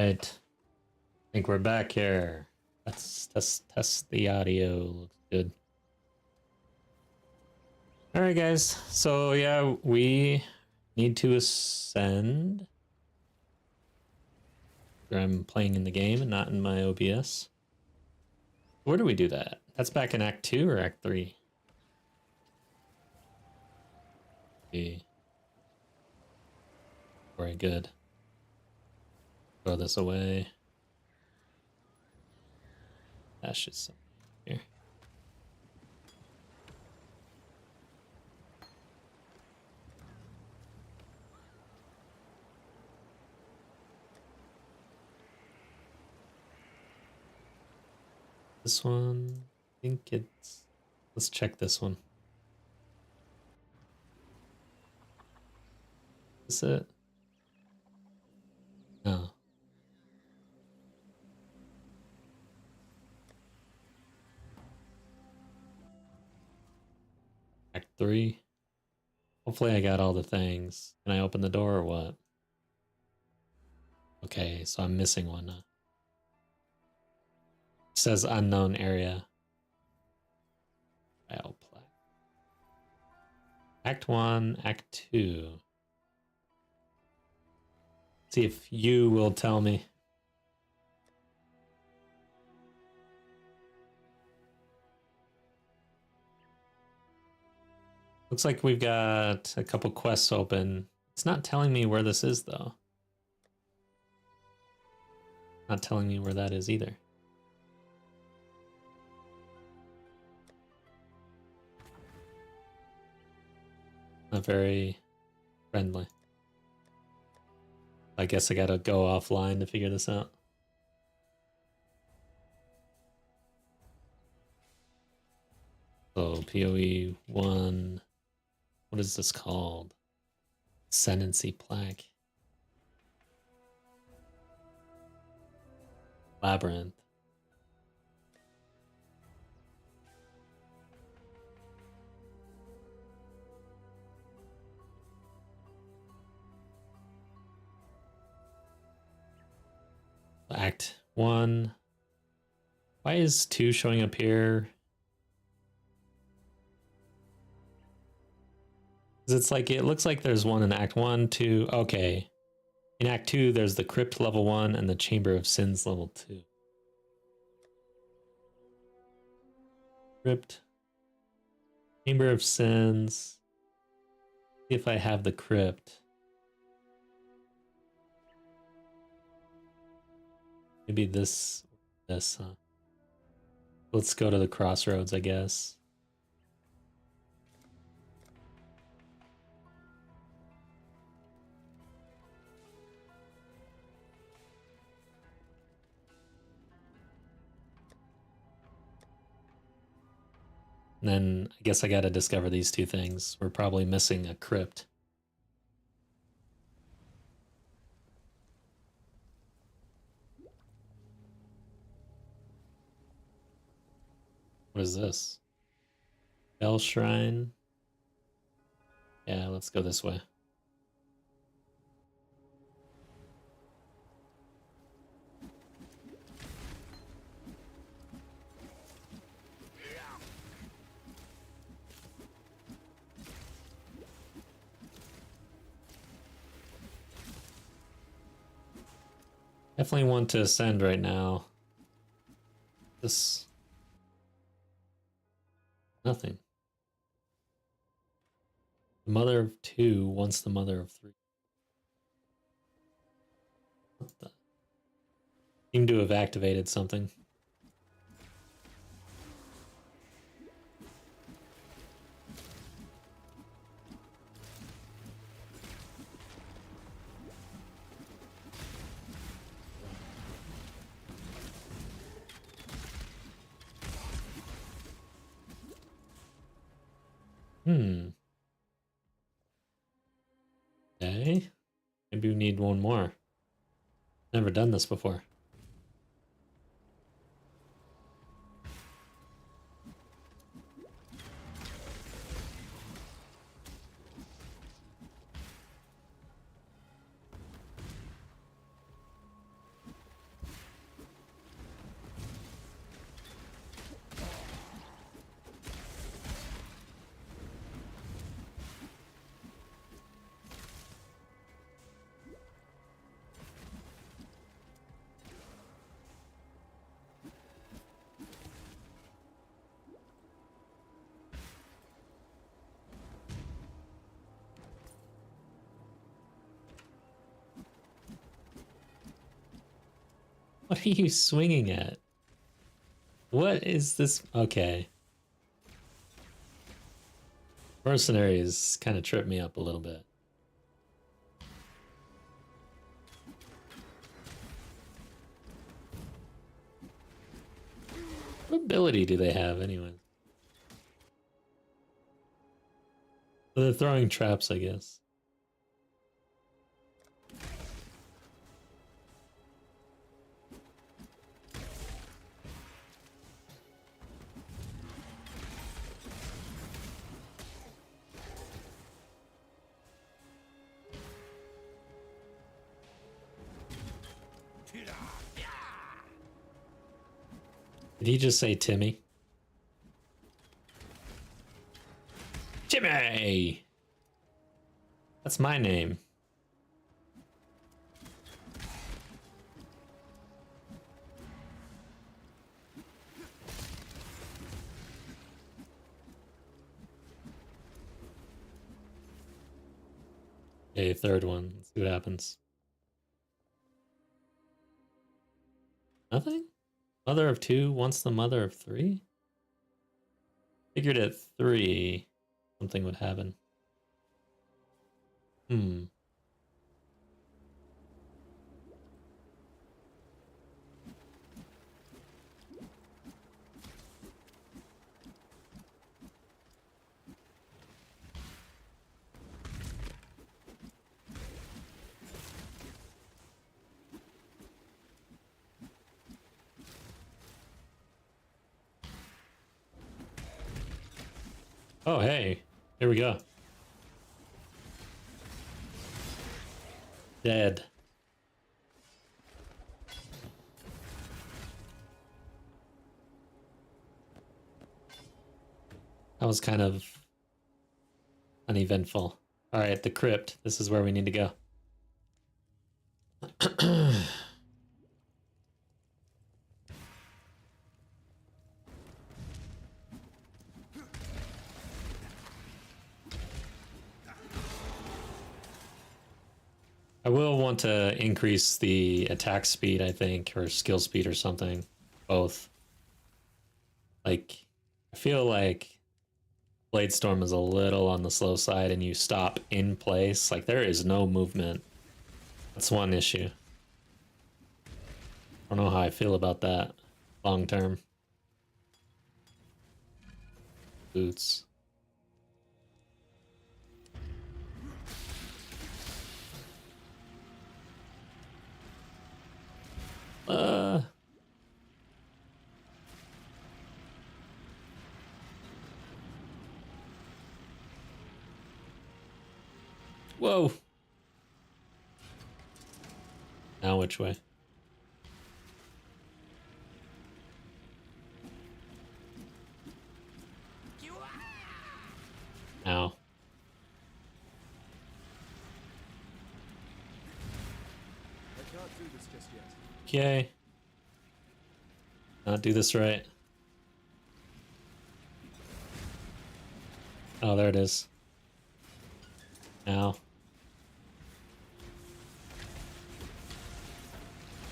right. I think we're back here. Let's test the audio. Looks good. All right, guys. So yeah, we need to ascend. I'm playing in the game and not in my OBS. Where do we do that? That's back in Act 2 or Act 3? Okay. Very good. Throw this away. That's just something here. This one, I think it's... Let's check this one. Is it? No. Act 3. Hopefully I got all the things. Can I open the door or what? Okay, so I'm missing one. It says unknown area. I'll play. Act 1, Act 2. See if you will tell me. Looks like we've got a couple quests open. It's not telling me where this is, though. Not telling me where that is either. Not very friendly. I guess I gotta go offline to figure this out. So PoE 1, what is this called? Ascendancy plaque. Labyrinth. Act 1. Why is 2 showing up here? It's like, it looks like there's one in Act 1, 2. Okay. In Act 2, there's the Crypt level 1 and the Chamber of Sins level 2. Crypt. Chamber of Sins. See if I have the Crypt. Maybe this, huh? Let's go to the crossroads, I guess. And then I guess I gotta discover these two things. We're probably missing a crypt. What is this? Bell Shrine. Yeah, let's go this way. Definitely want to ascend right now. This... Nothing. The mother of 2 wants the mother of 3. What the? Seem to have activated something. Okay. Maybe we need one more. Never done this before. What are you swinging at? What is this? Okay. Mercenaries kind of trip me up a little bit. What ability do they have anyway? So they're throwing traps, I guess. Did he just say Timmy? Timmy! That's my name. Okay, third one. Let's see what happens. Nothing? Mother of two wants the mother of three? Figured at 3 something would happen. Oh, hey. Here we go. Dead. That was kind of uneventful. All right, the crypt. This is where we need to go. I will want to increase the attack speed, I think, or skill speed or something. Both. Like, I feel like Bladestorm is a little on the slow side and you stop in place. Like, there is no movement. That's one issue. I don't know how I feel about that long term. Boots. Whoa. Now which way? Ow. I can't do this just yet. Okay. Not do this right. Oh, there it is. Now.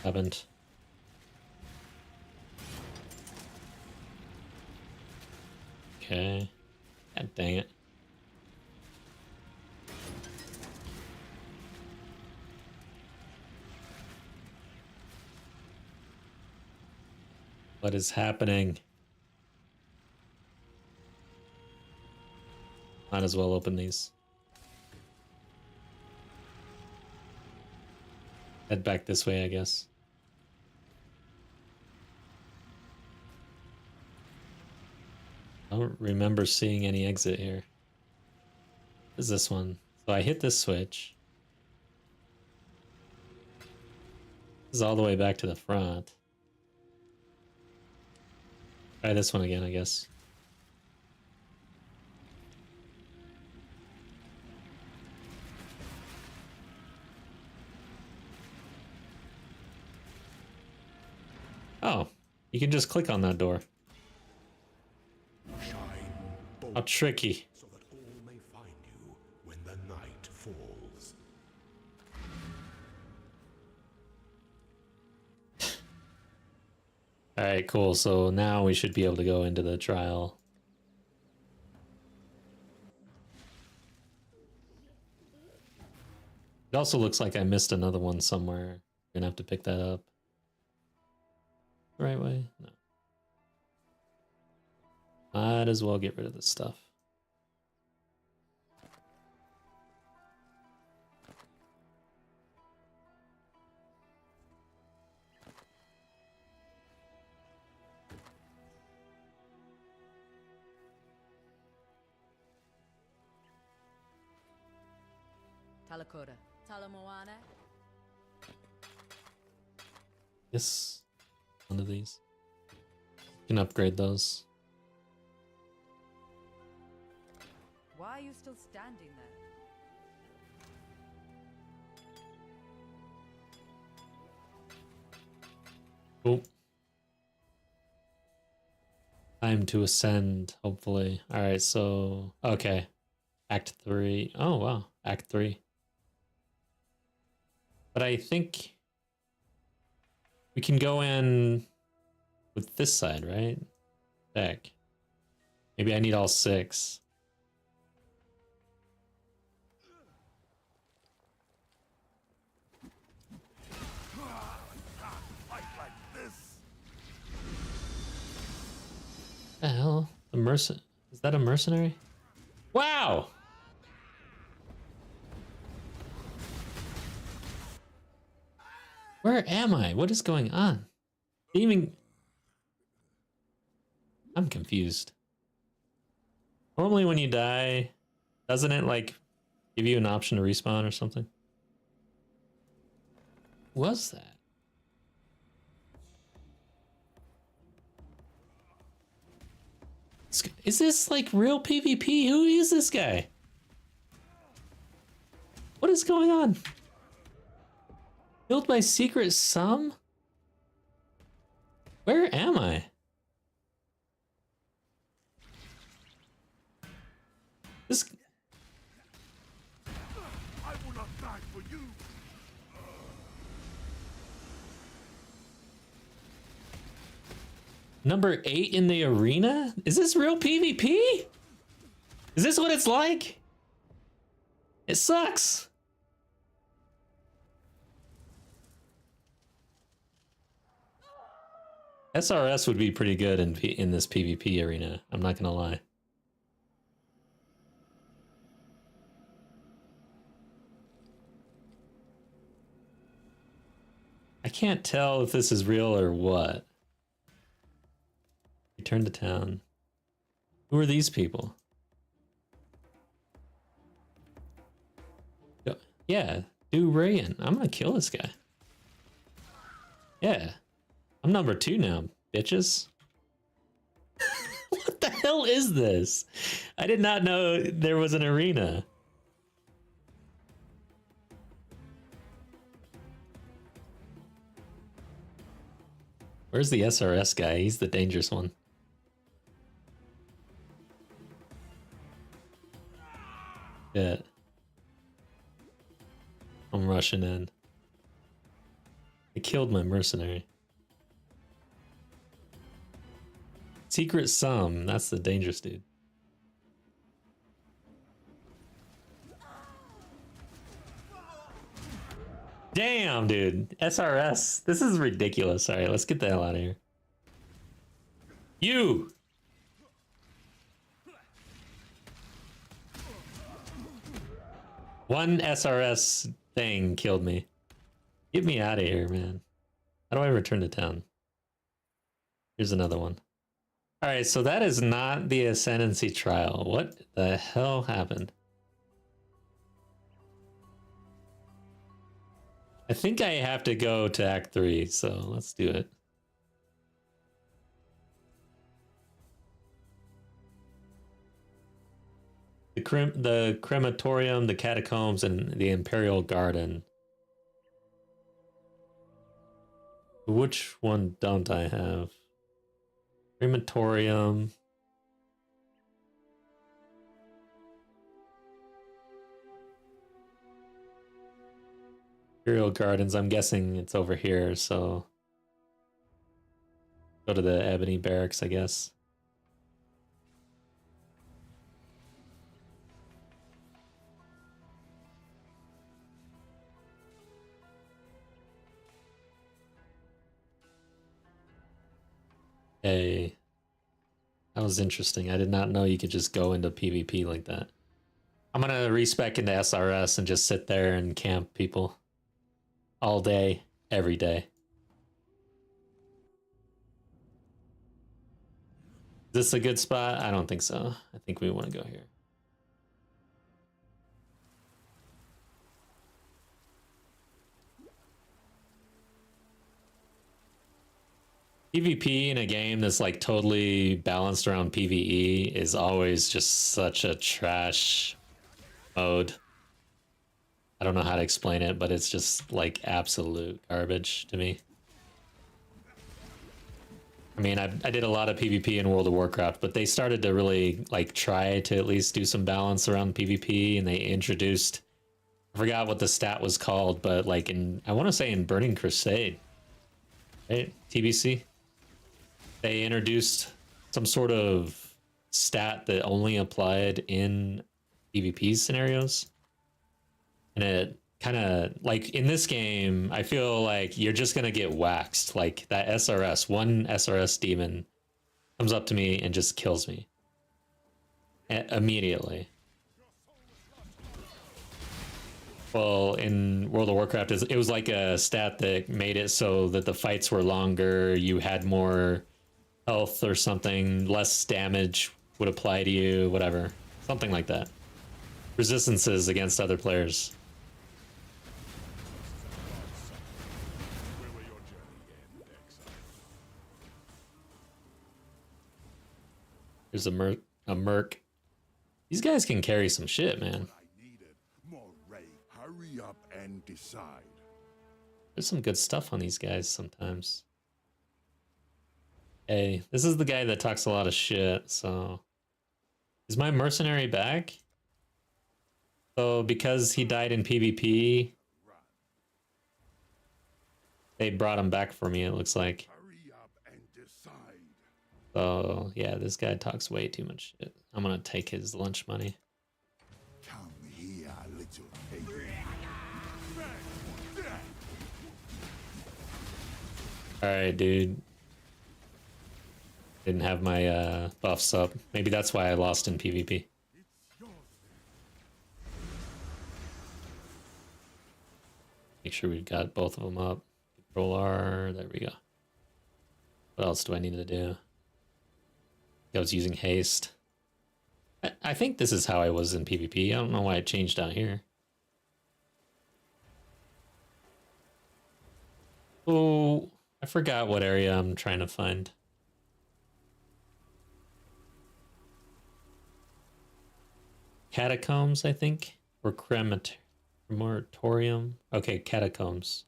Happened. Okay. God dang it. What is happening? Might as well open these. Head back this way, I guess. I don't remember seeing any exit here. What is this one? So I hit this switch. This is all the way back to the front. Try this one again, I guess. Oh, you can just click on that door. How tricky. So that all may find you when the night falls. Alright, cool. So now we should be able to go into the trial. It also looks like I missed another one somewhere. Gonna have to pick that up. The right way? No. Might as well get rid of this stuff. Talakota. Talamoana. Yes. One of these. Can upgrade those. Why are you still standing there? Cool. Time to ascend, hopefully. Alright, so... Okay. Act 3. Oh, wow. Act 3. But I think... we can go in... with this side, right? Back. Maybe I need all 6. The hell? The mercen... Is that a mercenary? Wow! Where am I? What is going on? Even... I'm confused. Normally when you die, doesn't it like give you an option to respawn or something? What was that? Is this like real PvP? Who is this guy? What is going on? Built by Secret Sum? Where am I? This... I will not die for you. Number 8 in the arena? Is this real PvP? Is this what it's like? It sucks. SRS would be pretty good in this PvP arena. I'm not gonna lie. I can't tell if this is real or what. Return to town. Who are these people? Yeah, Durian. I'm gonna kill this guy. Yeah. I'm number 2 now, bitches. What the hell is this? I did not know there was an arena. Where's the SRS guy? He's the dangerous one. Yeah. I'm rushing in. I killed my mercenary. Secret Sum, that's the dangerous dude. Damn, dude. SRS. This is ridiculous. All right, let's get the hell out of here. You! One SRS thing killed me. Get me out of here, man. How do I return to town? Here's another one. All right, so that is not the Ascendancy trial. What the hell happened? I think I have to go to Act 3, so let's do it. The crematorium, the catacombs, and the Imperial Garden. Which one don't I have? Crematorium. Imperial Gardens, I'm guessing it's over here, so... Go to the Ebony Barracks, I guess. Hey, that was interesting. I did not know you could just go into PvP like that. I'm gonna respec into SRS and just sit there and camp people all day, every day. Is this a good spot? I don't think so. I think we want to go here. PvP in a game that's like totally balanced around PvE is always just such a trash mode. I don't know how to explain it, but it's just like absolute garbage to me. I mean, I did a lot of PvP in World of Warcraft, but they started to really like try to at least do some balance around PvP, and they introduced, I forgot what the stat was called, but like I want to say in Burning Crusade, right? TBC? They introduced some sort of stat that only applied in PvP scenarios. And it kind of, like in this game, I feel like you're just going to get waxed. Like that SRS, one SRS demon comes up to me and just kills me immediately. Well, in World of Warcraft, it was like a stat that made it so that the fights were longer, you had more health or something, less damage would apply to you, whatever. Something like that. Resistances against other players. Where will your journey end, exile? There's a merc. These guys can carry some shit, man. I needed more rain. Hurry up and decide. There's some good stuff on these guys sometimes. Hey, this is the guy that talks a lot of shit, so... Is my mercenary back? So, because he died in PvP, they brought him back for me, it looks like. Hurry up and decide. So, yeah, this guy talks way too much shit. I'm gonna take his lunch money. Come here, little pig. Alright, dude. Didn't have my buffs up. Maybe that's why I lost in PvP. Make sure we've got both of them up. Control R, there we go. What else do I need to do? I was using haste. I think this is how I was in PvP. I don't know why it changed down here. Oh, I forgot what area I'm trying to find. Catacombs, I think? Or crematorium? Okay, catacombs.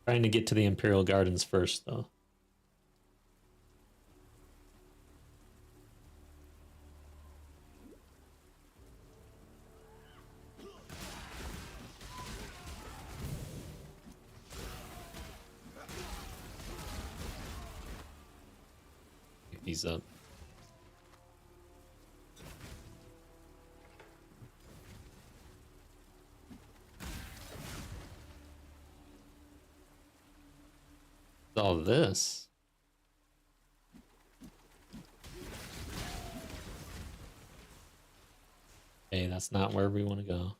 Trying to get to the Imperial Gardens first, though. Pick these up. All this. Hey, that's not where we want to go.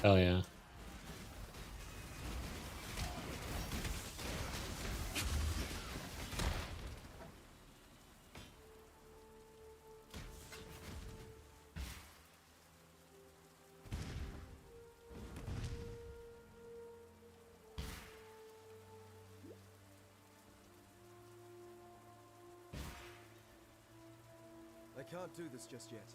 Hell yeah. I can't do this just yet.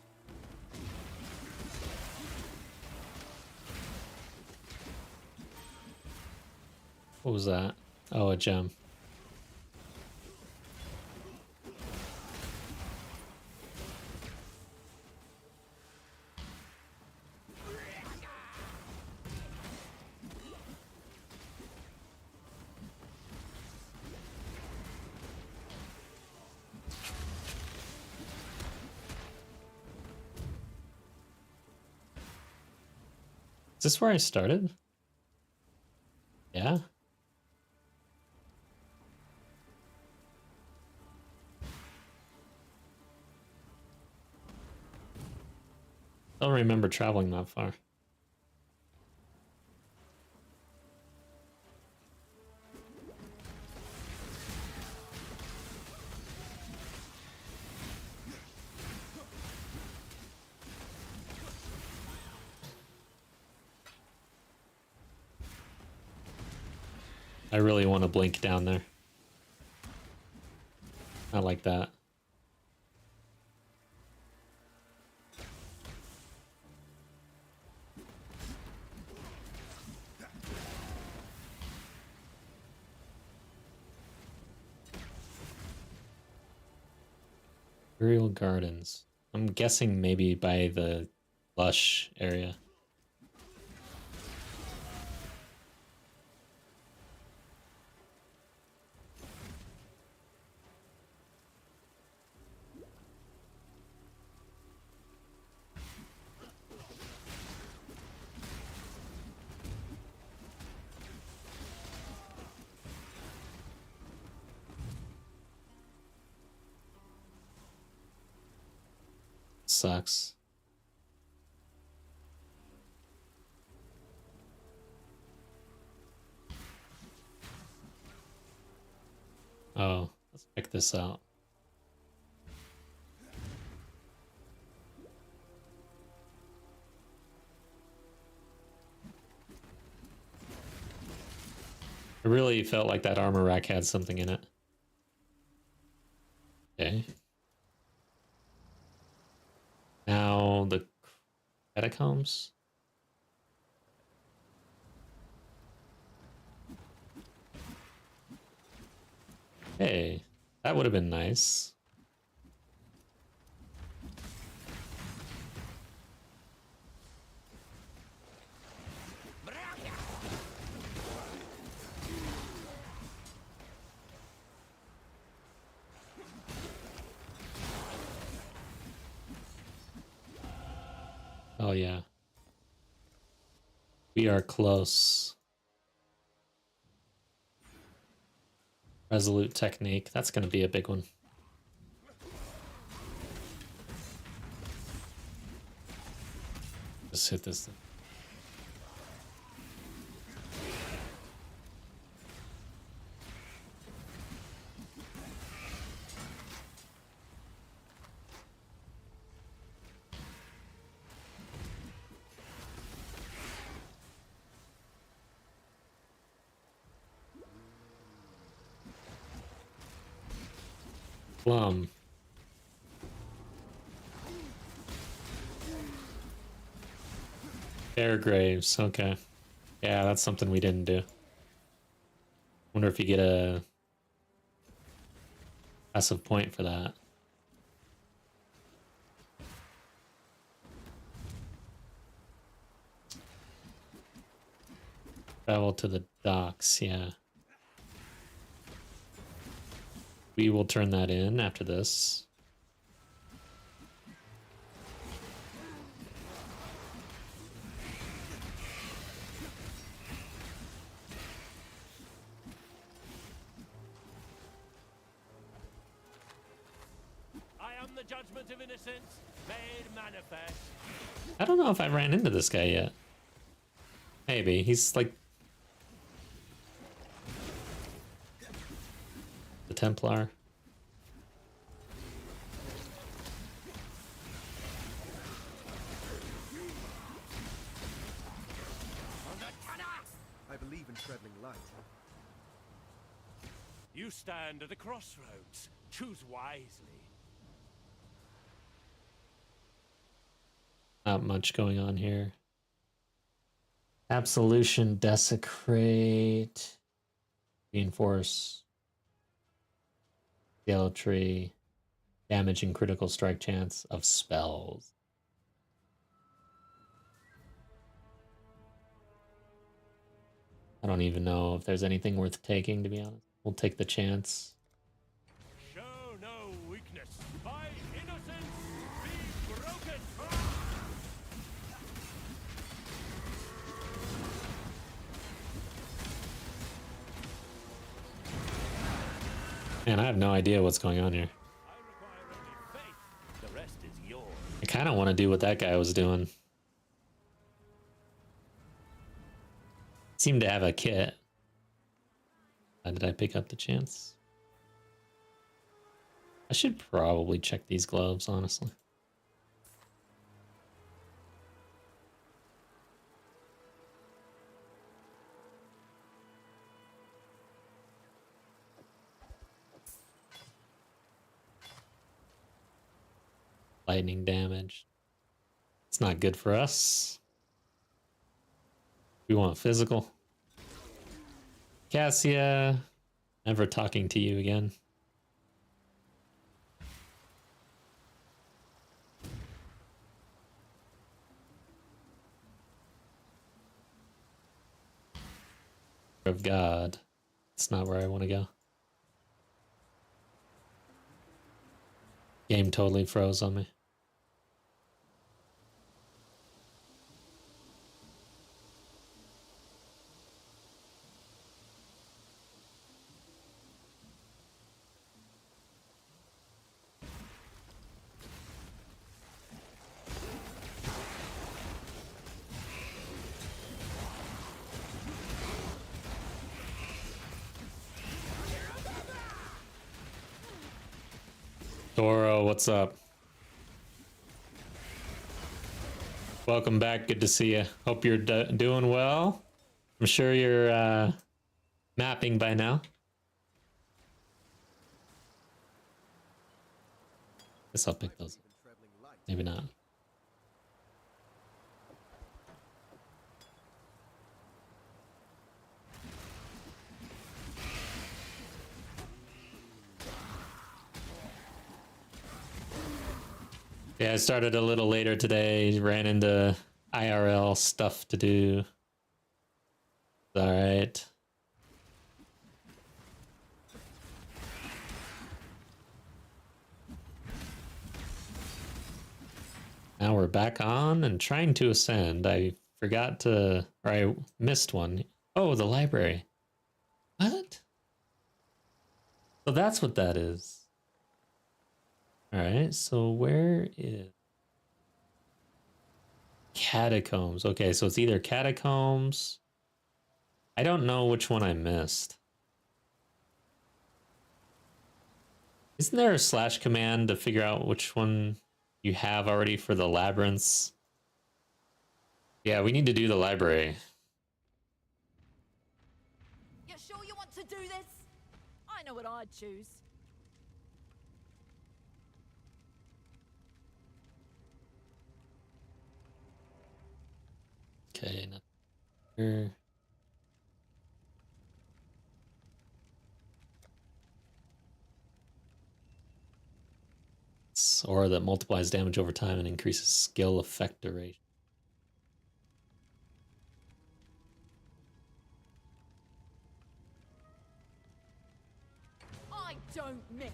What was that? Oh, a gem. this where I started? Yeah. I don't remember traveling that far. I really want to blink down there. I like that. Imperial Gardens. I'm guessing maybe by the lush area. Sucks. Oh, let's check this out. I really felt like that armor rack had something in it. Okay. Now the catacombs. Hey, that would have been nice. Oh yeah. We are close. Resolute technique. That's going to be a big one. Just hit this thing. Plum. Air graves. Okay. Yeah, that's something we didn't do. Wonder if you get a passive point for that. Travel to the docks, yeah. We will turn that in after this. I am the judgment of innocence, made manifest. I don't know if I ran into this guy yet. Maybe. He's like the Templar. I believe in traveling light. You stand at a crossroads. Choose wisely. Not much going on here. Absolution, desecrate, reinforce, yellow tree, damage and critical strike chance of spells. I don't even know if there's anything worth taking, to be honest. We'll take the chance. Show no weakness. By innocence be broken. Man, I have no idea what's going on here. I require only faith. The rest is yours. I kind of want to do what that guy was doing. Seemed to have a kit. Did I pick up the chance? I should probably check these gloves, honestly. Lightning damage. It's not good for us. We want physical. Cassia, never talking to you again. Of God. It's not where I want to go. Game totally froze on me. Doro, what's up? Welcome back. Good to see you. Hope you're doing well. I'm sure you're mapping by now. Guess I'll pick those. Maybe not. Yeah, I started a little later today. Ran into IRL stuff to do. All right. Now we're back on and trying to ascend. I forgot to, or I missed one. Oh, the library. What? So that's what that is. All right, so where is catacombs? Okay, so it's either catacombs. I don't know which one I missed. Isn't there a slash command to figure out which one you have already for the labyrinths? Yeah, we need to do the library. You sure you want to do this? I know what I'd choose. Okay, not here. It's aura that multiplies damage over time and increases skill effect duration. I don't miss.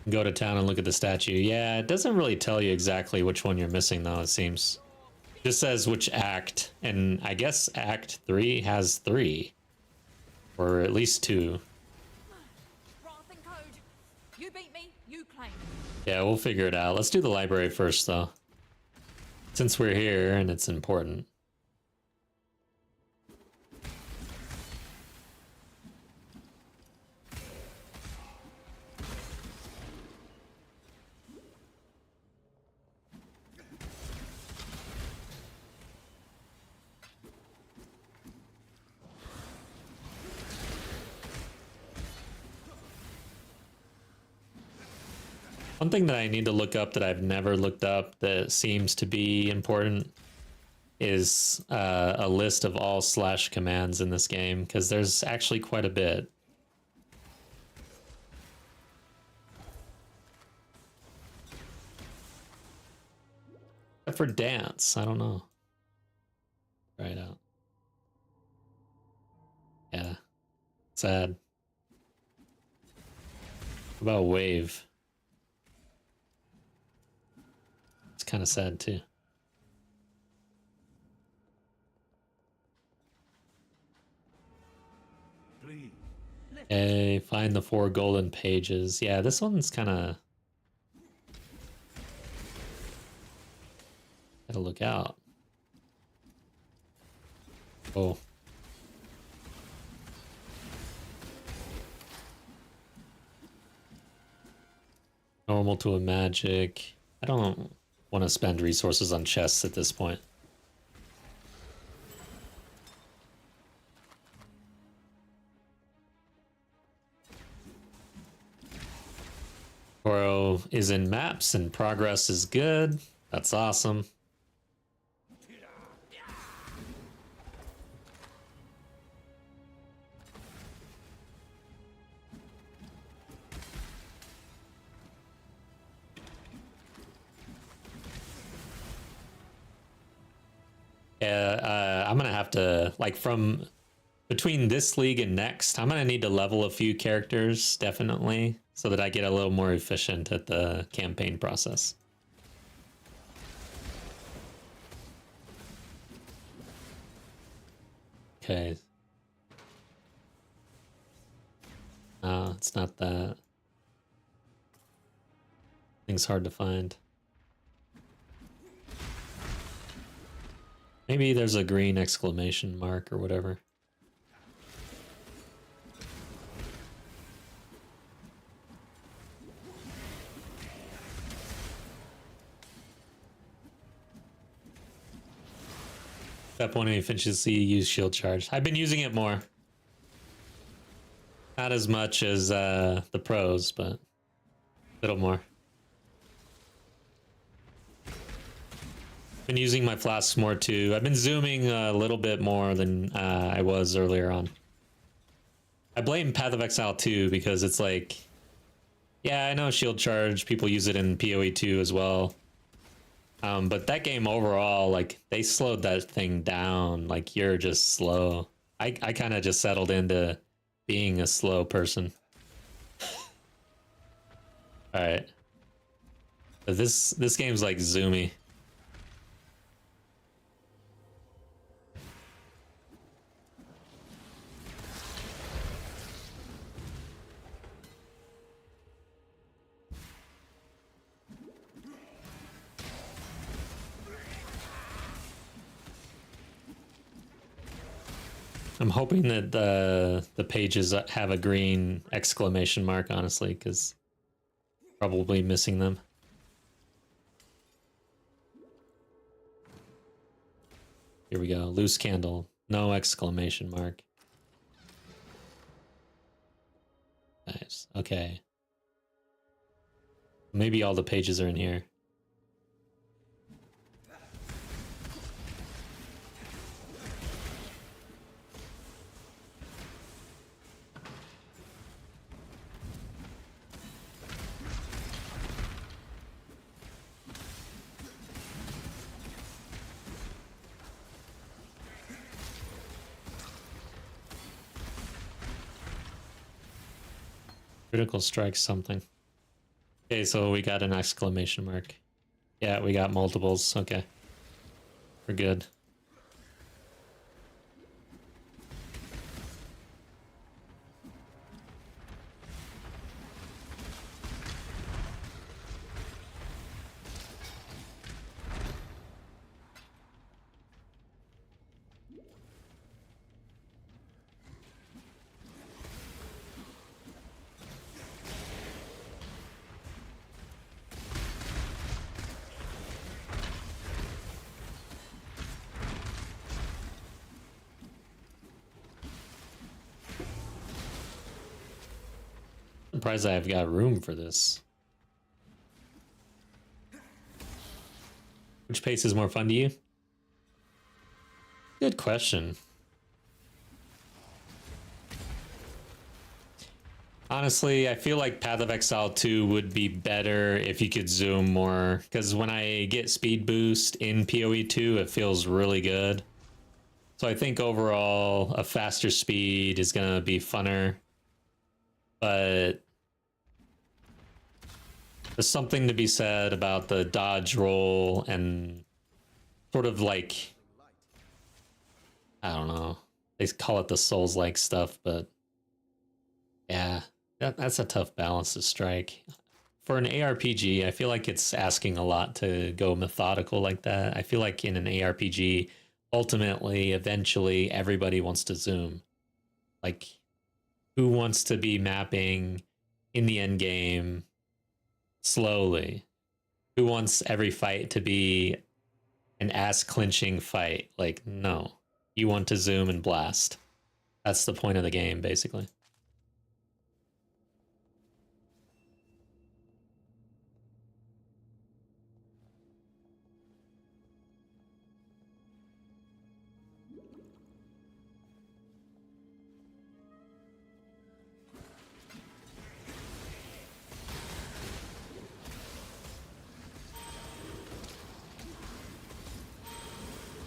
Go to town and look at the statue. Yeah, it doesn't really tell you exactly which one you're missing, though, it seems. It just says which act, and I guess Act 3 has 3. Or at least 2. Wrath and code. You beat me, you claim. Yeah, we'll figure it out. Let's do the library first, though. Since we're here and it's important. One thing that I need to look up that I've never looked up that seems to be important is a list of all slash commands in this game, because there's actually quite a bit. Except for dance, I don't know. Try it out. Yeah, sad. What about wave? It's kind of sad too. Okay, find the 4 golden pages. Yeah, this one's kind of... Gotta look out. Oh. Normal to a magic. I don't want to spend resources on chests at this point. Toro is in maps and progress is good. That's awesome. Yeah, I'm gonna have to, like, from between this league and next, I'm gonna need to level a few characters, definitely, so that I get a little more efficient at the campaign process. Okay. No, it's not that. Thing's hard to find. Maybe there's a green exclamation mark or whatever. Step 1 efficiency, use shield charge. I've been using it more. Not as much as the pros, but a little more. Been using my flasks more too. I've been zooming a little bit more than I was earlier on. I blame Path of Exile 2 because it's like, yeah, I know shield charge, people use it in PoE 2 as well. But that game overall, like, they slowed that thing down. Like, you're just slow. I kind of just settled into being a slow person. All right. But this game's like zoomy. I'm hoping that the pages have a green exclamation mark, honestly, because probably missing them. Here we go. Loose candle. No exclamation mark. Nice. Okay. Maybe all the pages are in here. Critical strike something. Okay, so we got an exclamation mark. Yeah, we got multiples. Okay. We're good. Surprised I've got room for this. Which pace is more fun to you? Good question. Honestly, I feel like Path of Exile 2 would be better if you could zoom more, because when I get speed boost in PoE 2, it feels really good. So I think overall, a faster speed is going to be funner. But there's something to be said about the dodge roll and sort of like, I don't know, they call it the Souls-like stuff, but Yeah, that's a tough balance to strike. For an ARPG, I feel like it's asking a lot to go methodical like that. I feel like in an ARPG, ultimately, eventually, everybody wants to zoom. Like, who wants to be mapping in the end game slowly? Who wants every fight to be an ass clinching fight? Like, no. You want to zoom and blast. That's the point of the game, basically.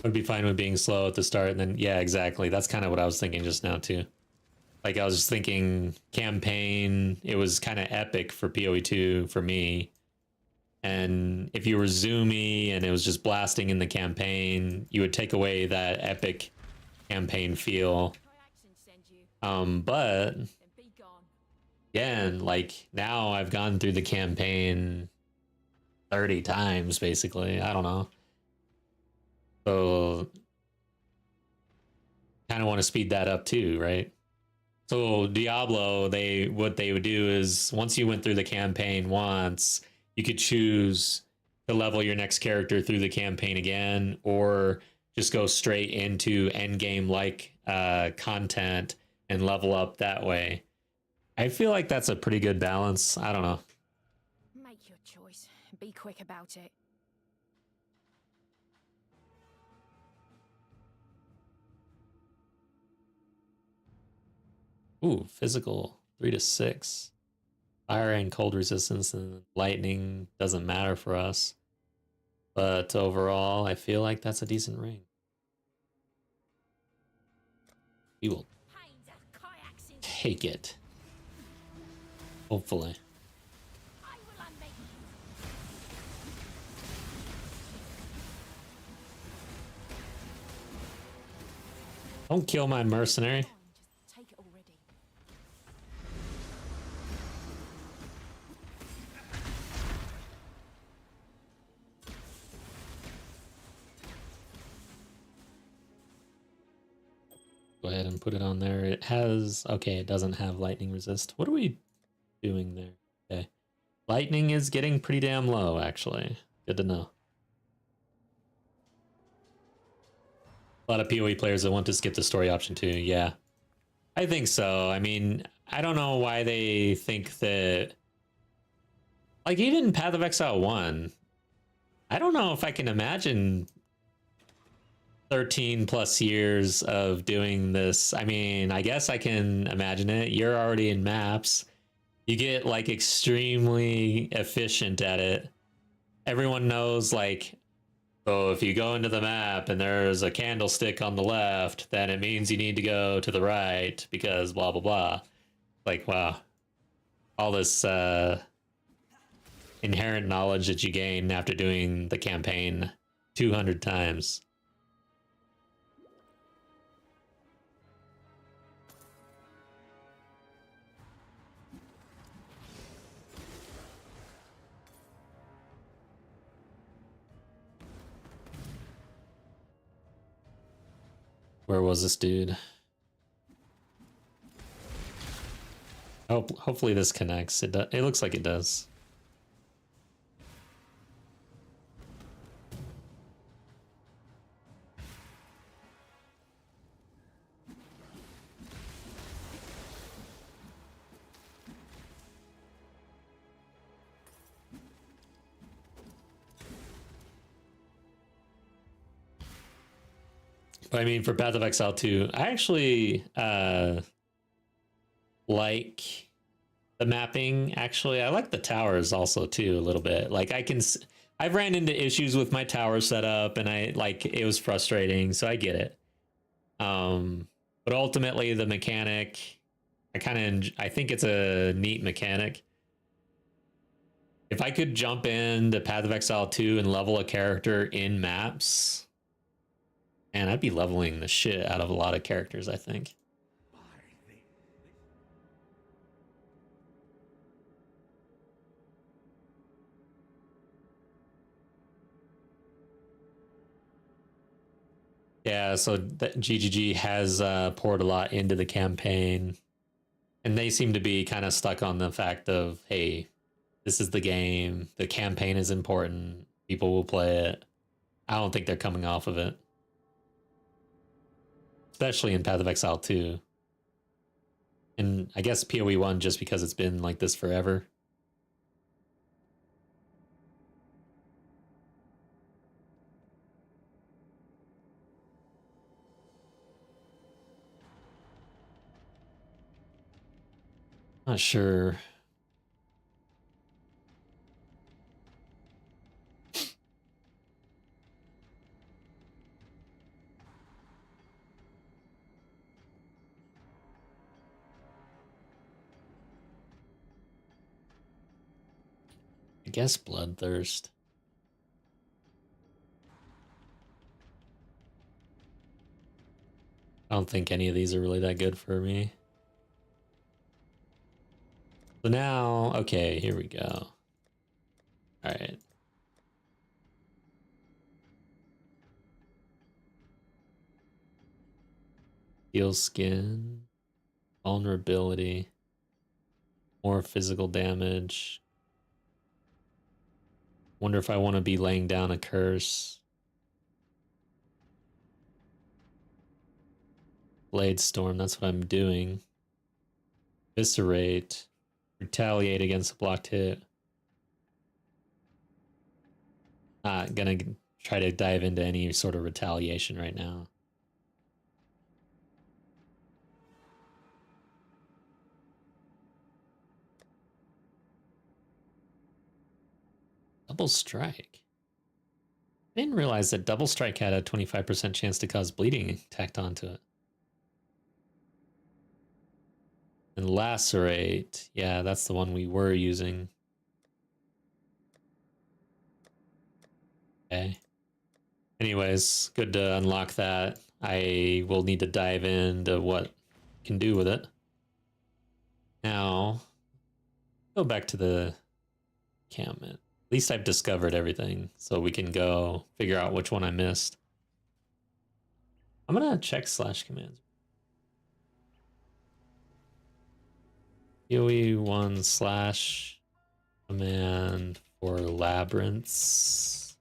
Would be fine with being slow at the start, and then yeah, exactly. That's kind of what I was thinking just now too. Like I was just thinking campaign, it was kind of epic for PoE2 for me. And if you were zoomy and it was just blasting in the campaign, you would take away that epic campaign feel. But again, like now I've gone through the campaign 30 times basically. I don't know. So kind of want to speed that up too, right? So Diablo, what they would do is once you went through the campaign once, you could choose to level your next character through the campaign again, or just go straight into endgame like content and level up that way. I feel like that's a pretty good balance. I don't know. Make your choice. Be quick about it. Ooh, physical 3 to 6. Fire and cold resistance and lightning doesn't matter for us. But overall, I feel like that's a decent ring. We will take it. Hopefully. Don't kill my mercenary. Just take it already. Go ahead and put it on there. It has... Okay, it doesn't have lightning resist. What are we doing there? Okay. Lightning is getting pretty damn low, actually. Good to know. A lot of PoE players that want to skip the story option too. Yeah. I think so. I mean, I don't know why they think that... Like, even Path of Exile 1, I don't know if I can imagine 13 plus years of doing this. I mean, I guess I can imagine it. You're already in maps. You get, like, extremely efficient at it. Everyone knows, like, so if you go into the map and there's a candlestick on the left, then it means you need to go to the right because blah, blah, blah. Like, wow. All this inherent knowledge that you gain after doing the campaign 200 times. Where was this dude? Hopefully this connects. It looks like it does. But I mean, for Path of Exile 2, I actually like the mapping. Actually, I like the towers also too a little bit. Like I've ran into issues with my tower setup, and it was frustrating. So I get it. But ultimately, the mechanic, I think it's a neat mechanic. If I could jump into Path of Exile 2 and level a character in maps, man, I'd be leveling the shit out of a lot of characters, I think. Yeah, so GGG has poured a lot into the campaign, and they seem to be kind of stuck on the fact of, hey, this is the game. The campaign is important. People will play it. I don't think they're coming off of it, especially in Path of Exile 2. And I guess PoE 1 just because it's been like this forever. Not sure. I guess Bloodthirst. I don't think any of these are really that good for me. So now, okay, here we go. All right. Heal skin, vulnerability, more physical damage. Wonder if I want to be laying down a curse. Blade Storm, that's what I'm doing. Eviscerate. Retaliate against a blocked hit. Not gonna try to dive into any sort of retaliation right now. Double Strike. I didn't realize that Double Strike had a 25% chance to cause bleeding tacked onto it. And Lacerate. Yeah, that's the one we were using. Okay. Anyways, good to unlock that. I will need to dive into what you can do with it. Now, go back to the encampment. At least I've discovered everything, so we can go figure out which one I missed. I'm gonna check /commands. PoE1 /command for labyrinths.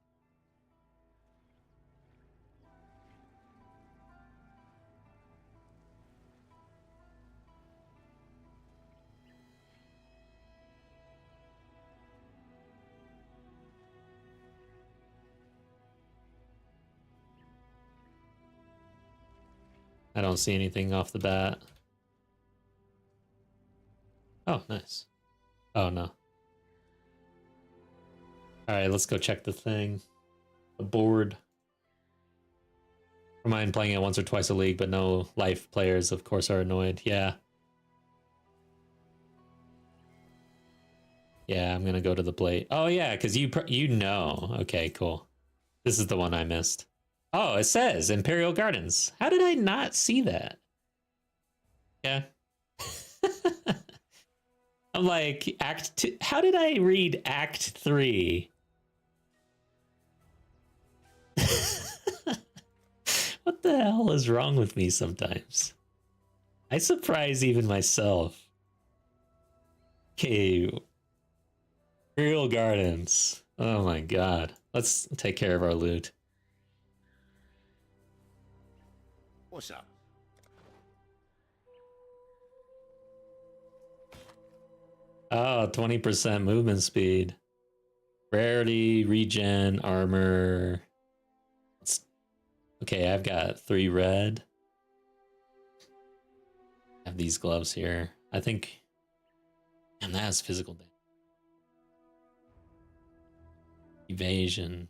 I don't see anything off the bat. Oh, nice. Oh, no. All right, let's go check the thing. The board. I don't mind playing it once or twice a league, but no life players, of course, are annoyed. Yeah. Yeah, I'm going to go to the plate. Oh, yeah, because you know. Okay, cool. This is the one I missed. Oh, it says Imperial Gardens. How did I not see that? Yeah. I'm like, Act 2. How did I read Act 3? What the hell is wrong with me sometimes? I surprise even myself. Okay. Imperial Gardens. Oh my god. Let's take care of our loot. What's up? Oh, 20% movement speed. Rarity, regen, armor. Okay, I've got 3 red. I have these gloves here. I think... And that has physical damage. Evasion.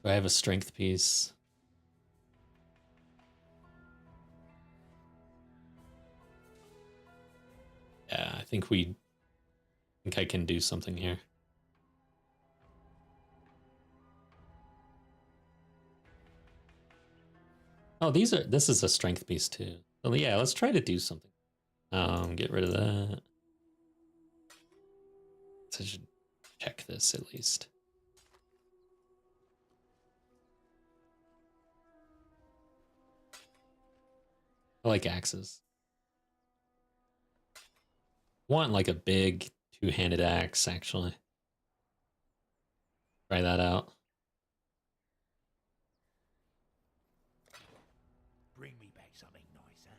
Do I have a strength piece? Yeah, I think I can do something here. Oh, this is a strength piece too. So yeah, let's try to do something. Get rid of that. So I should check this at least. I like axes. Want like a big two-handed axe, actually. Try that out. Bring me back something nice, huh?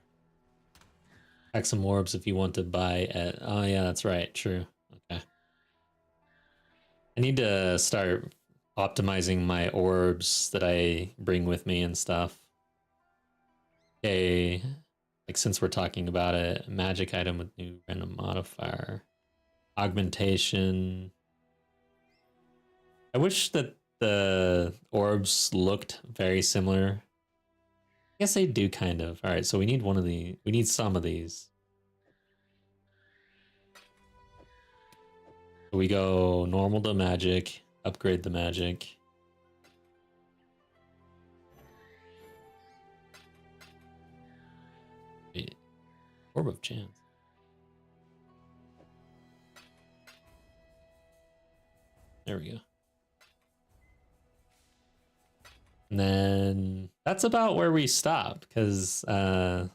Pack some orbs if you want to buy at... Oh, yeah, that's right. True. Okay. I need to start optimizing my orbs that I bring with me and stuff. Okay. Like, since we're talking about it, magic item with new random modifier. Augmentation. I wish that the orbs looked very similar. I guess they do kind of. All right, so we need one of the. We need some of these. So we go normal to magic, upgrade the magic. Wait, orb of chance. There we go. And then that's about where we stop because Regals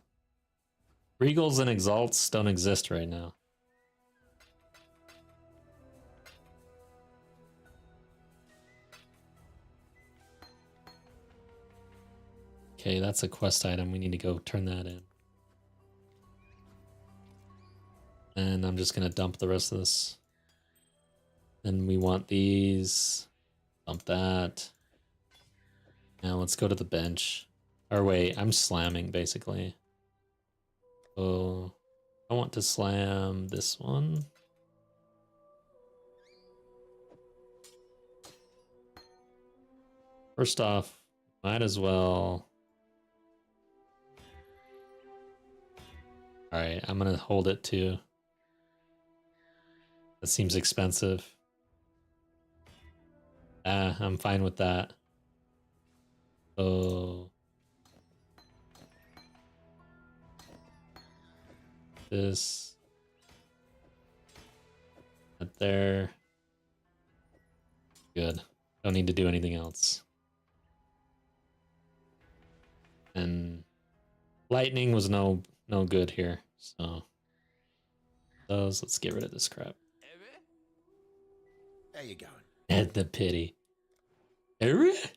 and Exalts don't exist right now. Okay, that's a quest item. We need to go turn that in. And I'm just gonna dump the rest of this. Then we want these. Dump that. Now let's go to the bench. Or wait, I'm slamming basically. So I want to slam this one. First off, might as well. All right, I'm gonna hold it too. That seems expensive. I'm fine with that. So this, that there. Good. Don't need to do anything else. And lightning was no good here. So those, let's get rid of this crap. How you going? At the pity. Eric?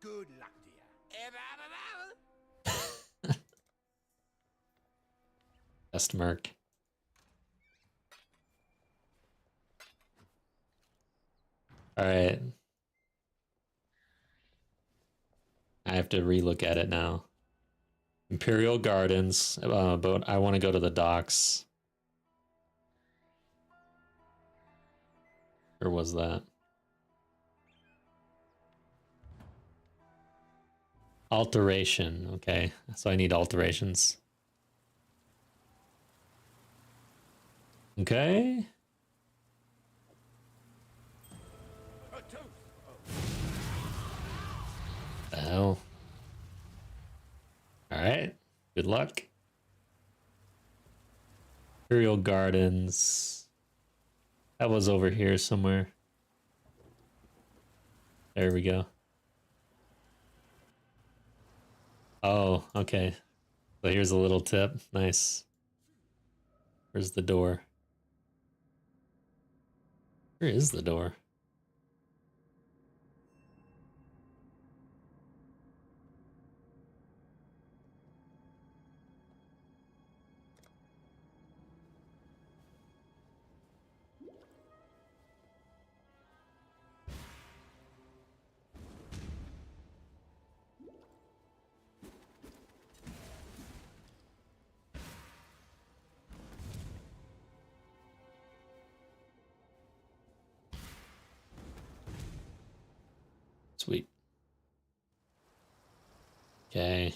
Good luck to you. Best merc. All right. I have to relook at it now. Imperial Gardens, but I want to go to the docks. Or was that? Alteration, okay. So I need alterations. Okay. The hell? Alright. Good luck. Imperial Gardens. That was over here somewhere. There we go. Oh, okay. So here's a little tip. Nice. Where's the door? Where is the door? Sweet. Okay.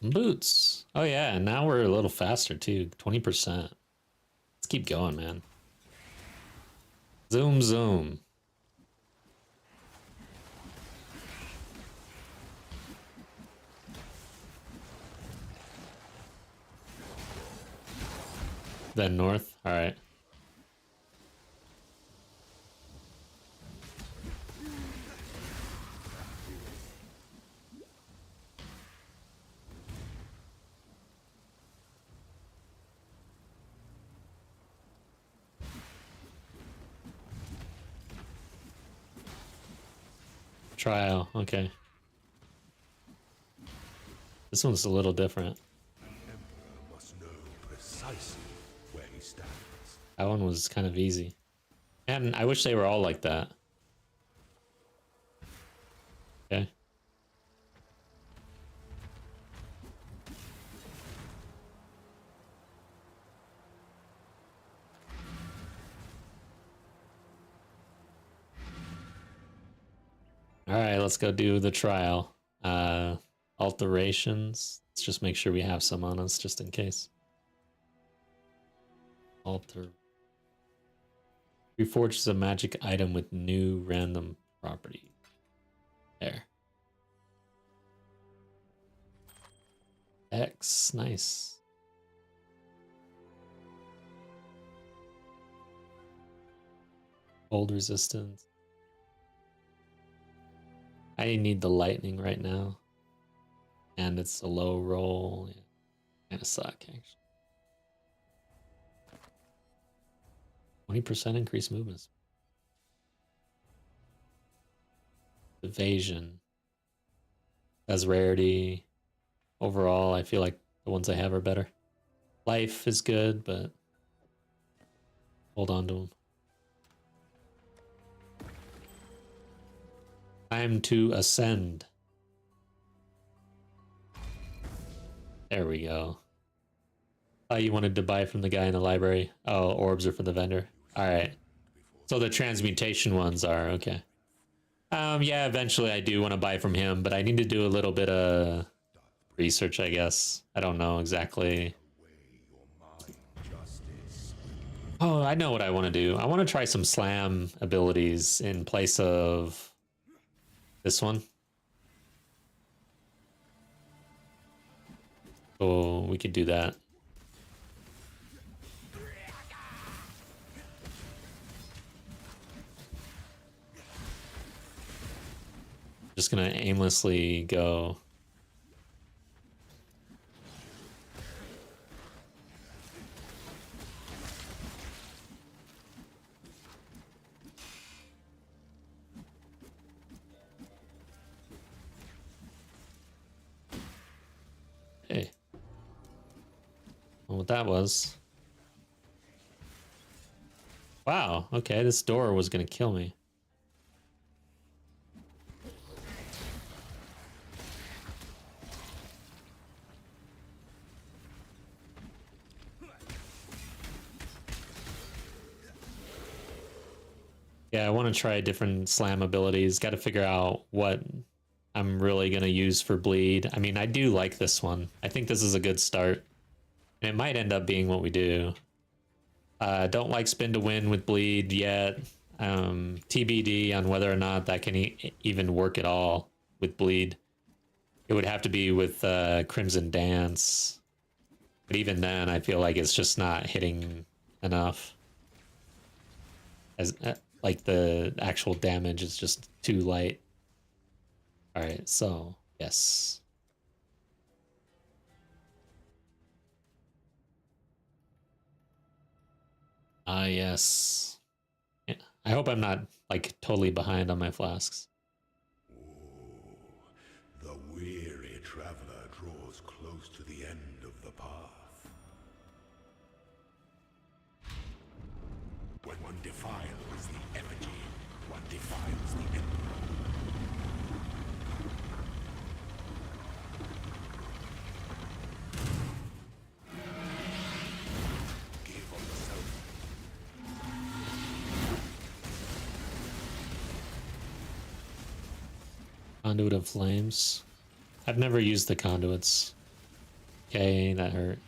Boots. Oh yeah, and now we're a little faster too. 20%. Let's keep going, man. Zoom, zoom. then north. All right. Trial. Okay. This one's a little different. The Emperor must know precisely where he stands. That one was kind of easy. And I wish they were all like that. Okay. All right, let's go do the trial. Alterations. Let's just make sure we have some on us just in case. Alter. Reforges a magic item with new random property. There. X, nice. Cold resistance. I need the lightning right now. And it's a low roll. Yeah. Kinda suck, actually. 20% increased movement. Evasion. As rarity. Overall, I feel like the ones I have are better. Life is good, but hold on to them. Time to ascend. There we go. Oh, you wanted to buy from the guy in the library. Oh, orbs are for the vendor. All right. So the transmutation ones are okay. Yeah, eventually I do want to buy from him, but I need to do a little bit of research, I guess. I don't know exactly. Oh, I know what I want to do. I want to try some slam abilities in place of this one. So we could do that. Just gonna aimlessly go. Hey. Well, what that was. Wow, okay, this door was gonna kill me. Yeah, I want to try different slam abilities. Got to figure out what I'm really going to use for bleed. I mean, I do like this one. I think this is a good start. And it might end up being what we do. Don't like spin to win with bleed yet. TBD on whether or not that can even work at all with bleed. It would have to be with Crimson Dance. But even then, I feel like it's just not hitting enough. As like the actual damage is just too light. All right, so yes. Yes. Yeah. I hope I'm not like totally behind on my flasks. The weary traveler draws close to the end of the path. When one defiles the effigy, one defiles the emperor. Give of yourself. Conduit of Flames. I've never used the conduits. Okay, that hurt.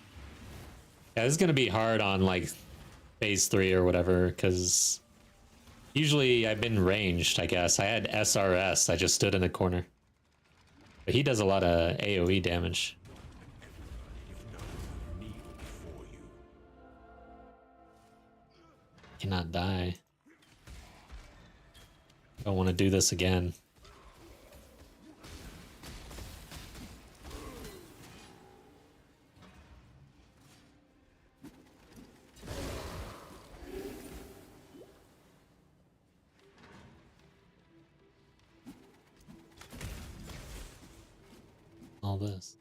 Yeah, this is gonna be hard on like phase 3 or whatever, because usually I've been ranged, I guess. I had SRS, I just stood in the corner. But he does a lot of AoE damage. Cannot die. Don't want to do this again. All this.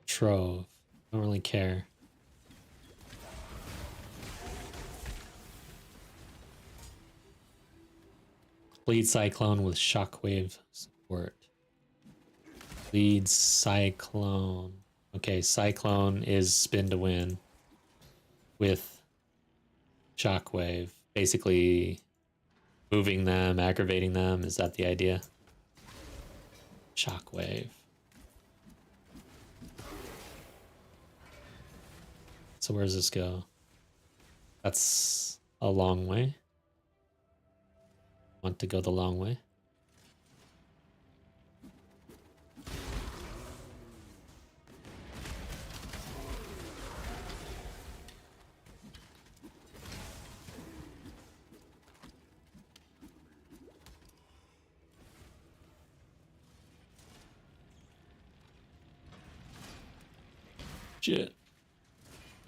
Trove. Don't really care. Lead Cyclone with Shockwave support. Lead Cyclone. Okay, Cyclone is spin to win with Shockwave. Basically moving them, aggravating them. Is that the idea? Shockwave. So where does this go? That's a long way. Want to go the long way. Shit.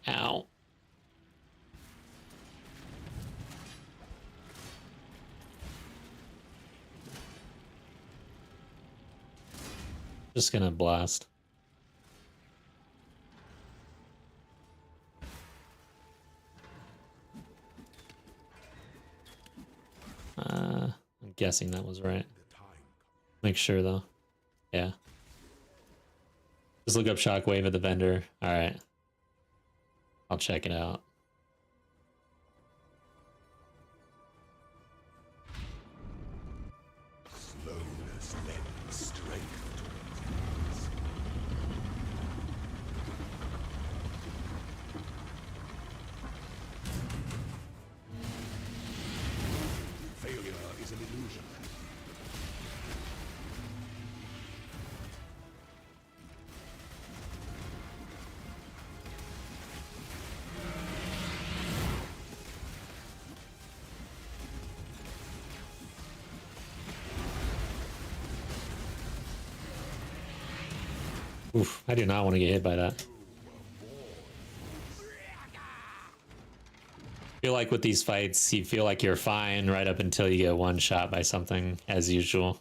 Ow. Just gonna blast. I'm guessing that was right. Make sure though. Yeah. Just look up Shockwave at the vendor. Alright. I'll check it out. Slowness lends strength to it. Failure is an illusion. Oof, I do not want to get hit by that. I feel like with these fights, you feel like you're fine right up until you get one shot by something, as usual.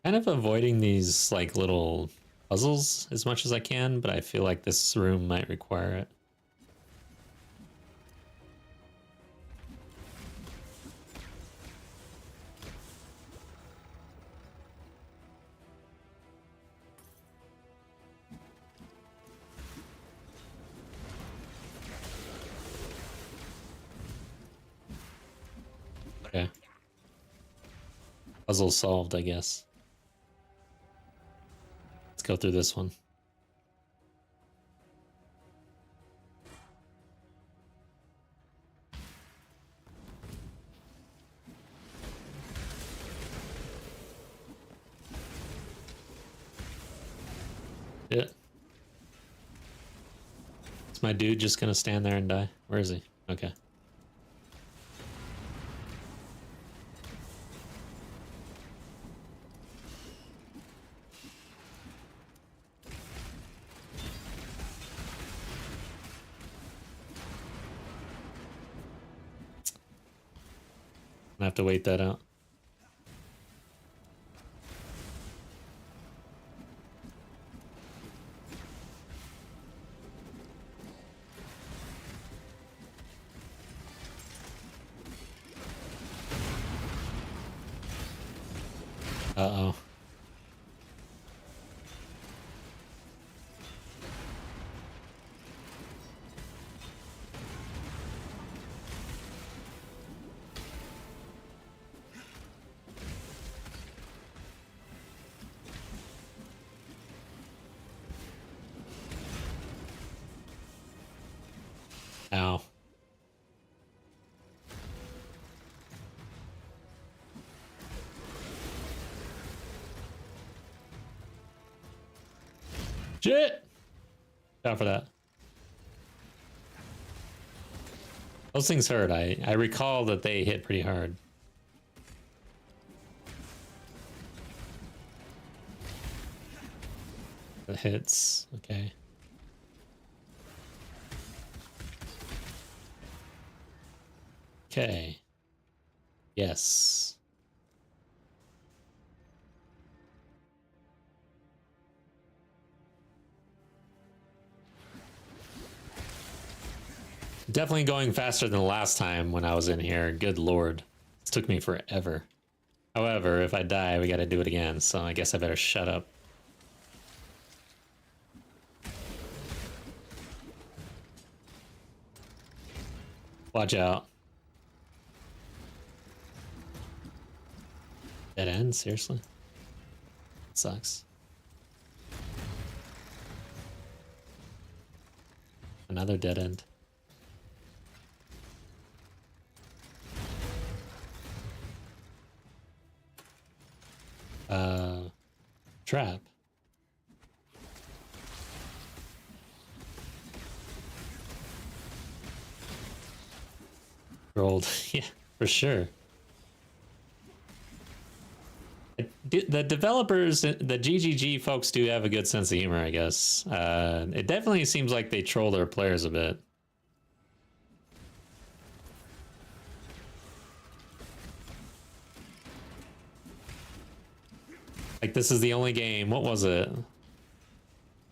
Kind of avoiding these like little puzzles as much as I can, but I feel like this room might require it. Okay. Puzzle solved, I guess. Let's go through this one. Yeah. Is my dude just gonna stand there and die? Where is he? Okay. I have to wait that out. Uh-oh. Ow. Shit! Down for that. Those things hurt. I recall that they hit pretty hard. The hits. Okay. Okay. Yes. Definitely going faster than the last time when I was in here. Good lord. This took me forever. However, if I die, we gotta do it again, so I guess I better shut up. Watch out. Dead end? Seriously? Sucks. Another dead end. Trap. Rolled. Yeah, for sure. The developers, the GGG folks do have a good sense of humor, I guess. It definitely seems like they troll their players a bit. Like, this is the only game. What was it? There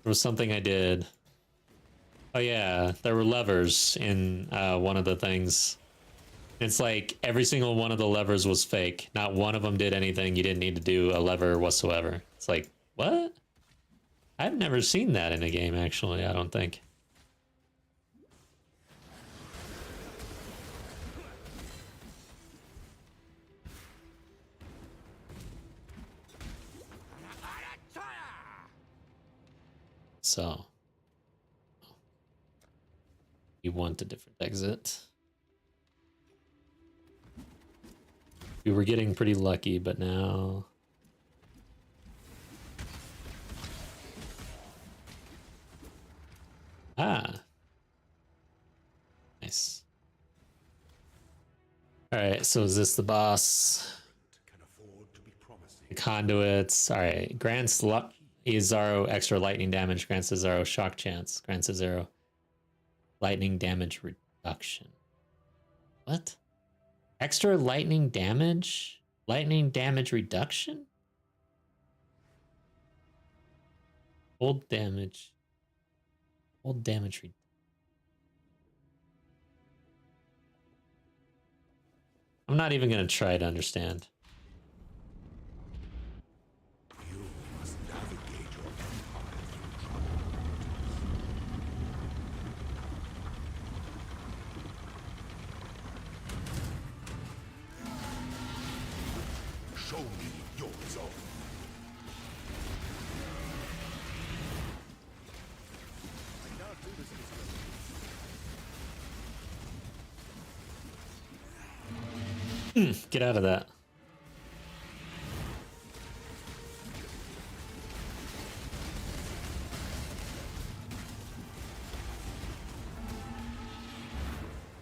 was something I did. Oh yeah, there were levers in one of the things. It's like every single one of the levers was fake. Not one of them did anything. You didn't need to do a lever whatsoever. It's like, what? I've never seen that in a game, actually, I don't think. So. You want a different exit. We were getting pretty lucky, but now... Ah. Nice. Alright, so is this the boss? The conduits. Alright, grants zero extra lightning damage, grants a 0 shock chance, grants a 0 lightning damage reduction. What? Extra lightning damage? Lightning damage reduction? Old damage. Old damage reduction. I'm not even going to try to understand. Show me your resolve. I can't do this just yet. Get out of that.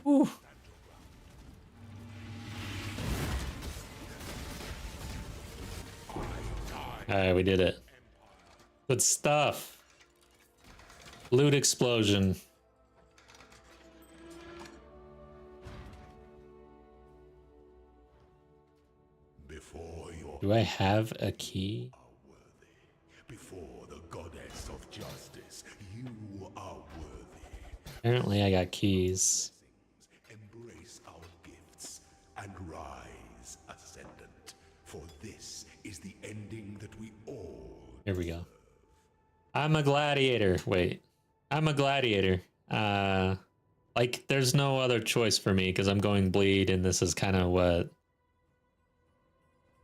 Ooh. Alright, we did it. Good stuff. Loot explosion. Before your Do I have a key? before the goddess of justice, you are worthy. Apparently I got keys. Embrace our gifts and rise ascendant. For this is the ending that we all. Here we go. I'm a gladiator. Wait. I'm a gladiator. Like, there's no other choice for me because I'm going bleed, and this is kind of what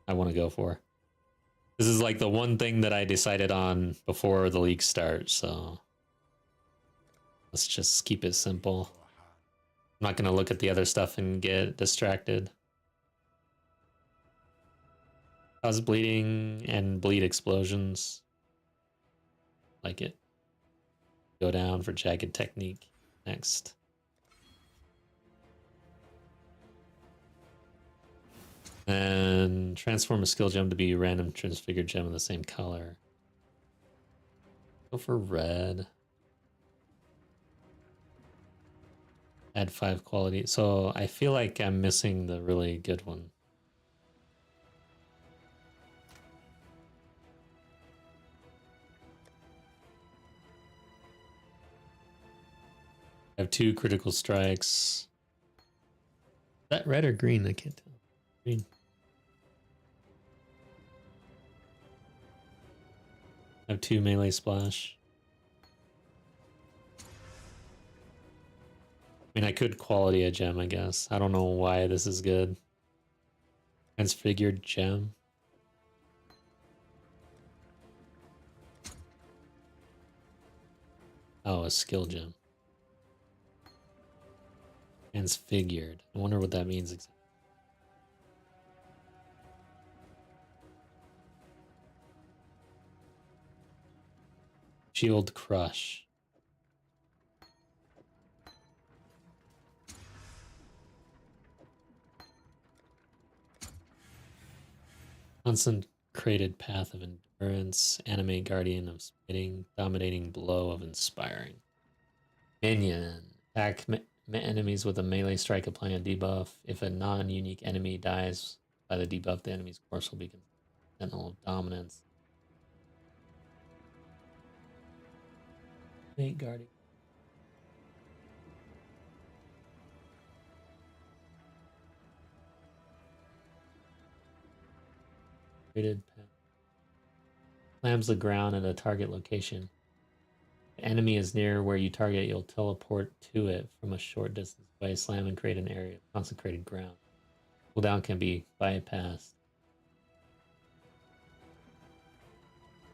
I want to go for. This is like the one thing that I decided on before the league starts, so let's just keep it simple. I'm not going to look at the other stuff and get distracted. Cause bleeding and bleed explosions. Like it. Go down for jagged technique next. And transform a skill gem to be a random transfigured gem in the same color. Go for red. Add 5 quality. So I feel like I'm missing the really good one. I have 2 critical strikes. Is that red or green? I can't tell. Green. I have 2 melee splash. I mean, I could quality a gem, I guess. I don't know why this is good. Transfigured gem. Oh, a skill gem. Transfigured. I wonder what that means exactly. Shield crush. Consecrated path of endurance. Animate guardian of spitting. Dominating blow of inspiring. Minion. Attack enemies with a melee strike applying a debuff. If a non-unique enemy dies by the debuff, the enemy's course will be Sentinel of Dominance. Mate guarding. Created path. Slams the ground at a target location. The enemy is near where you target, you'll teleport to it from a short distance away. Slam and create an area of consecrated ground. Cooldown can be bypassed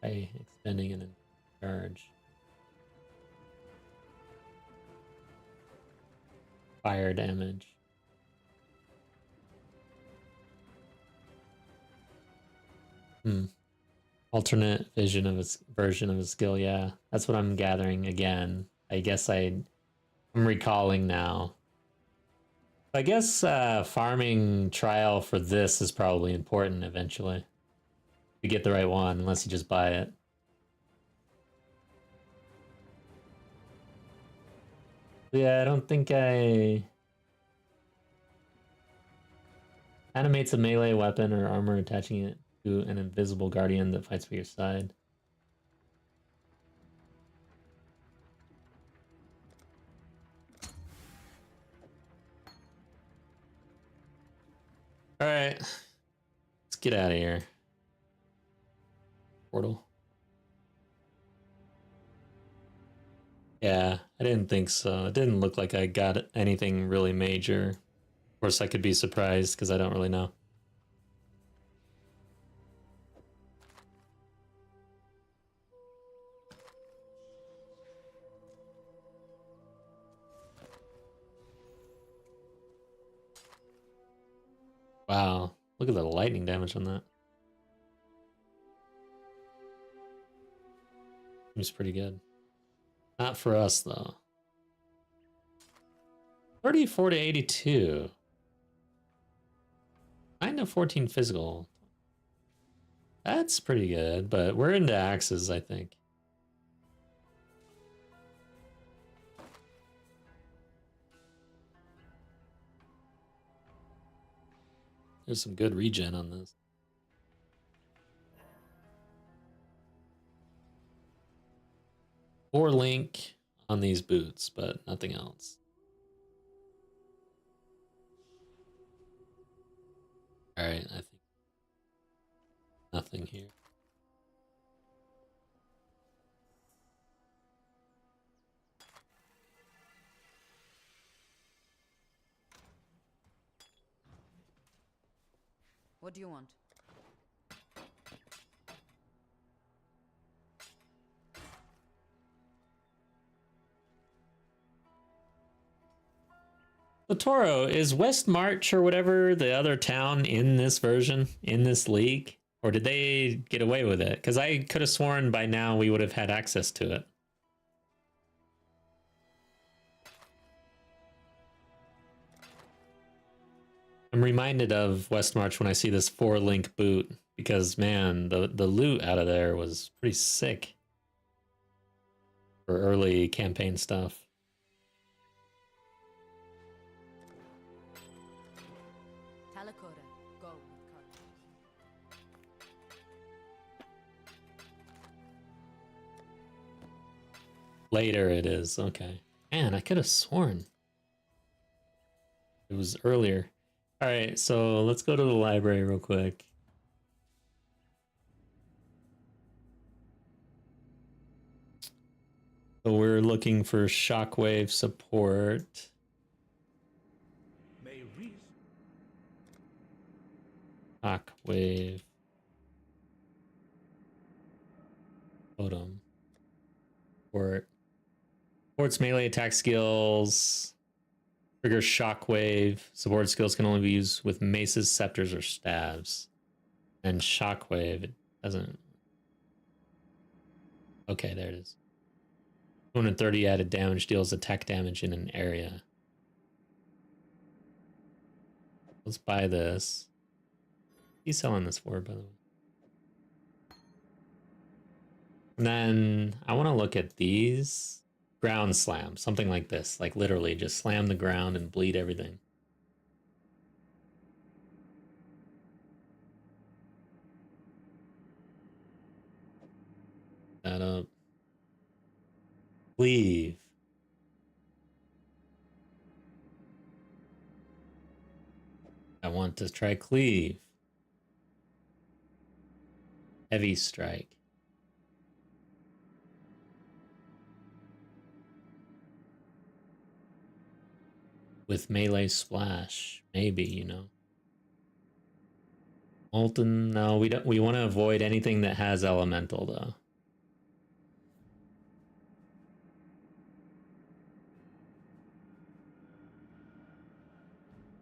by extending an charge. Fire damage. Alternate vision of his version of his skill. Yeah, that's what I'm gathering again. I guess I'm recalling now. I guess farming trial for this is probably important eventually. To get the right one, unless you just buy it. Yeah, I don't think I... Animates a melee weapon or armor attaching it to an invisible guardian that fights for your side. Alright. Let's get out of here. Portal. Yeah, I didn't think so. It didn't look like I got anything really major. Of course, I could be surprised because I don't really know. Wow, look at the lightning damage on that. Seems pretty good. Not for us, though. 34 to 82. 9 to 14 physical. That's pretty good, but we're into axes, I think. There's some good regen on this. Or link on these boots, but nothing else. All right, I think something here. What do you want? The Toro, is West March or whatever the other town in this version, in this league? Or did they get away with it? Because I could have sworn by now we would have had access to it. I'm reminded of West March when I see this 4-link boot, because man, the loot out of there was pretty sick for early campaign stuff. Talakota, go with courage. Later it is, okay. Man, I could have sworn it was earlier. All right, so let's go to the library real quick. So we're looking for shockwave support. May reason. Shockwave. Totem. Support. Supports melee attack skills. Trigger shockwave. Support skills can only be used with maces, scepters, or staves. And shockwave, it doesn't. Okay, there it is. 230 added damage, deals attack damage in an area. Let's buy this. He's selling this for, by the way. And then I want to look at these. Ground slam, something like this. Like literally just slam the ground and bleed everything. That up. Cleave. I want to try cleave. Heavy strike. With melee splash, maybe, you know. Molten, no, we don't. We want to avoid anything that has elemental, though.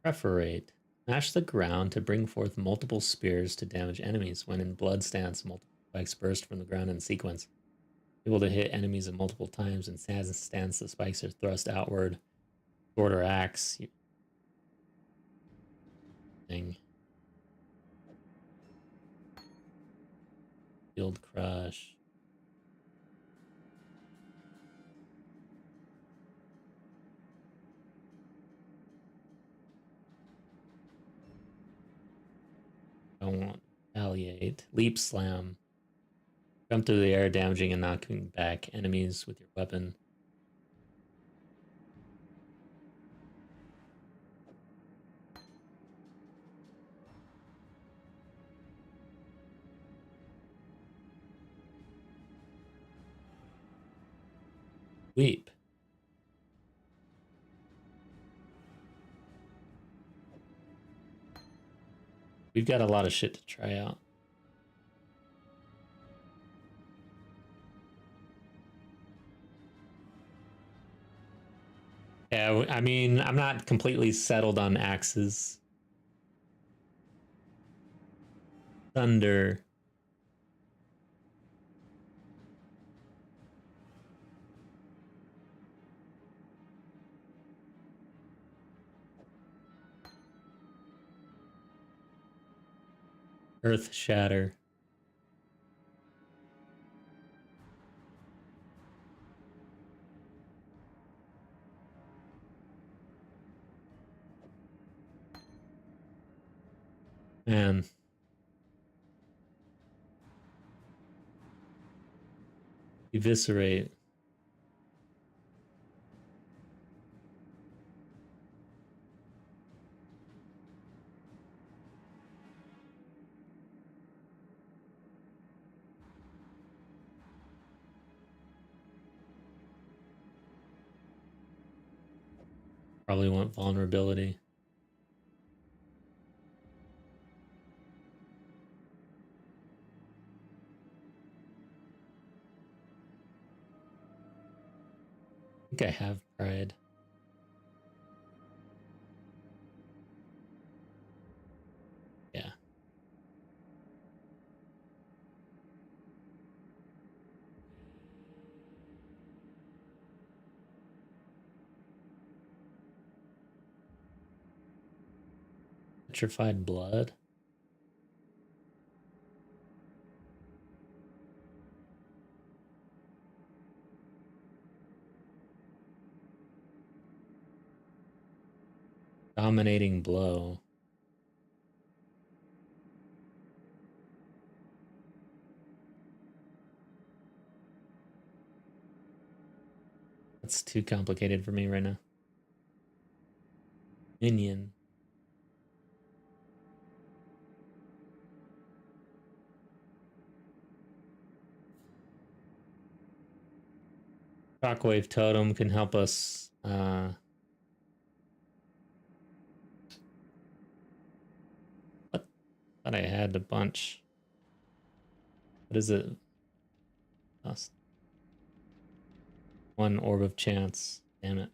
Perforate. Smash the ground to bring forth multiple spears to damage enemies. When in blood stance, multiple spikes burst from the ground in sequence. Able to hit enemies at multiple times. In stance, the spikes are thrust outward. Sword or axe. Thing. Field crush. Don't want retaliate. Leap slam. Jump through the air, damaging and knocking back enemies with your weapon. Leap. We've got a lot of shit to try out. Yeah, I mean, I'm not completely settled on axes. Thunder. Earth shatter. Man. Eviscerate. Probably want vulnerability. I think I have pride. Yeah. Petrified blood. Dominating blow. That's too complicated for me right now. Minion. Shockwave totem can help us what? Thought I had a bunch. What is it? Lost. One orb of chance. Damn it.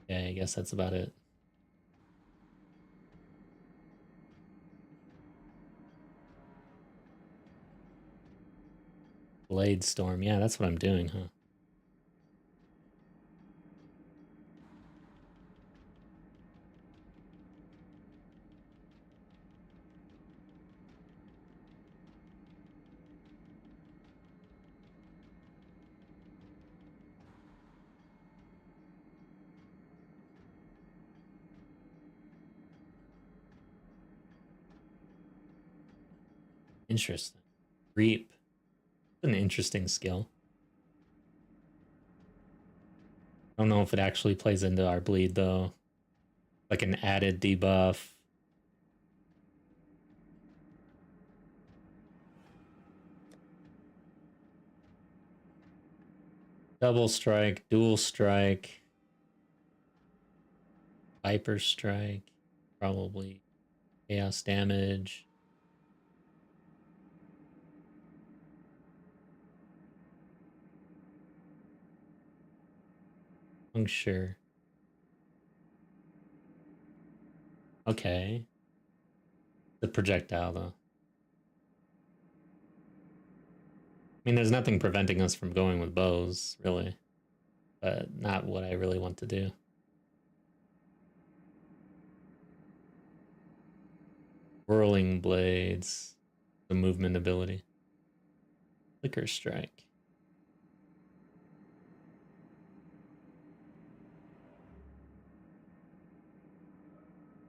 Yeah, I guess that's about it. Blade storm. Yeah, that's what I'm doing, huh? Interesting. Reap. An interesting skill. I don't know if it actually plays into our bleed though. Like an added debuff. Double strike, dual strike, Viper strike, probably chaos damage. Puncture. Okay. The projectile though. I mean, there's nothing preventing us from going with bows, really. But not what I really want to do. Whirling blades. The movement ability. Flicker strike.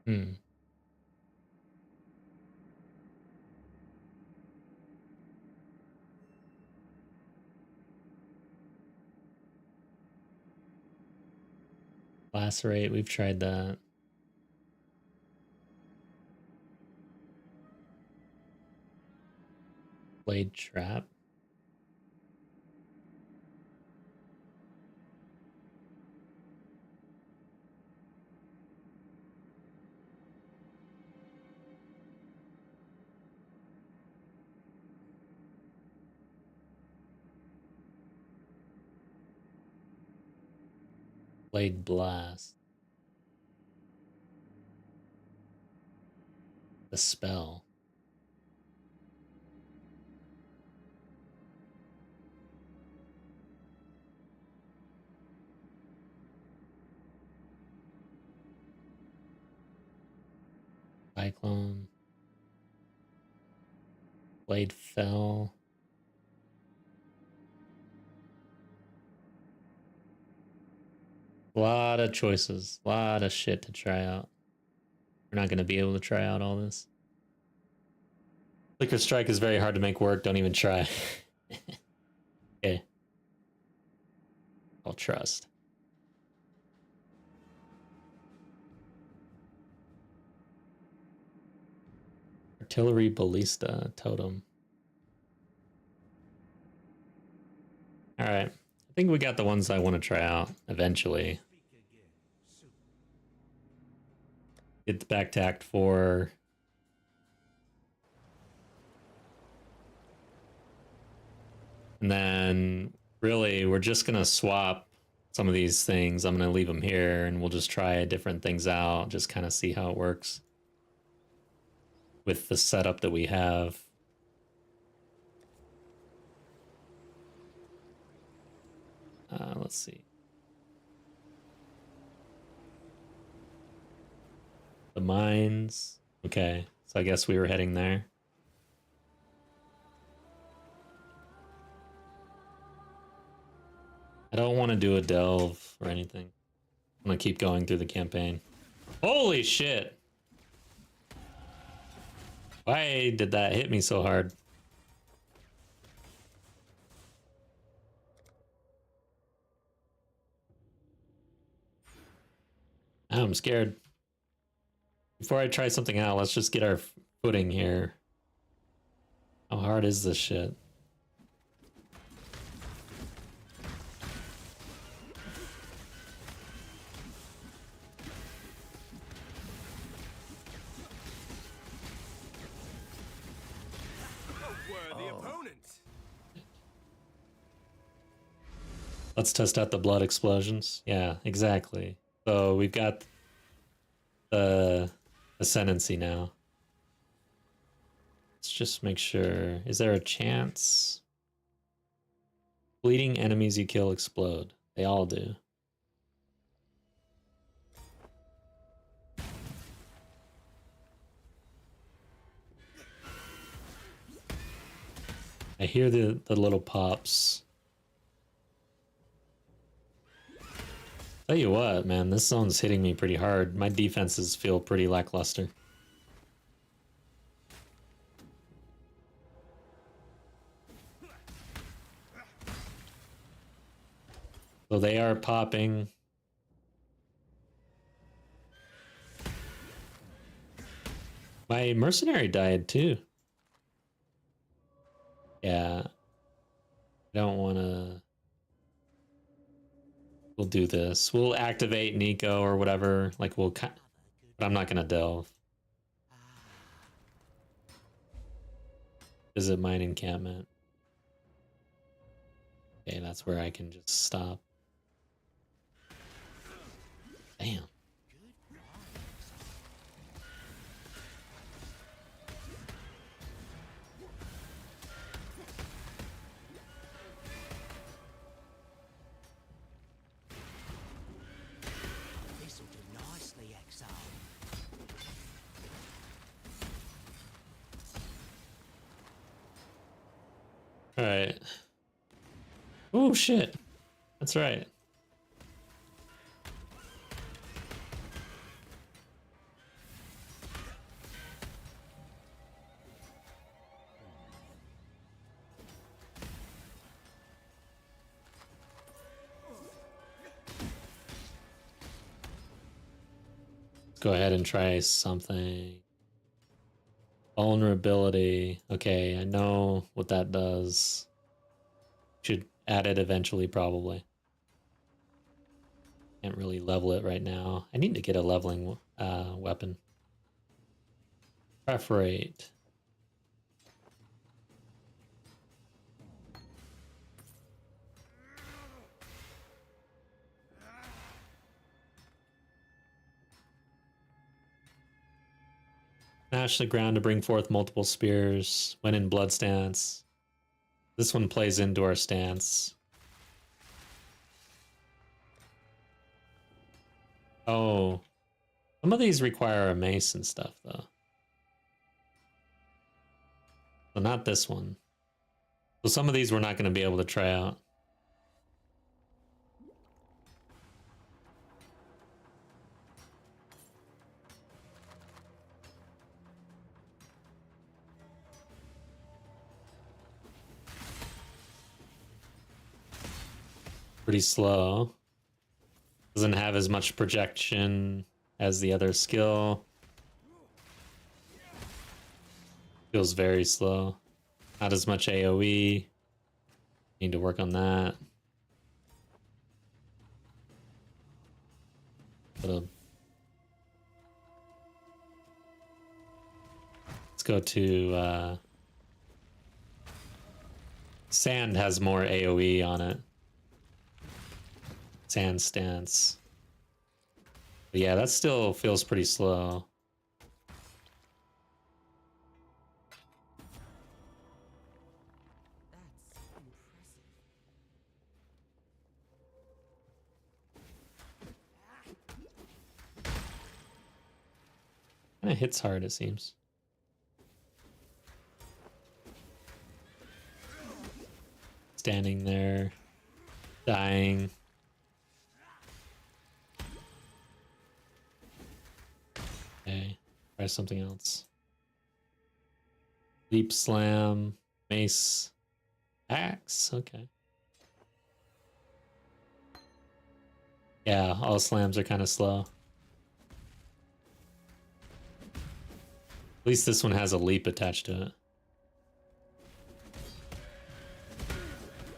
Hmm. Lacerate, we've tried that. Blade trap. Blade blast. The spell. Cyclone. Blade fell. A lot of choices. A lot of shit to try out. We're not going to be able to try out all this. Flicker strike is very hard to make work. Don't even try. Okay. I'll trust. Artillery ballista totem. All right. I think we got the ones I want to try out eventually. Get back to Act 4. And then, really, we're just going to swap some of these things. I'm going to leave them here, and we'll just try different things out, just kind of see how it works with the setup that we have. Let's see. The mines. Okay, so I guess we were heading there. I don't want to do a delve or anything. I'm gonna keep going through the campaign. Holy shit! Why did that hit me so hard? I'm scared. Before I try something out, let's just get our footing here. How hard is this shit? Worthy opponent. Let's test out the blood explosions. Yeah, exactly. So we've got the ascendancy now. Let's just make sure. Is there a chance? Bleeding enemies you kill explode. They all do. I hear the little pops. Tell you what, man, this zone's hitting me pretty hard. My defenses feel pretty lackluster. So they are popping. My mercenary died too. Yeah. I don't want to... We'll do this. We'll activate Nico or whatever. Like, we'll... But I'm not going to delve. Visit mine encampment. Okay, that's where I can just stop. Damn. This'll do nicely, Exile. Alright. Oh, shit. That's right. Let's go ahead and try something. Vulnerability. Okay, I know what that does. Should add it eventually, probably. Can't really level it right now. I need to get a leveling weapon. Perforate. Smash the ground to bring forth multiple spears when in blood stance. This one plays into our stance. Oh. Some of these require a mace and stuff, though. So not this one. So some of these we're not going to be able to try out. Pretty slow. Doesn't have as much projection as the other skill. Feels very slow. Not as much AoE. Need to work on that. Let's go to Sand has more AoE on it. Sand stance. But yeah, that still feels pretty slow. That's impressive. Kinda hits hard, it seems. Standing there, dying. Okay, try something else. Leap slam, mace, axe. Okay. Yeah, all slams are kind of slow. At least this one has a leap attached to it.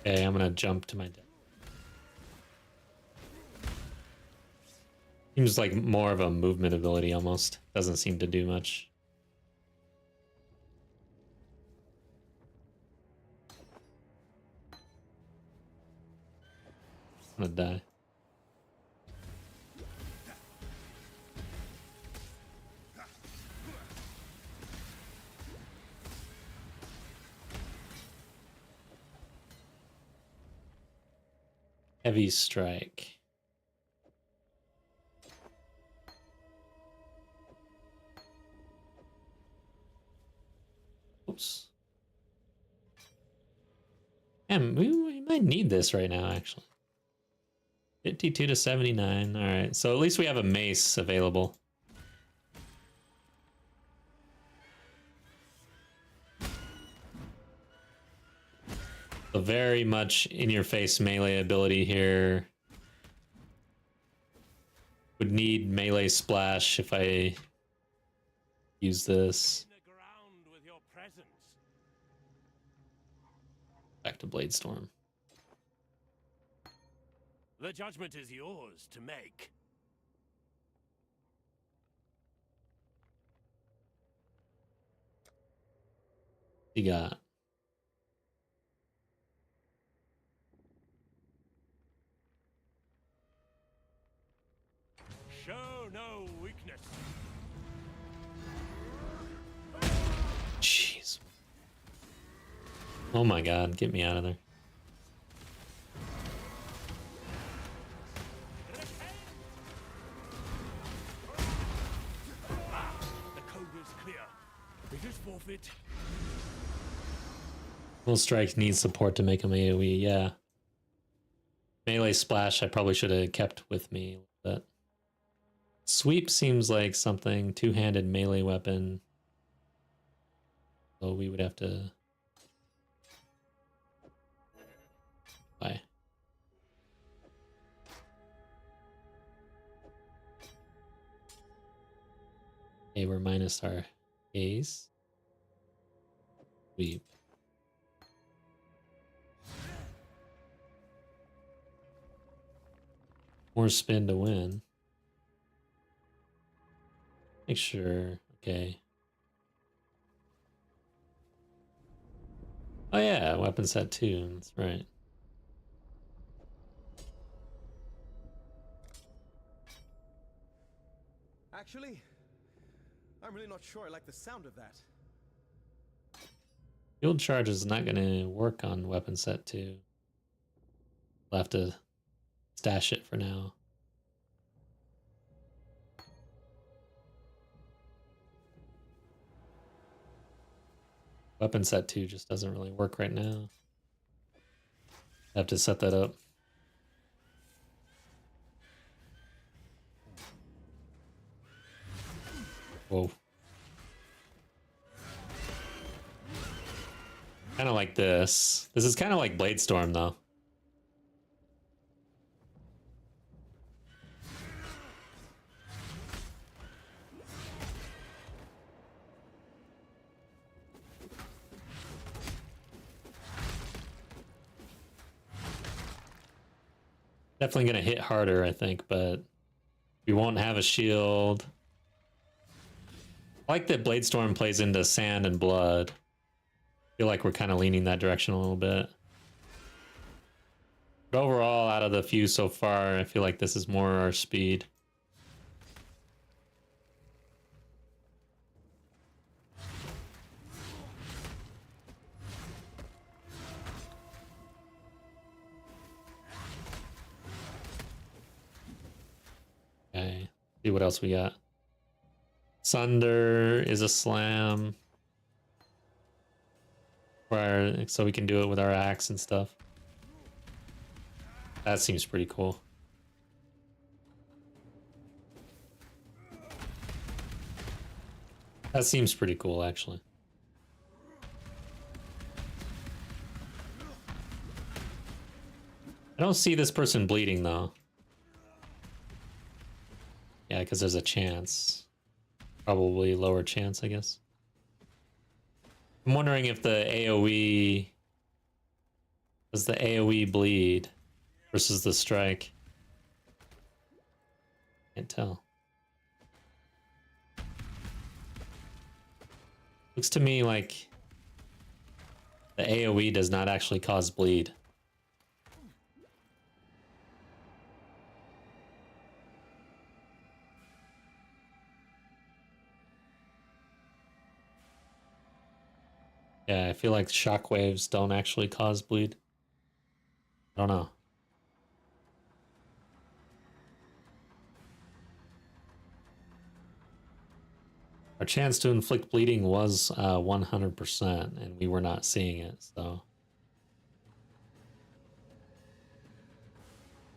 Okay, I'm gonna jump to my death. Seems like more of a movement ability almost. Doesn't seem to do much. I'm gonna die. Heavy strike. Oops. Damn, we might need this right now, actually. 52 to 79. All right, so at least we have a mace available. A very much in-your-face melee ability here. Would need melee splash if I use this. The ground with your presence. Back to Blade Storm. The judgment is yours to make. You got Show no weakness. jeez. Oh my god, get me out of there. The code is clear. It is forfeit. Will strike needs support to make him AoE, yeah. Melee splash I probably should have kept with me, but sweep seems like something, two-handed melee weapon. So we would have to buy. Okay, we're minus our A's. Sweep. More spin to win. Make sure. Okay. Oh yeah, weapon set 2. That's right. Actually, I'm really not sure I like the sound of that. Field charge is not going to work on weapon set 2. We'll have to stash it for now. Weapon set 2 just doesn't really work right now. Have to set that up. Whoa. Kind of like this. This is kind of like Blade Storm though. Definitely gonna hit harder, I think, but We won't have a shield. I like that Bladestorm plays into sand and blood. I feel like we're kind of leaning that direction a little bit. But overall, out of the few so far, I feel like this is more our speed. Okay, see what else we got. Sunder is a slam. So we can do it with our axe and stuff. That seems pretty cool. That seems pretty cool, actually. I don't see this person bleeding, though. Yeah, because there's a chance. Probably lower chance, I guess. I'm wondering if the AoE... Does the AoE bleed versus the strike? Can't tell. Looks to me like the AoE does not actually cause bleed. Yeah, I feel like shockwaves don't actually cause bleed. I don't know. Our chance to inflict bleeding was 100%, and we were not seeing it, so.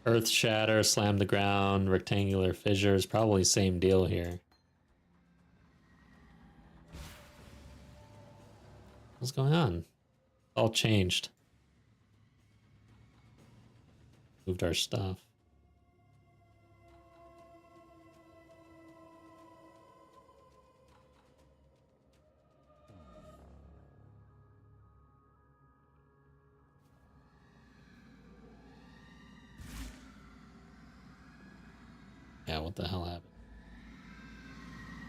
Earth shatter, slam the ground, rectangular fissures, probably same deal here. What's going on? All changed. Moved our stuff. Yeah, what the hell happened?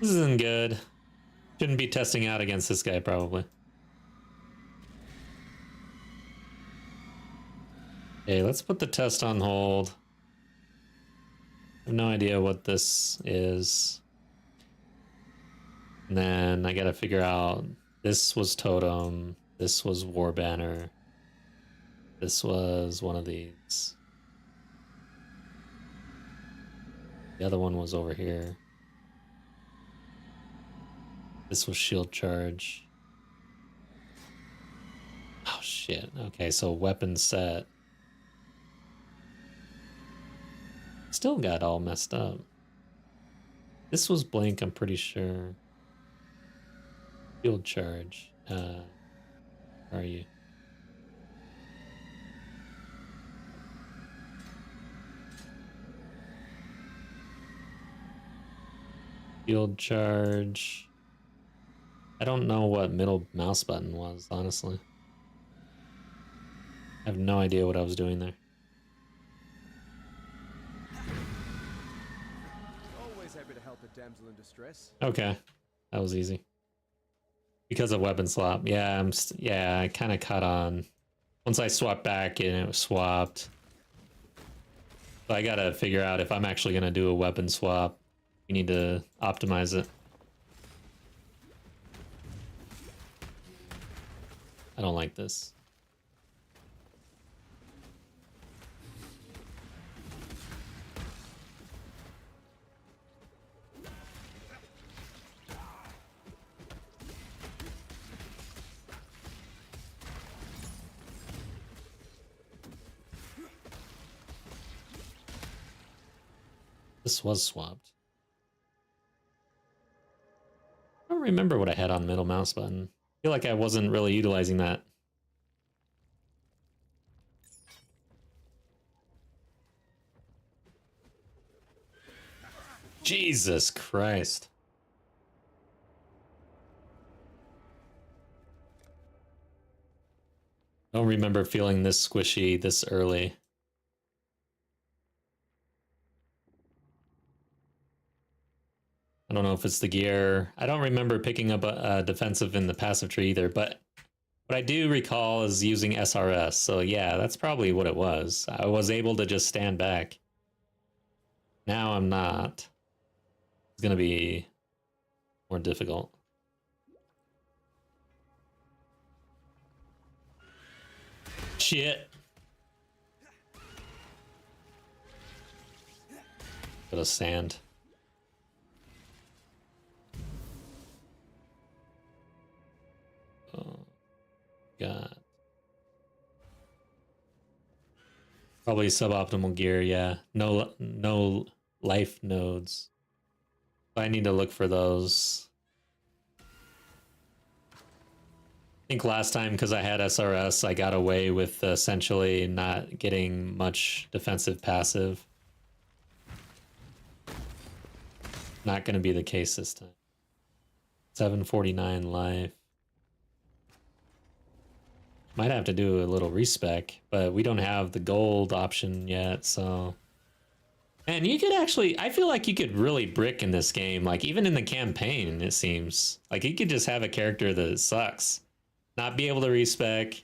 This isn't good. Shouldn't be testing out against this guy, probably. Okay, let's put the test on hold. I have no idea what this is. And then I gotta figure out, this was Totem, this was War Banner, this was one of these. The other one was over here. This was Shield Charge. Oh shit, okay, so weapon set. Still got all messed up. This was Blink, I'm pretty sure. Field Charge. Where are you? Field Charge. I don't know what middle mouse button was, honestly. I have no idea what I was doing there. Always happy to help a damsel in distress. Okay, that was easy. Because of weapon swap, yeah, I kind of caught on. Once I swapped back and it was swapped. So I gotta figure out if I'm actually gonna do a weapon swap. We need to optimize it. I don't like this. This was swapped. I don't remember what I had on middle mouse button. I feel like I wasn't really utilizing that. Jesus Christ. I don't remember feeling this squishy this early. I don't know if it's the gear. I don't remember picking up a defensive in the passive tree either, but what I do recall is using SRS. So yeah, that's probably what it was. I was able to just stand back. Now I'm not. It's gonna be more difficult. Shit. Bit of sand. Oh, God. Probably suboptimal gear, yeah. No life nodes. I need to look for those. I think last time, because I had SRS, I got away with essentially not getting much defensive passive. Not going to be the case this time. 749 life. Might have to do a little respec, but we don't have the gold option yet, so... And you could actually... I feel like you could really brick in this game. Like, even in the campaign, it seems. Like, you could just have a character that sucks. Not be able to respec.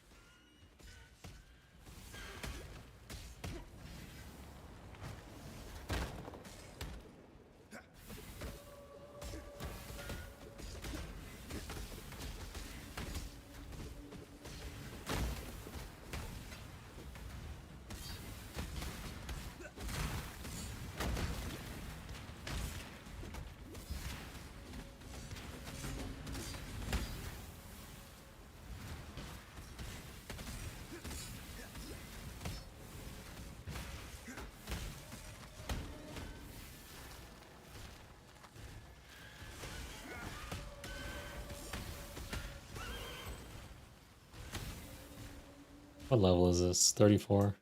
What level is this? 34.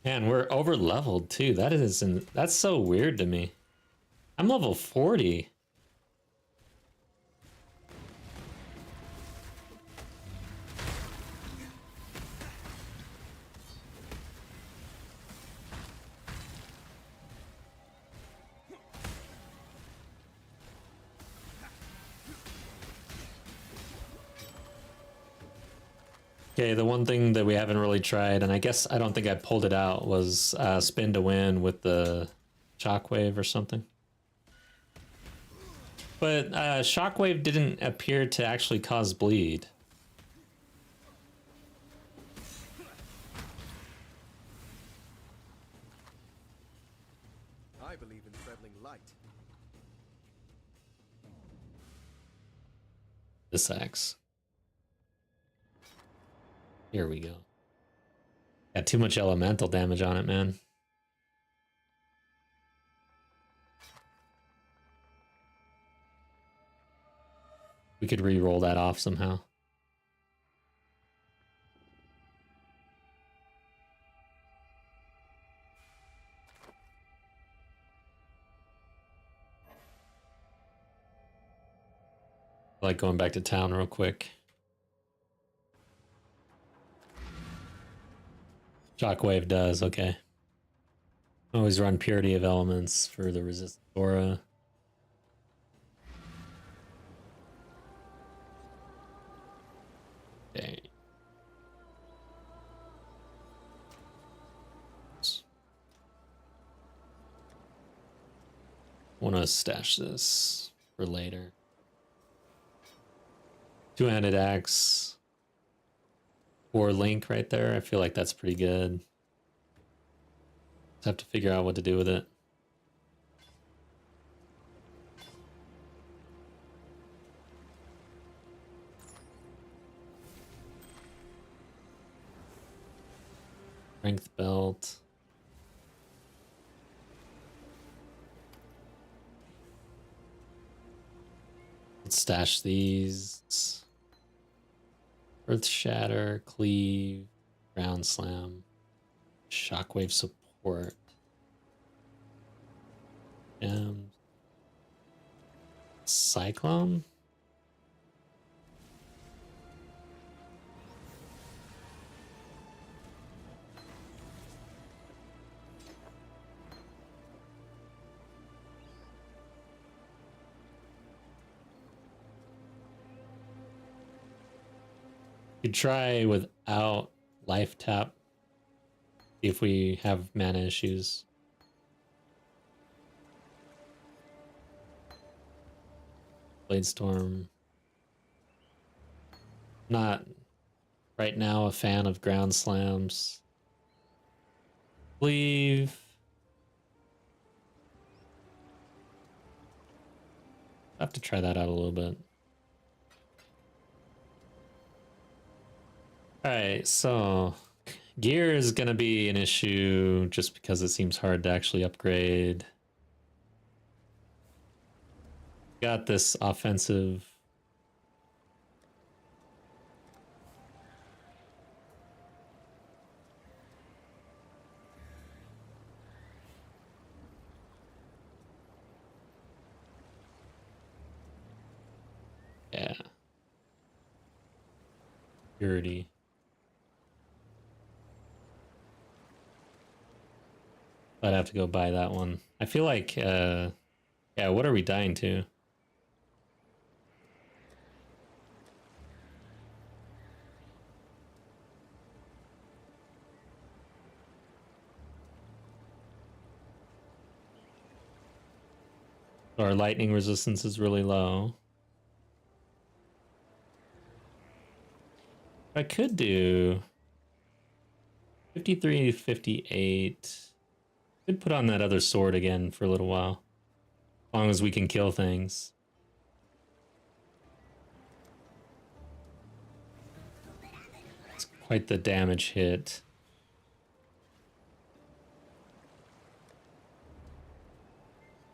Man, we're over leveled too. That's so weird to me. I'm level 40. Okay, the one thing that we haven't really tried, and I guess I don't think I pulled it out, was spin to win with the shockwave or something. But shockwave didn't appear to actually cause bleed. I believe in traveling light. This axe. Here we go. Got too much elemental damage on it, man. We could re-roll that off somehow. I like going back to town real quick. Shockwave does, okay. Always run Purity of Elements for the resist aura. Okay. Want to stash this for later. Two-handed axe. Or link right there. I feel like that's pretty good. Just have to figure out what to do with it. Strength belt. Let's stash these. Earth Shatter, Cleave, Ground Slam, Shockwave Support, Gems, Cyclone? could try without life tap. See if we have mana issues. Bladestorm. Not right now a fan of ground slams. Believe. I have to try that out a little bit. Alright, so gear is gonna be an issue just because it seems hard to actually upgrade. Got this offensive. Yeah. Purity. I'd have to go buy that one. I feel like, yeah, what are we dying to? Our lightning resistance is really low. I could do 53, 58. Could put on that other sword again for a little while. As long as we can kill things. It's quite the damage hit.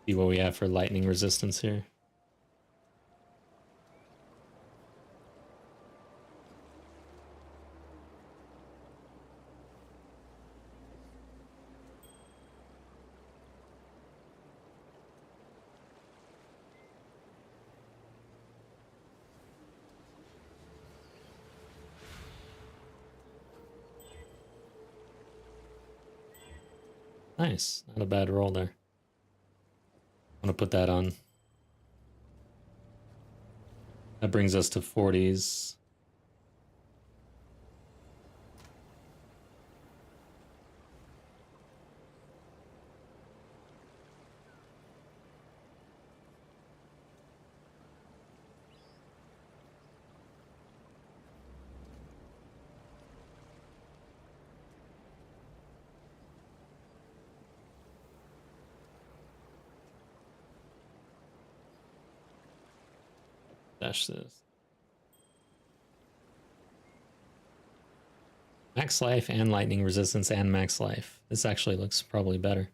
See what we have for lightning resistance here. Nice, not a bad roll there. I'm gonna put that on. That brings us to 40s. Dash this. Max life and lightning resistance and max life. This actually looks probably better.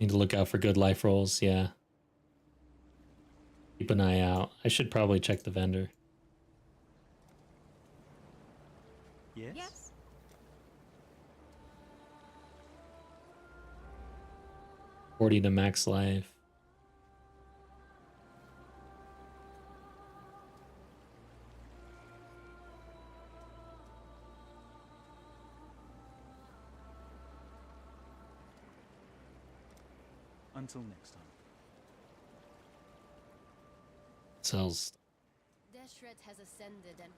Need to look out for good life rolls, yeah. Keep an eye out. I should probably check the vendor. Yes? Yes. 40 to max life. Until next time. Sells. Deshret has ascended and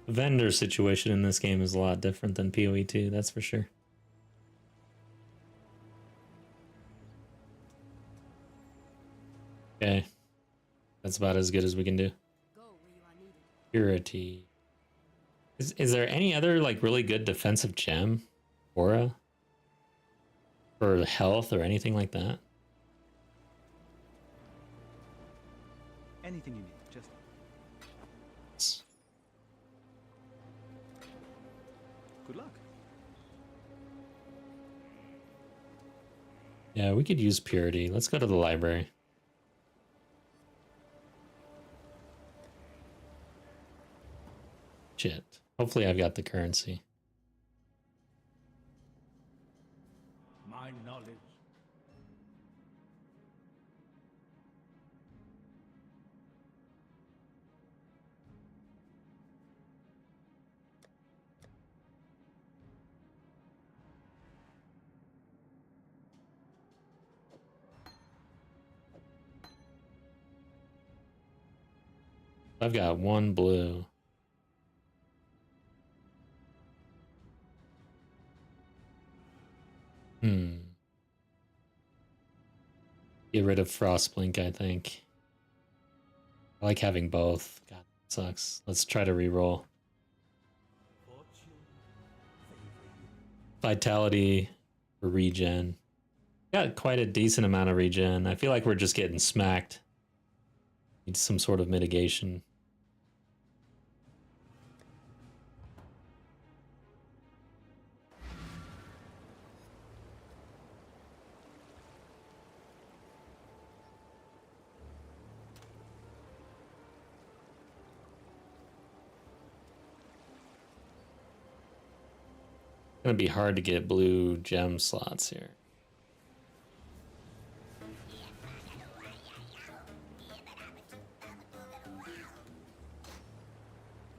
The vendor situation in this game is a lot different than PoE 2, that's for sure. Okay. That's about as good as we can do. go where you are needed. Purity. Is there any other like really good defensive gem? Aura? For health or anything like that? Anything you need, just good luck. Yeah, we could use purity. Let's go to the library. Shit. Hopefully I've got the currency. My knowledge. I've got one blue. Get rid of Frostblink, I think. I like having both. God, that sucks. Let's try to reroll. Vitality for regen. Got quite a decent amount of regen. I feel like we're just getting smacked. Need some sort of mitigation. It's gonna be hard to get blue gem slots here.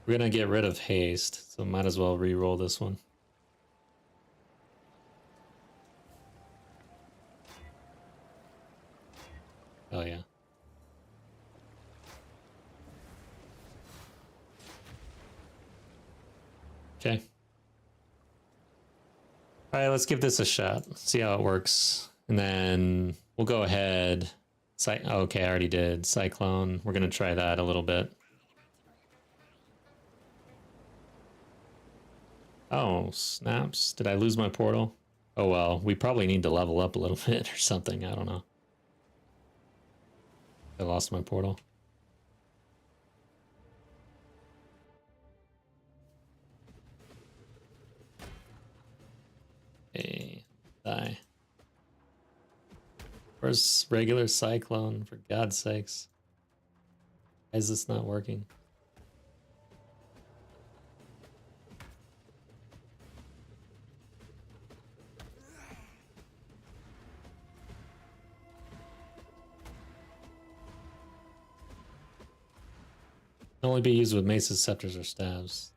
We're gonna get rid of haste, so might as well re-roll this one. Oh yeah. Okay. All right, let's give this a shot. See how it works. And then we'll go ahead. Okay, I already did. Cyclone. We're going to try that a little bit. Oh, snaps. Did I lose my portal? Oh, well, we probably need to level up a little bit or something. I don't know. I lost my portal. Hey, die. Where's regular cyclone, for God's sakes? Why is this not working? Can only be used with maces, scepters, or staves.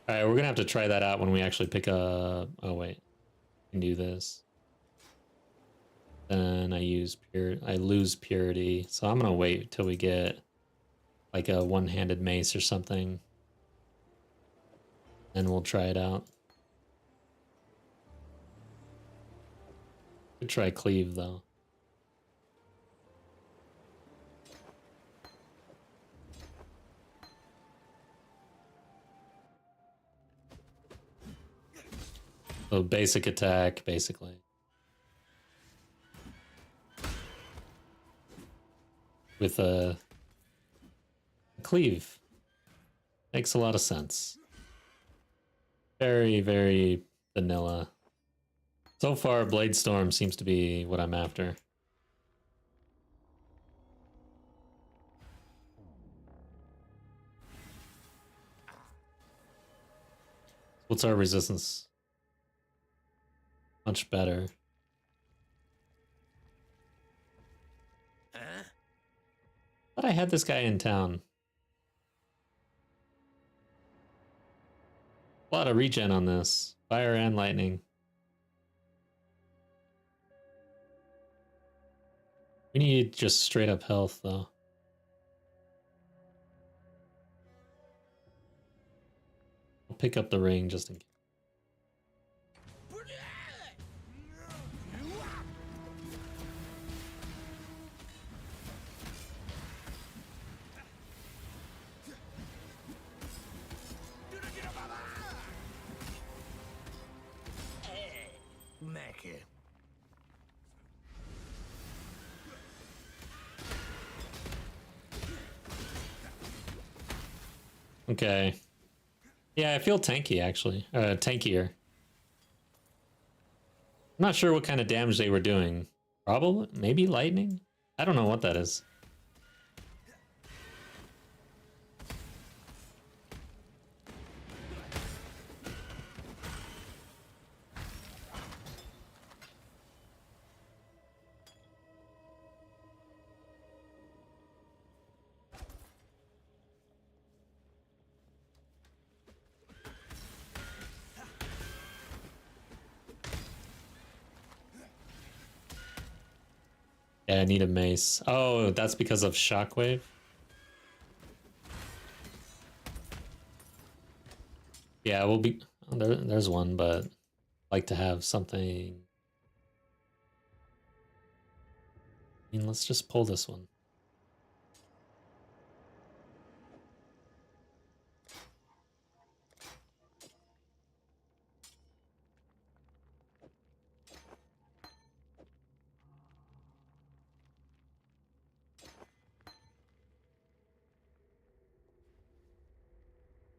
All right, we're gonna have to try that out when we actually pick up. Oh wait, I can do this. Then I lose purity, so I'm gonna wait till we get like a one-handed mace or something, and we'll try it out. Could try cleave though. So basic attack, basically. With a cleave. Makes a lot of sense. Very, very vanilla. So far, Blade Storm seems to be what I'm after. What's our resistance? Much better. Thought I had this guy in town. A lot of regen on this. Fire and lightning. We need just straight up health though. I'll pick up the ring just in case. Okay. Yeah, I feel tanky actually. Tankier. I'm not sure what kind of damage they were doing. Probably, maybe lightning? I don't know what that is. Yeah, I need a mace. Oh, that's because of shockwave? Yeah, we'll be... Oh, there's one, but I'd like to have something... I mean, let's just pull this one.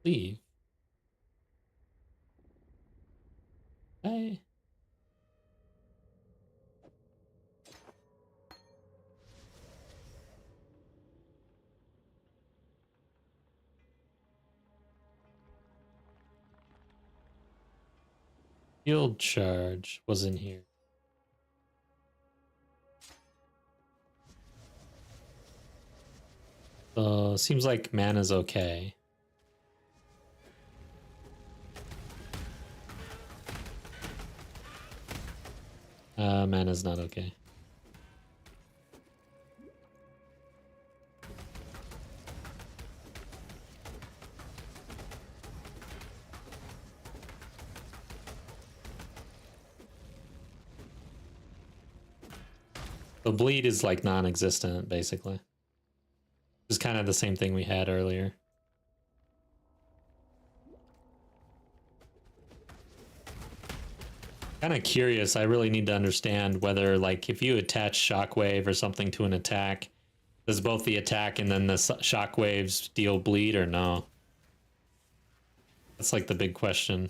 Leave. Hey. Field charge was in here. So seems like mana's okay. Mana's not okay. The bleed is like non-existent, basically. It's kind of the same thing we had earlier. Kind of curious. I really need to understand whether, like, if you attach shockwave or something to an attack, does both the attack and then the shockwaves deal bleed or no? That's like the big question.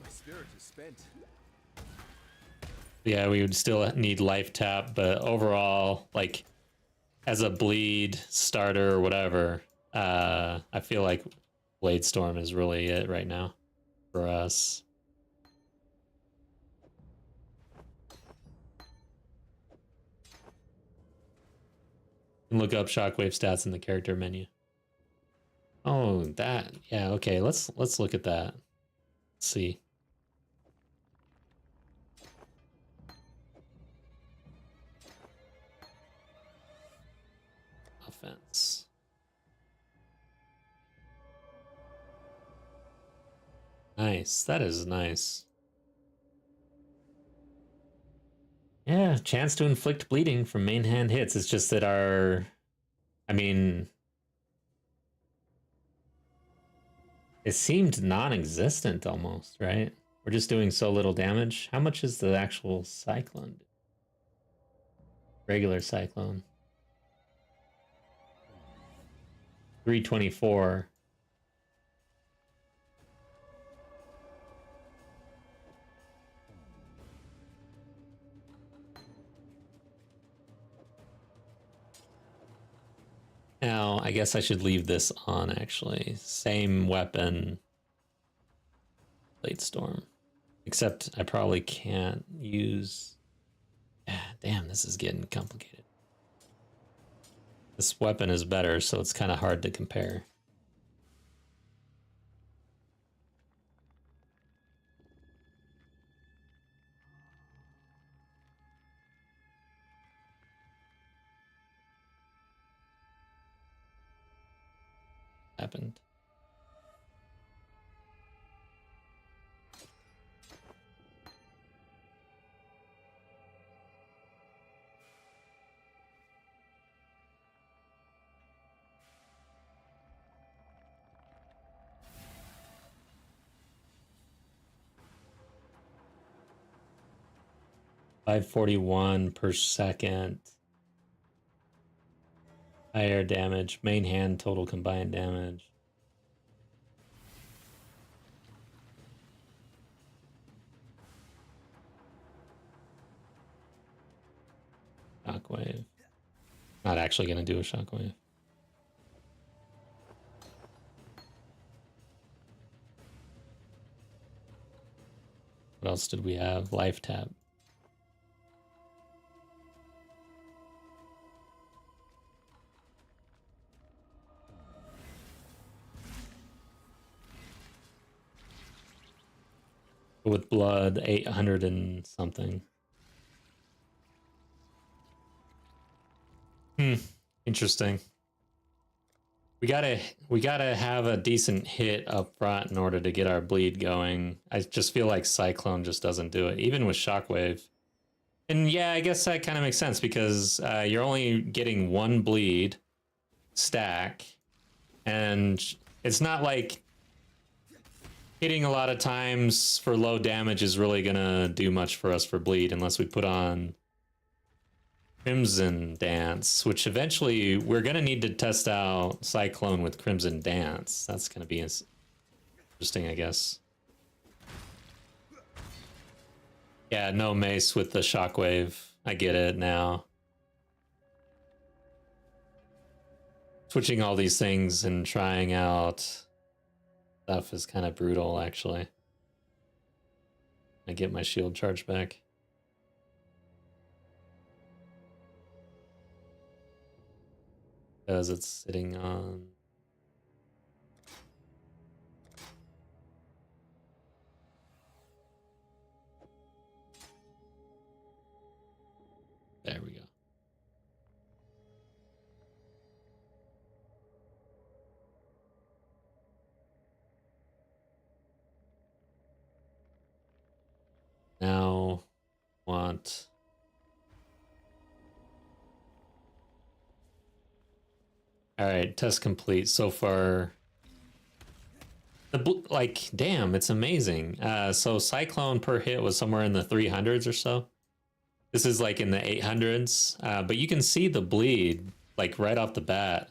My spirit is spent. Yeah, we would still need life tap, but overall, like, as a bleed starter or whatever, I feel like Blade Storm is really it right now for us. You can look up shockwave stats in the character menu. Oh, that. Yeah, okay. Let's look at that. Let's see. Offense. Nice. That is nice. Yeah, chance to inflict bleeding from main hand hits. It's just that our... I mean... It seemed non-existent almost, right? We're just doing so little damage. How much is the actual cyclone? Regular cyclone. 324. Now, I guess I should leave this on, actually. Same weapon. Blade Storm. Except I probably can't use... Yeah, damn, this is getting complicated. This weapon is better, so it's kind of hard to compare. Happened. 541 per second. Higher damage. Main hand total combined damage. Shockwave. Not actually going to do a shockwave. What else did we have? Life tap. With blood, 800 and something. Interesting. We gotta have a decent hit up front in order to get our bleed going. I just feel like Cyclone just doesn't do it, even with Shockwave. And yeah, I guess that kind of makes sense because you're only getting one bleed stack, and it's not like hitting a lot of times for low damage is really gonna do much for us for bleed unless we put on Crimson Dance, which eventually we're gonna need to test out Cyclone with Crimson Dance. That's gonna be interesting, I guess. Yeah, no mace with the Shockwave. I get it now. Switching all these things and trying out stuff is kind of brutal, actually. I get my shield charge back. Because it's sitting on... There we go. Now, want... All right, test complete. So far, like, damn, it's amazing. So Cyclone per hit was somewhere in the 300s or so. This is like in the 800s, but you can see the bleed like right off the bat.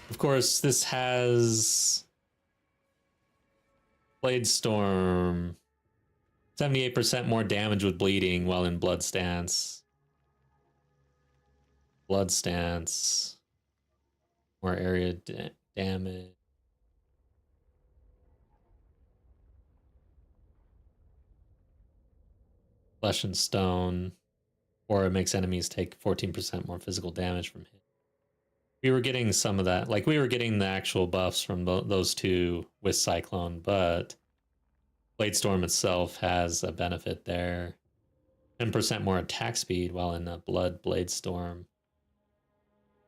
Of course, this has Blade Storm, 78% more damage with bleeding while in Blood Stance. Blood Stance, more area damage. Flesh and Stone, or it makes enemies take 14% more physical damage from hit. We were getting some of that, like we were getting the actual buffs from those two with Cyclone, but Blade Storm itself has a benefit there. 10% more attack speed while in the Blood Blade Storm.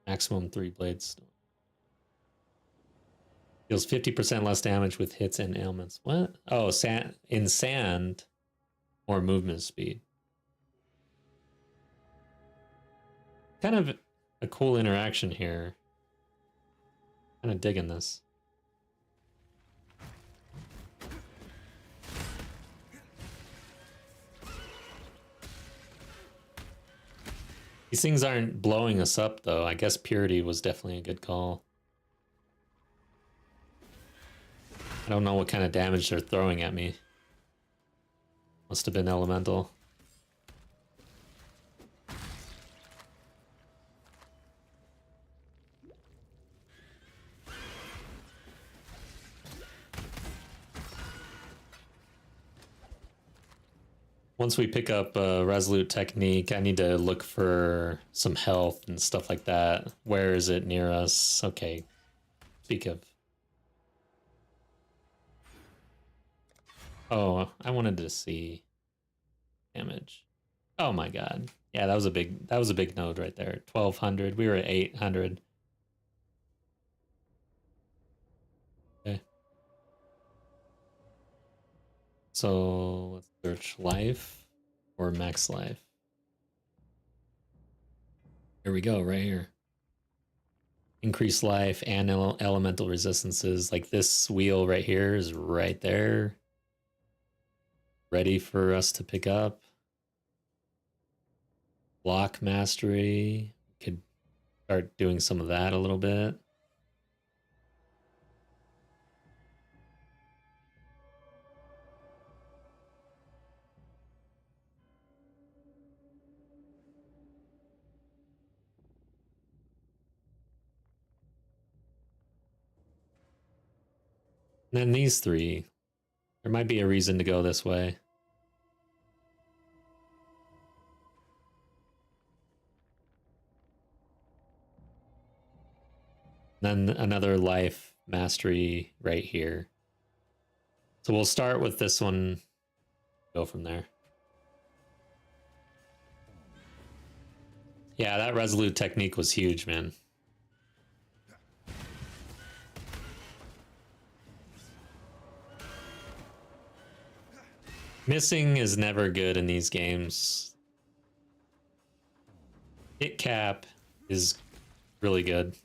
Maximum 3 blades. Deals 50% less damage with hits and ailments. What? Oh, in sand, more movement speed. Kind of a cool interaction here. Kind of digging this. These things aren't blowing us up, though. I guess Purity was definitely a good call. I don't know what kind of damage they're throwing at me. Must have been elemental. Once we pick up a Resolute Technique, I need to look for some health and stuff like that. Where is it near us? Okay. Speak of... Oh, I wanted to see damage. Oh my god. Yeah, that was a big node right there. 1200. We were at 800. Okay. So let's search life or max life. Here we go, right here. Increase life and elemental resistances. Like this wheel right here is right there. ready for us to pick up. Block mastery. Could start doing some of that a little bit. And then these three. There might be a reason to go this way. Then another life mastery right here. So we'll start with this one, go from there. Yeah, that resolute technique was huge, man. Missing is never good in these games. Hit cap is really good.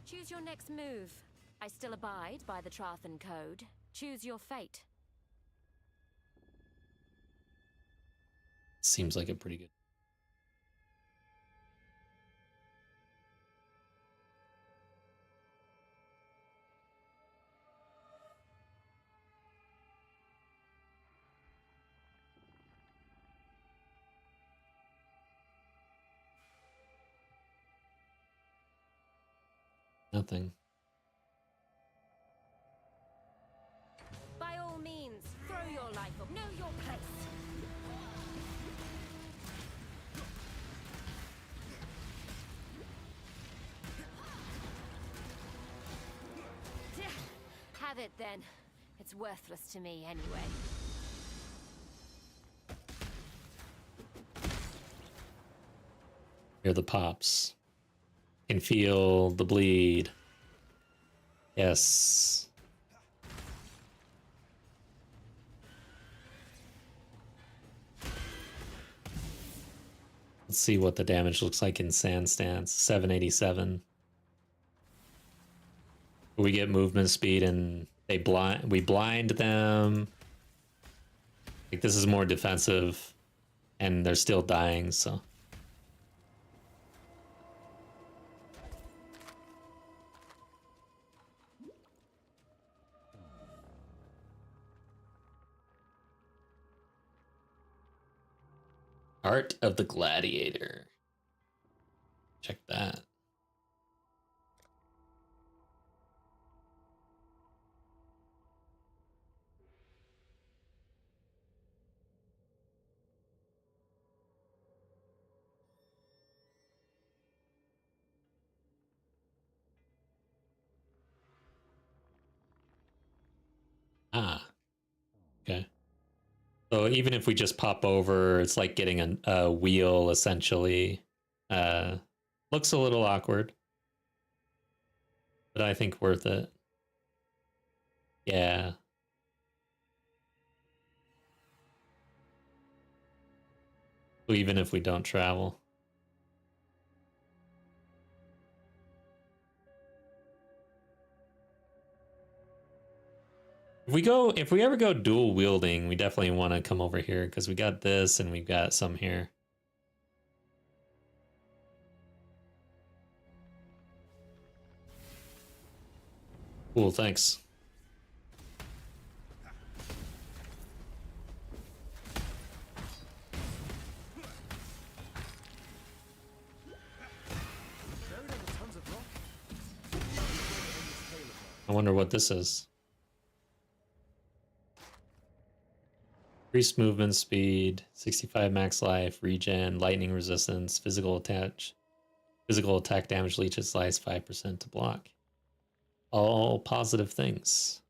Choose your next move. I still abide by the Trathan Code. Choose your fate. Seems like a pretty good. Nothing. By all means, throw your life up. Know your place. Have it then. It's worthless to me anyway. Hear the pops. Can feel the bleed. Yes. Let's see what the damage looks like in Sand Stance. 787. We get movement speed and we blind them. Like, this is more defensive and they're still dying, so. Art of the Gladiator. Check that. Ah, okay. So even if we just pop over, it's like getting a wheel, essentially. Looks a little awkward, but I think worth it. Yeah. So even if we don't travel. If we ever go dual wielding, we definitely want to come over here because we got this and we've got some here. Cool, thanks. I wonder what this is. Increased movement speed, 65 max life, regen, lightning resistance, physical attack damage leeches lies 5% to block. All positive things.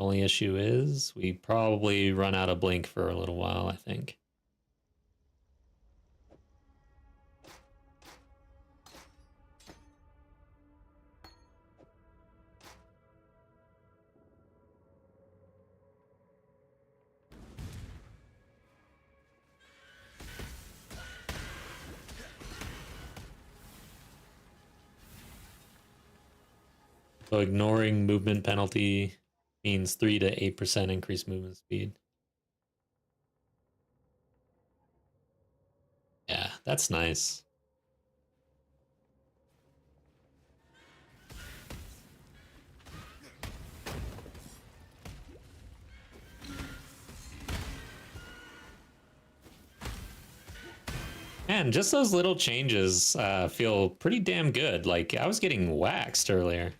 Only issue is we probably run out of blink for a little while, I think. So ignoring movement penalty means 3 to 8% increased movement speed. Yeah, that's nice. Man, just those little changes feel pretty damn good. Like, I was getting waxed earlier.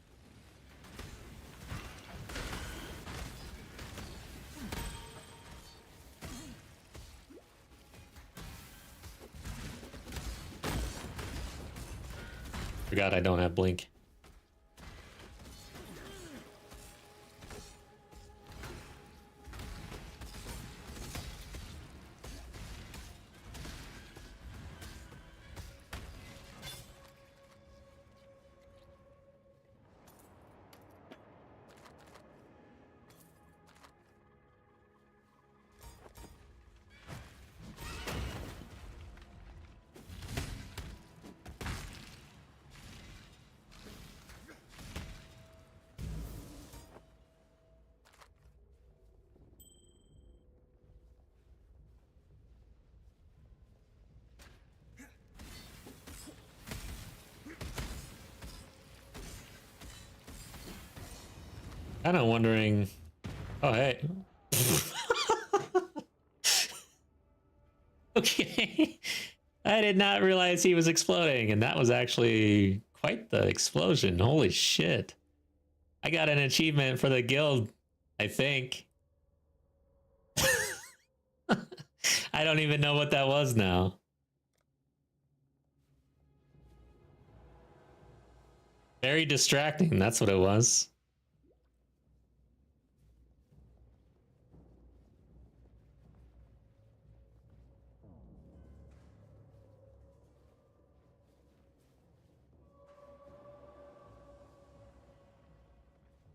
Forgot I don't have blink. Kind of wondering. Oh, hey. Okay. I did not realize he was exploding, and that was actually quite the explosion. Holy shit. I got an achievement for the guild, I think. I don't even know what that was now. Very distracting, that's what it was.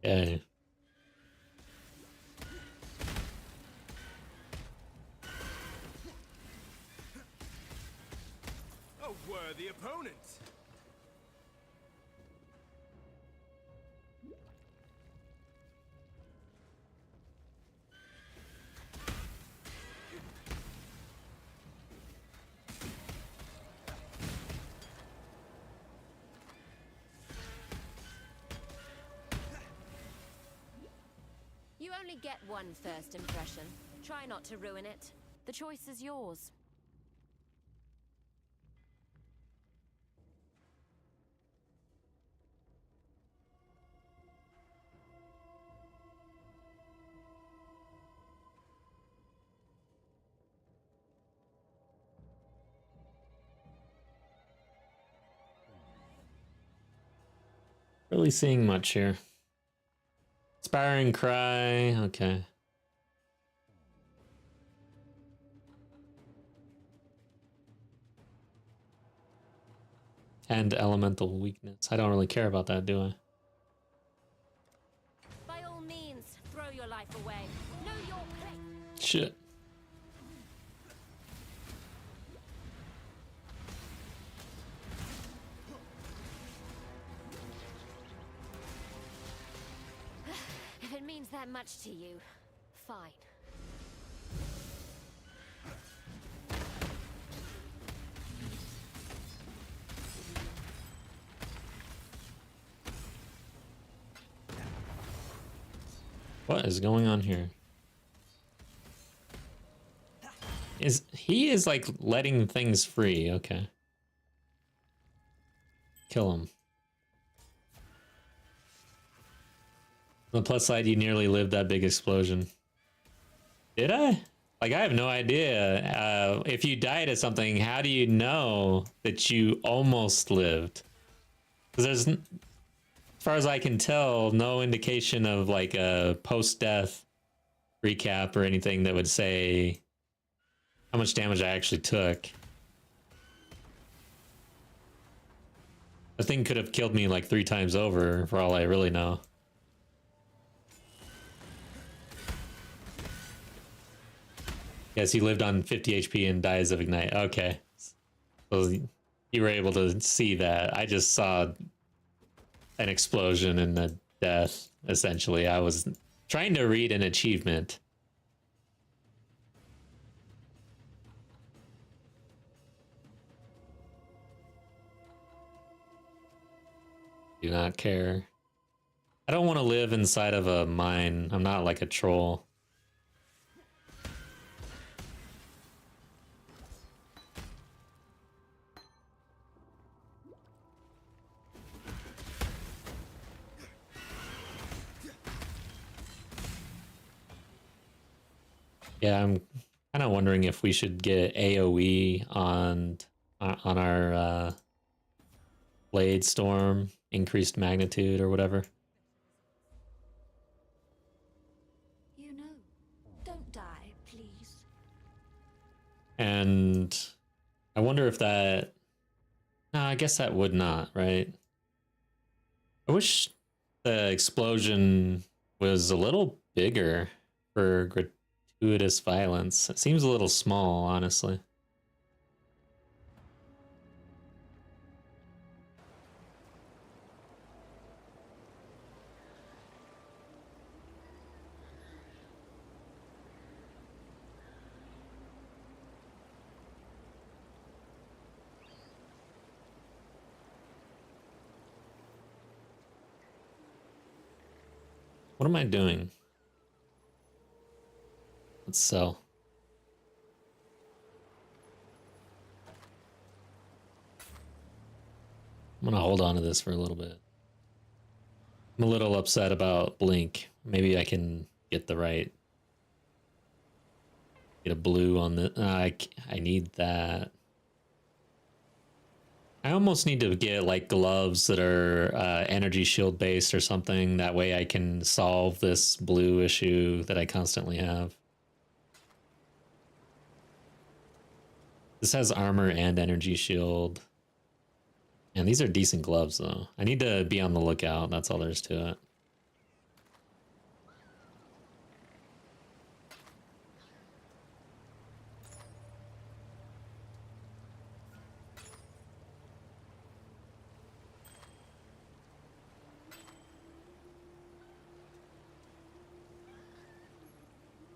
Yeah. A worthy opponent. You only get one first impression. Try not to ruin it. The choice is yours. Really seeing much here. Inspiring cry, okay. And elemental weakness. I don't really care about that, do I? By all means, throw your life away. Know your place. Shit. If it means that much to you, fine. What is going on here? He is like letting things free, okay. Kill him. On the plus side, you nearly lived that big explosion. Did I? Like, I have no idea. If you died at something, how do you know that you almost lived? Because there's, as far as I can tell, no indication of like a post-death recap or anything that would say how much damage I actually took. The thing could have killed me like 3 times over, for all I really know. Yes, he lived on 50 HP and dies of Ignite. Okay. So you were able to see that. I just saw an explosion and a death, essentially. I was Trying to read an achievement. Do not care. I don't want to live inside of a mine. I'm not like a troll. Yeah, I'm kind of wondering if we should get AoE on our Blade Storm, increased magnitude or whatever. You know, don't die, please. And I wonder if that... No, I guess that would not, right? I wish the explosion was a little bigger for gratuitous violence. It seems a little small, honestly. What am I doing? Let's sell. I'm gonna hold on to this for a little bit. I'm a little upset about Blink. Maybe I can get the right... Get a blue on the... I need that. I almost need to get like gloves that are energy shield based or something. That way I can solve this blue issue that I constantly have. This has armor and energy shield. And these are decent gloves though. I need to be on the lookout. That's all there is to it.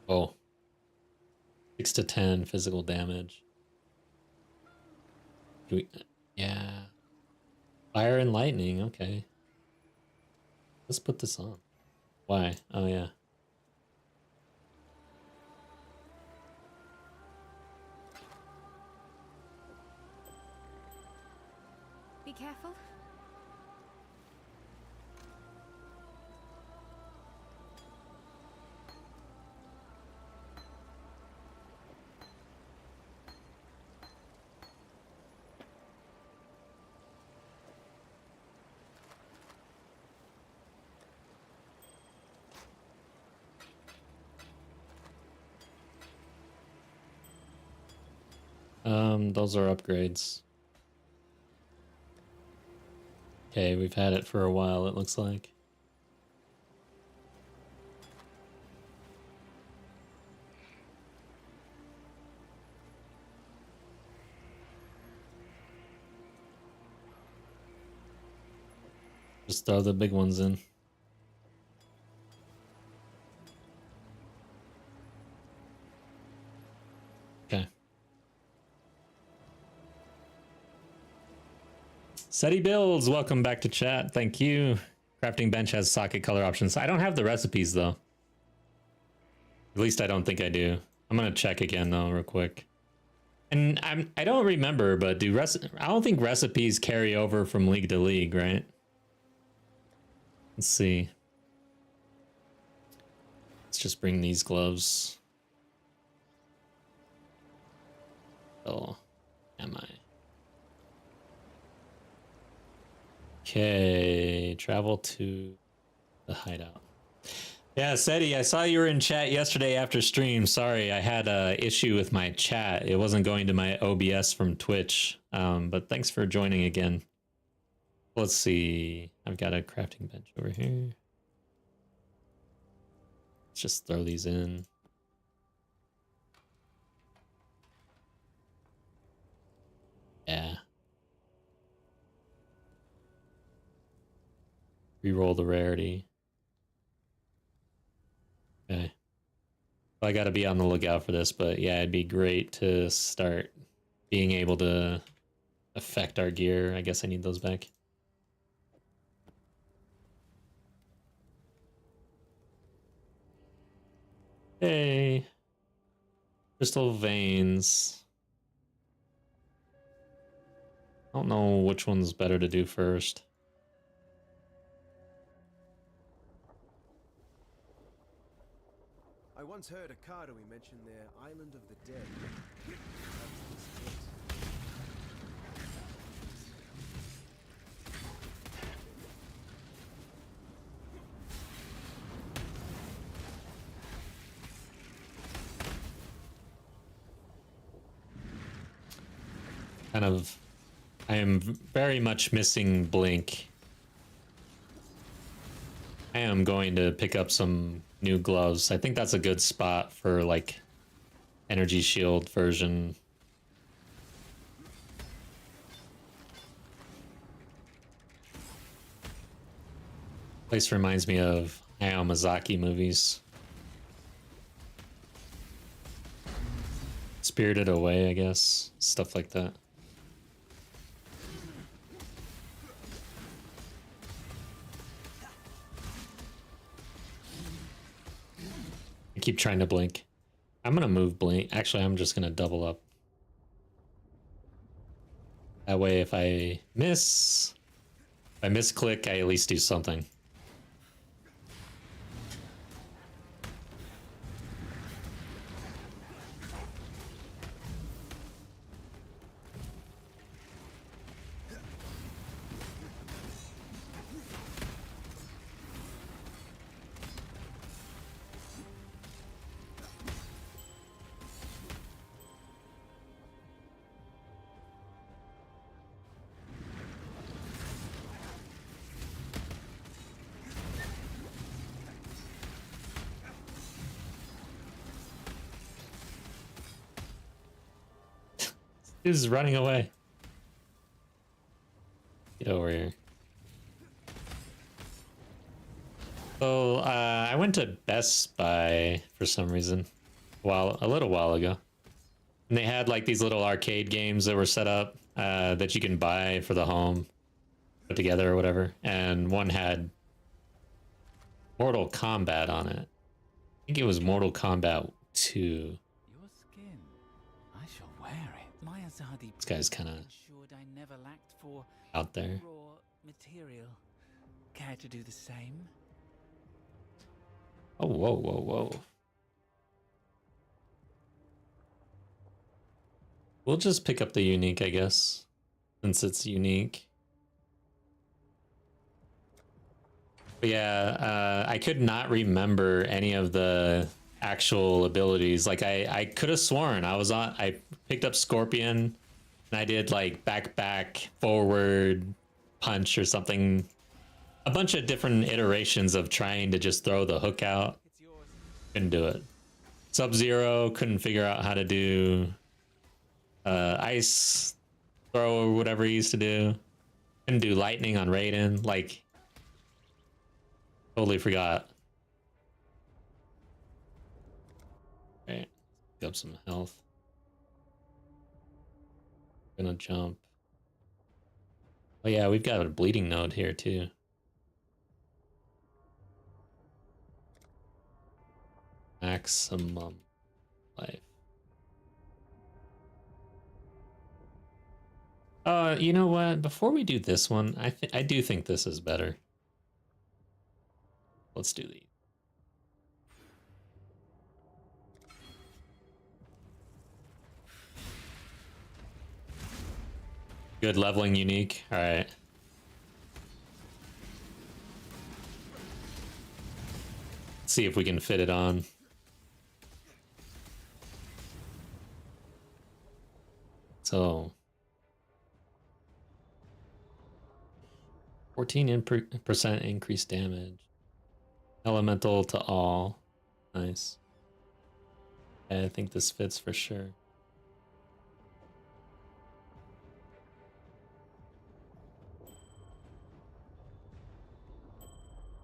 Oh. 6 to 10 physical damage. Do we... Yeah. Fire and lightning, okay. Let's put this on. Why? Oh, yeah. Be careful. Those are upgrades. Okay, we've had it for a while, it looks like. Just throw the big ones in. Okay. SETI Builds, welcome back to chat. Thank you. Crafting bench has socket color options. I don't have the recipes though. At least I don't think I do. I'm gonna check again though, real quick. And I don't remember, but I don't think recipes carry over from league to league, right? Let's see. Let's just bring these gloves. Oh, am I? Okay, travel to the hideout. Yeah, Seti, I saw you were in chat yesterday after stream. Sorry, I had a issue with my chat. It wasn't going to my OBS from Twitch. But thanks for joining again. Let's see. I've got a crafting bench over here. Let's just throw these in. Yeah. Reroll the rarity. I got to be on the lookout for this, but yeah, it'd be great to start being able to affect our gear. I guess I need those back. Hey, crystal veins. I don't know which one's better to do first. I once heard a Karui mention their Island of the Dead. Perhaps this is it. I am very much missing Blink. I am going to pick up some new gloves. I think that's a good spot for like energy shield version. Place reminds me of Hayao Miyazaki movies. Spirited Away, I guess. Stuff like that. I keep trying to blink. I'm gonna move blink. Actually, I'm just gonna double up. That way, if I misclick, I at least do something. He's running away. Get over here. So I went to Best Buy for some reason, a little while ago, and they had like these little arcade games that were set up that you can buy for the home, put together or whatever. And one had Mortal Kombat on it. I think it was Mortal Kombat 2. Your skin. I shall wear it. My Azadi This guy's kind of ensured I never lacked for out there. raw material. Care to do the same? Oh, whoa, whoa, whoa. We'll just pick up the unique, I guess, since it's unique. But yeah, I could not remember any of the actual abilities. Like I could have sworn I picked up Scorpion and I did like back, forward, punch or something. A bunch of different iterations of trying to just throw the hook out. Couldn't do it. Sub-Zero couldn't figure out how to do ice throw or whatever he used to do. Couldn't do lightning on Raiden. Like, totally forgot. Alright, pick up some health. Gonna jump. Oh yeah, we've got a bleeding node here too. Maximum life. You know what? Before we do this one, I do think this is better. Let's do these. Good leveling unique. All right. Let's see if we can fit it on. So 14% increased damage. Elemental to all. Nice. Yeah, I think this fits for sure.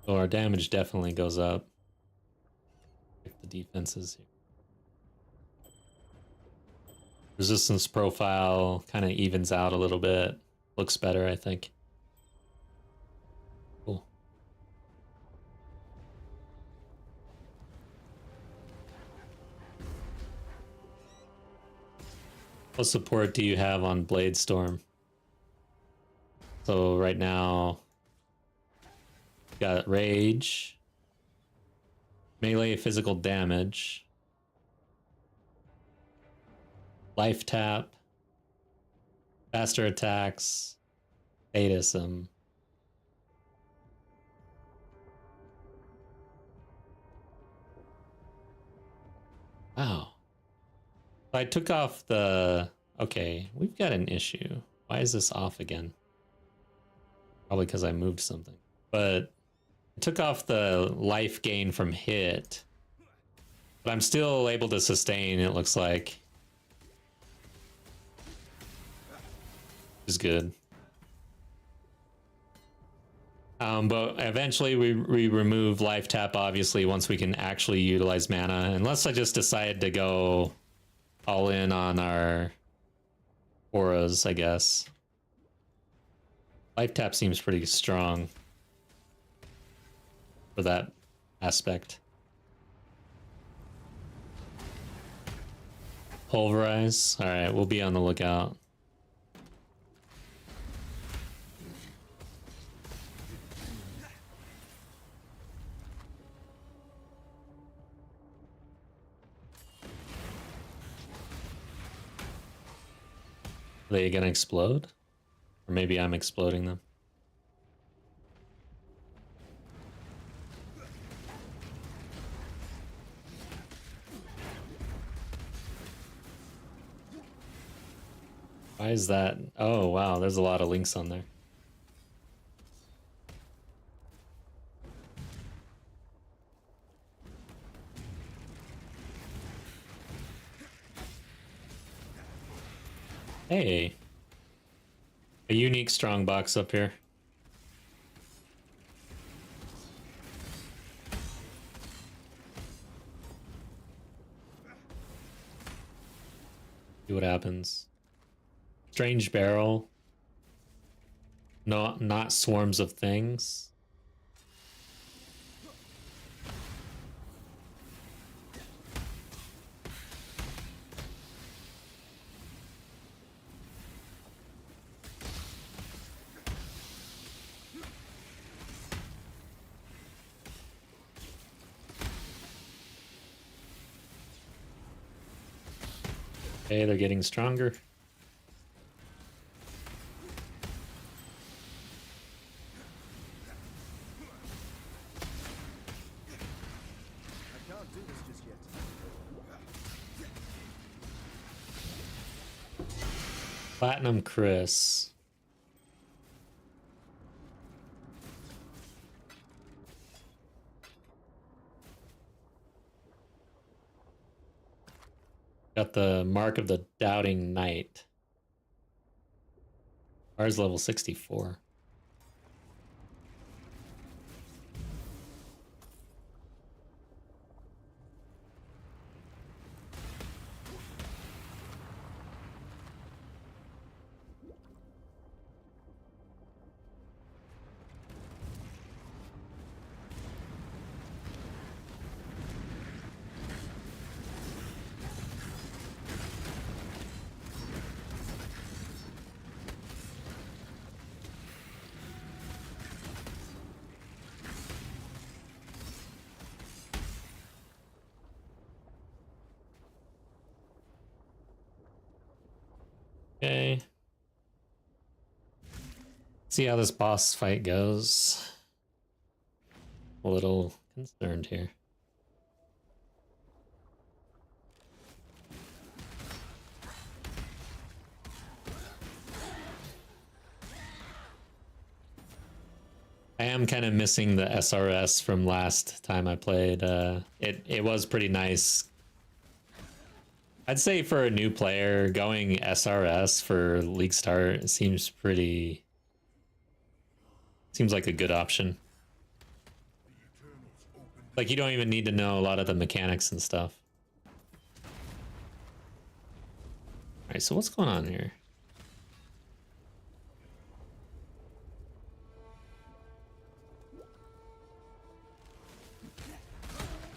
So our damage definitely goes up if the defense is here. Resistance profile kind of evens out a little bit. Looks better, I think. Cool. What support do you have on Blade Storm? So right now, got Rage, melee physical damage, life tap, faster attacks, statism. Wow. I took off the... Okay, we've got an issue. Why is this off again? Probably because I moved something. But I took off the life gain from hit. But I'm still able to sustain, it looks like. Which is good. But eventually we remove life tap, obviously, once we can actually utilize mana. Unless I just decide to go all in on our auras, I guess. Life tap seems pretty strong for that aspect. Pulverize. Alright, we'll be on the lookout. Are they gonna explode? Or maybe I'm exploding them. Why is that? Oh, wow, there's a lot of links on there. Hey. A unique strong box up here. See what happens. Strange barrel. No, not swarms of things. Okay, they're getting stronger. I can't do this just yet. Platinum Chris. Got the mark of the Doubting Knight. Ours level 64. Okay. See how this boss fight goes. A little concerned here. I am kind of missing the SRS from last time I played. It was pretty nice. I'd say for a new player, going SRS for League Start seems like a good option. Like, you don't even need to know a lot of the mechanics and stuff. Alright, so what's going on here?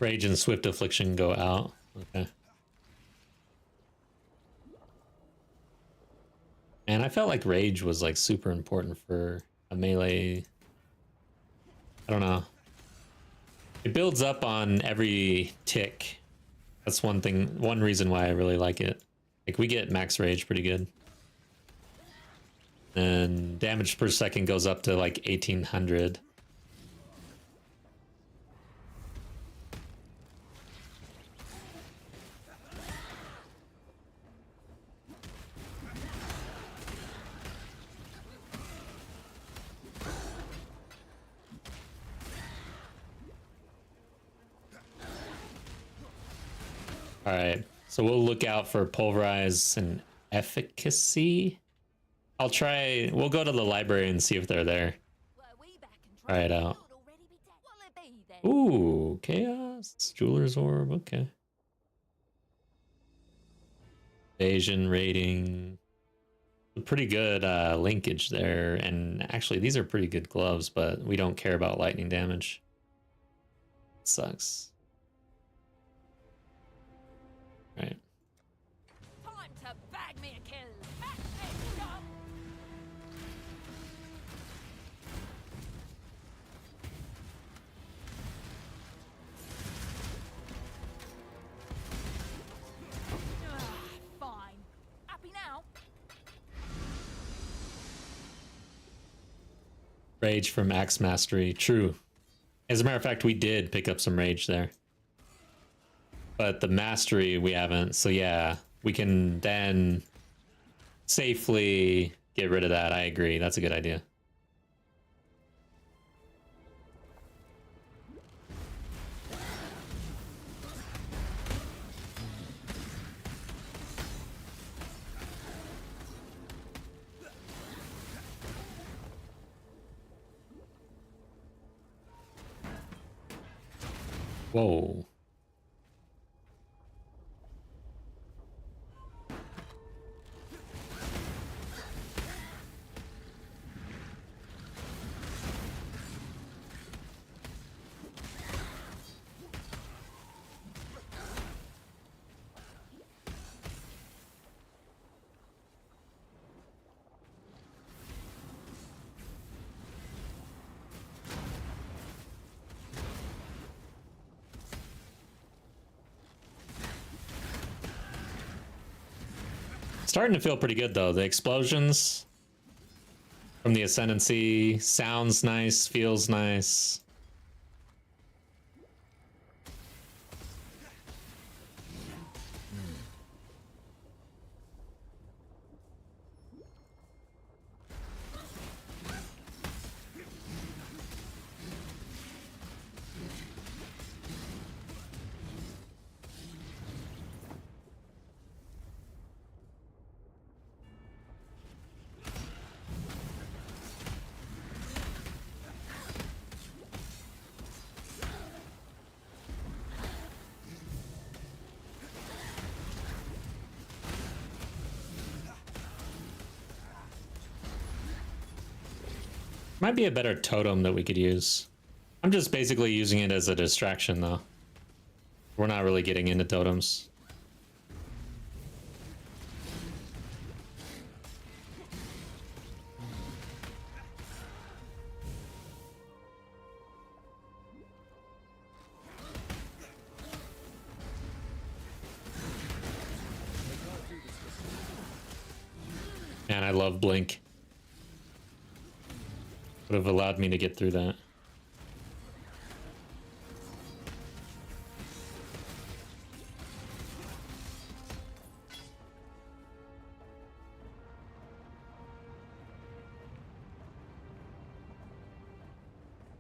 Rage and Swift Affliction go out. Okay. And I felt like Rage was like super important for a melee. I don't know. It builds up on every tick. That's one thing, one reason why I really like it. Like we get max Rage pretty good. And damage per second goes up to like 1800. All right, so we'll look out for Pulverize and Efficacy. We'll go to the library and see if they're there. Try it out. Ooh, Chaos, Jeweler's Orb, okay. Evasion rating. Pretty good linkage there, and actually these are pretty good gloves, but we don't care about lightning damage. Sucks. Right. Time to bag me a kill. Back this up. Fine. Happy now? Rage from Axe Mastery. True. As a matter of fact, we did pick up some rage there. But the mastery we haven't. So yeah, we can then safely get rid of that. I agree. That's a good idea. Whoa. Starting to feel pretty good though. The explosions from the Ascendancy sounds nice, feels nice. Might be a better totem that we could use. I'm just basically using it as a distraction though. We're not really getting into totems. Man, I love Blink. Would have allowed me to get through that.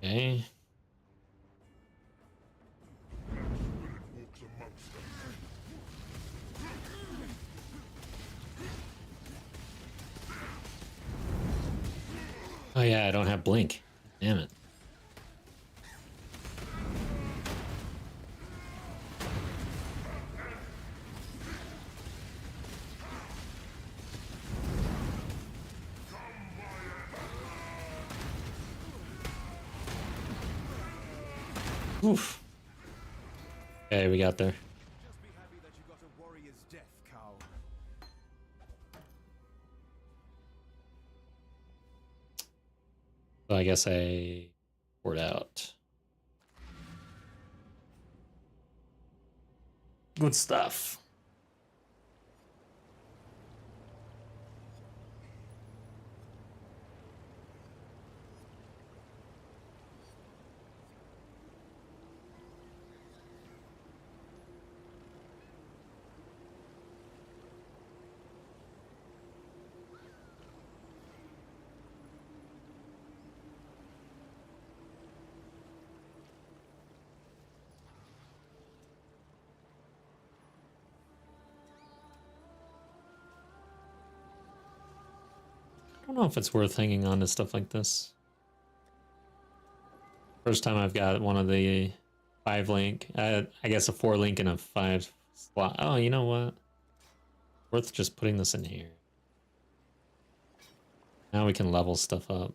Okay. Oh yeah, I don't have Blink. Damn it. Oof. Okay, we got there. Just be happy that you got a warrior's death, Carl. So I guess I poured out. Good stuff. I don't know if it's worth hanging on to stuff like this. First time I've got one of the 5 link. I guess a 4 link and a 5 slot. Oh, you know what? Worth just putting this in here. Now we can level stuff up.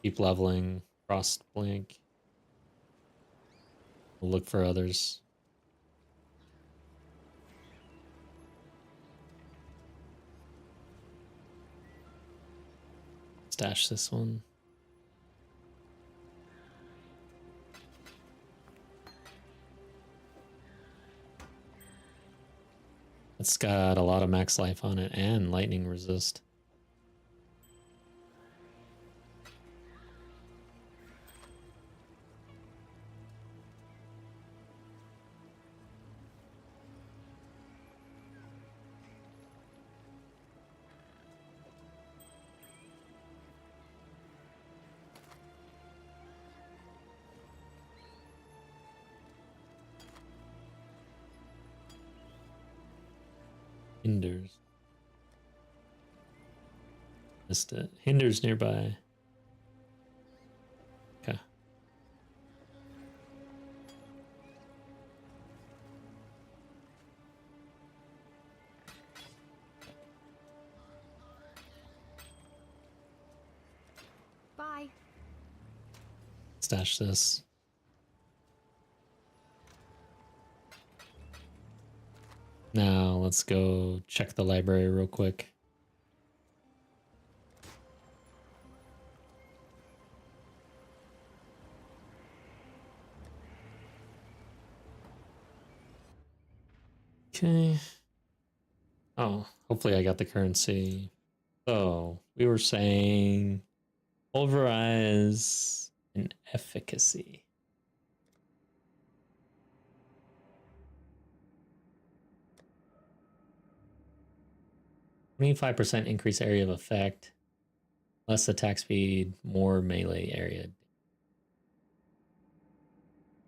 Keep leveling. Cross blink. We'll look for others. Stash this one. It's got a lot of max life on it and lightning resist. Hinders. Missed it. Hinders nearby. Okay. Bye. Stash this. Now let's go check the library real quick. Okay. Oh, hopefully I got the currency. So we were saying pulverize and efficacy. 25% increase area of effect, less attack speed, more melee area.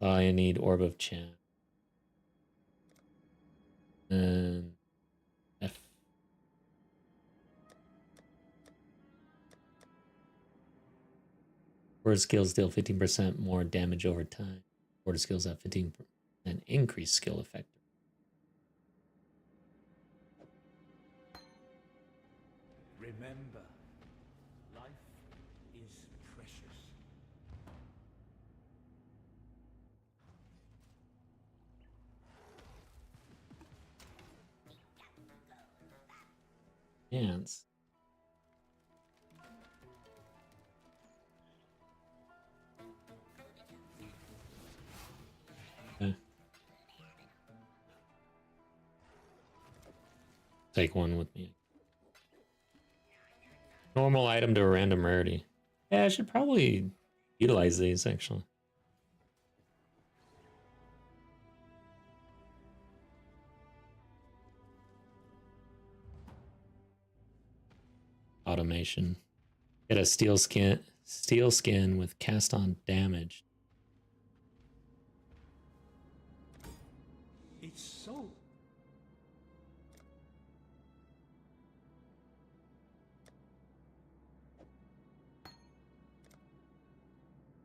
I need Orb of Chance. And F. Word skills deal 15% more damage over time. Word skills have 15% increased skill effect. Remember, life is precious. Hands. Okay. Take one with me. Normal item to a random rarity. Yeah, I should probably utilize these actually. Automation. Get a steel skin with cast on damage. It's so.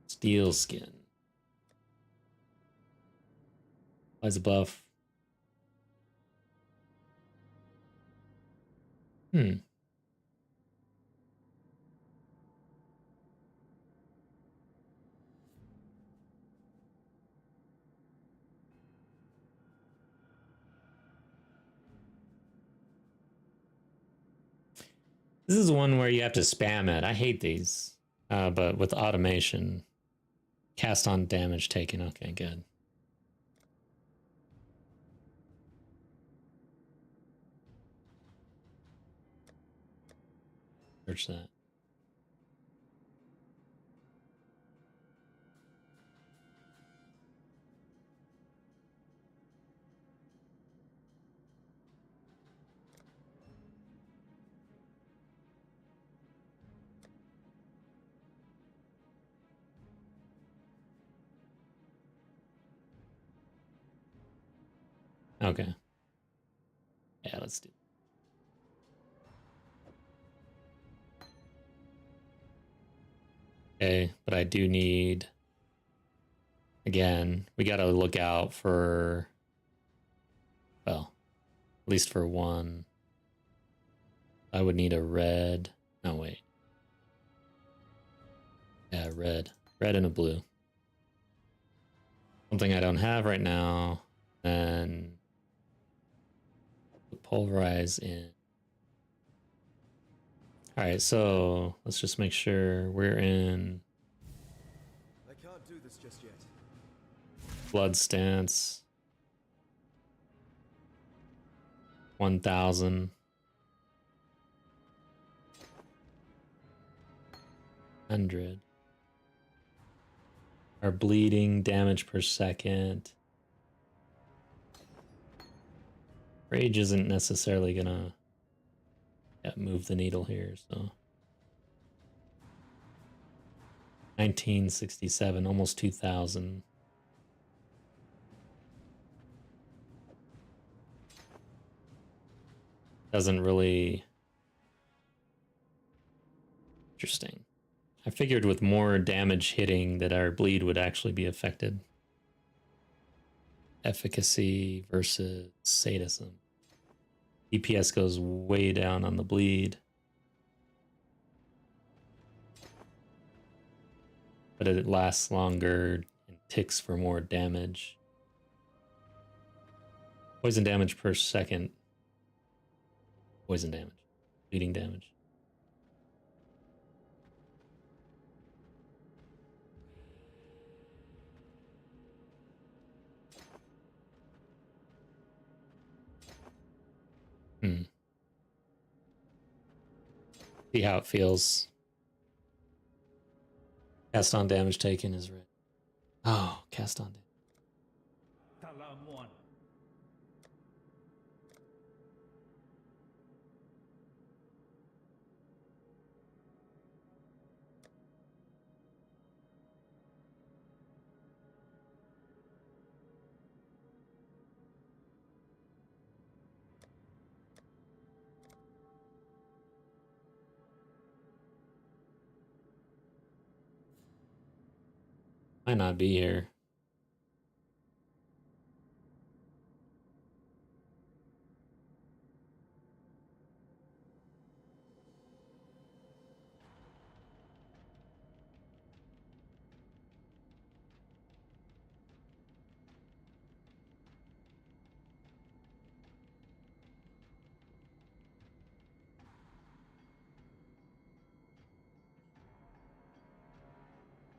Steel skin. Applies a buff. This is one where you have to spam it. I hate these. But with automation, cast on damage taken. Okay, good. Search that. Okay. Yeah, let's do it. Okay, but I do need, again, we got to look out for, well, at least for one. I would need a red. Oh, wait. Yeah, red. Red and a blue. Something I don't have right now. And pulverize in. All right, so let's just make sure we're in I can't do this just yet. blood stance. 1,000. 100. Our bleeding damage per second. Rage isn't necessarily gonna move the needle here, so 1967, almost 2,000. Doesn't really interesting. I figured with more damage hitting that our bleed would actually be affected. Efficacy versus sadism. DPS goes way down on the bleed. But it lasts longer and ticks for more damage. Poison damage per second. Poison damage. Bleeding damage. See how it feels. Cast on damage taken is red. Oh, cast on damage. Might not be here.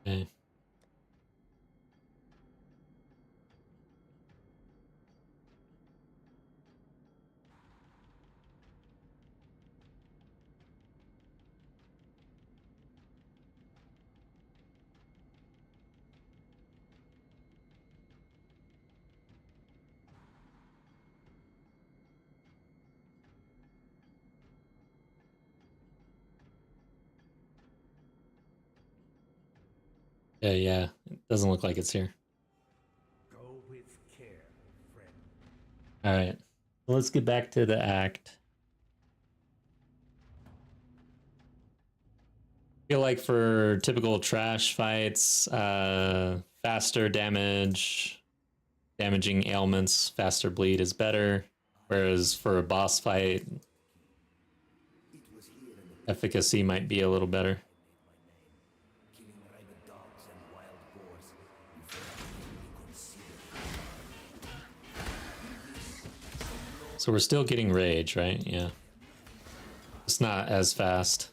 Okay. Yeah, it doesn't look like it's here. Go with care, friend. All right, so let's get back to the act. I feel like for typical trash fights, faster damage, damaging ailments, faster bleed is better. Whereas for a boss fight, efficacy might be a little better. So we're still getting rage, right? Yeah. It's not as fast.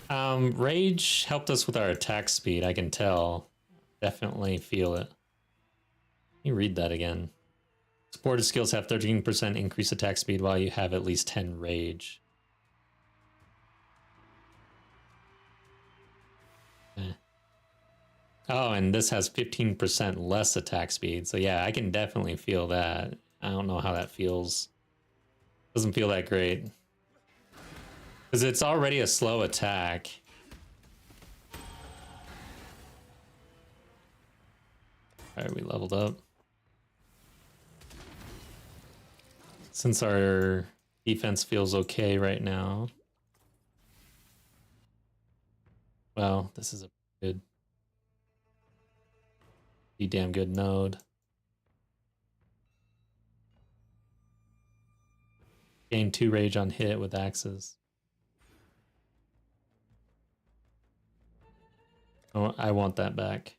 Rage helped us with our attack speed, I can tell. Definitely feel it. Let me read that again. Supported skills have 13% increased attack speed while you have at least 10 rage. Eh. Oh, and this has 15% less attack speed. So yeah, I can definitely feel that. I don't know how that feels. Doesn't feel that great. Because it's already a slow attack. Alright, we leveled up. Since our defense feels okay right now. Well, this is a pretty damn good node. Gain 2 rage on hit with axes. Oh, I want that back.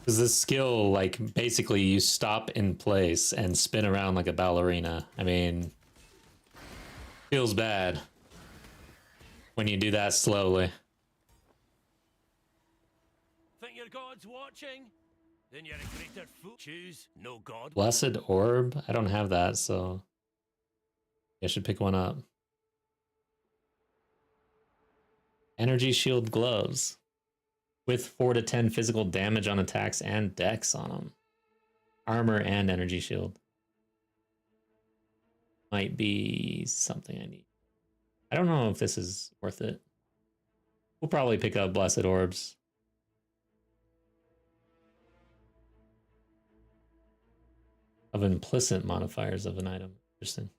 Because this skill, like, basically you stop in place and spin around like a ballerina. I mean, feels bad when you do that slowly. Think your god's watching? Then you're a greater fool. Choose no god. Blessed Orb? I don't have that, so I should pick one up. Energy Shield Gloves. With 4 to 10 physical damage on attacks and dex on them. Armor and energy shield. Might be something I need. I don't know if this is worth it. We'll probably pick up Blessed Orbs. Of implicit modifiers of an item. Interesting.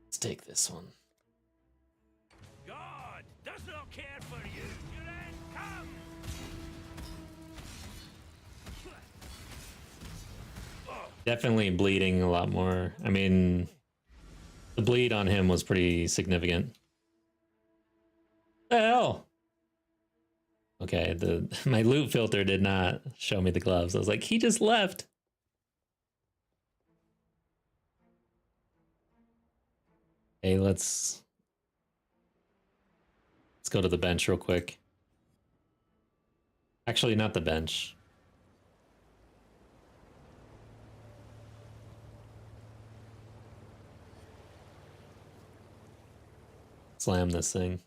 Let's take this one. God does not care for you. Your end come. Definitely bleeding a lot more. I mean, the bleed on him was pretty significant. The hell? Okay, my loot filter did not show me the gloves. I was like, he just left. Hey, let's go to the bench real quick. Actually, not the bench. Slam this thing.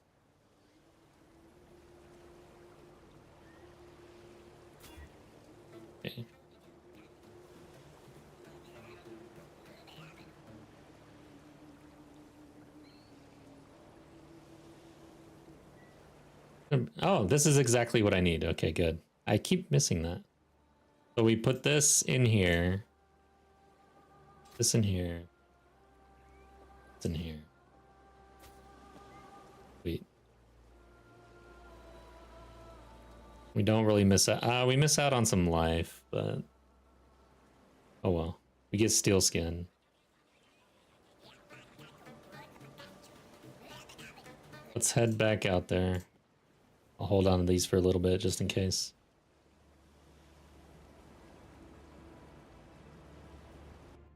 Okay. Oh, this is exactly what I need. Okay, good. I keep missing that. So we put this in here. This in here. This in here. Sweet. We don't really miss out. We miss out on some life, but oh well. We get steel skin. Let's head back out there. I'll hold on to these for a little bit just in case.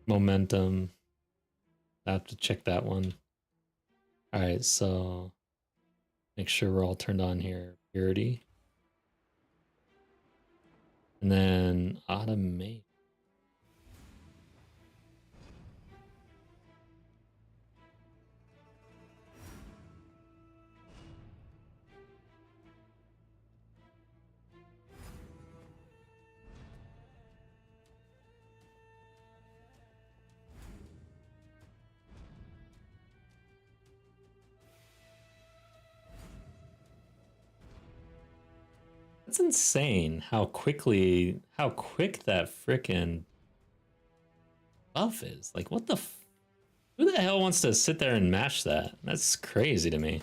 Momentum. I have to check that one. Alright, so make sure we're all turned on here. Purity. And then automate. That's insane how quick that frickin' buff is. Like, what the who the hell wants to sit there and mash that? That's crazy to me.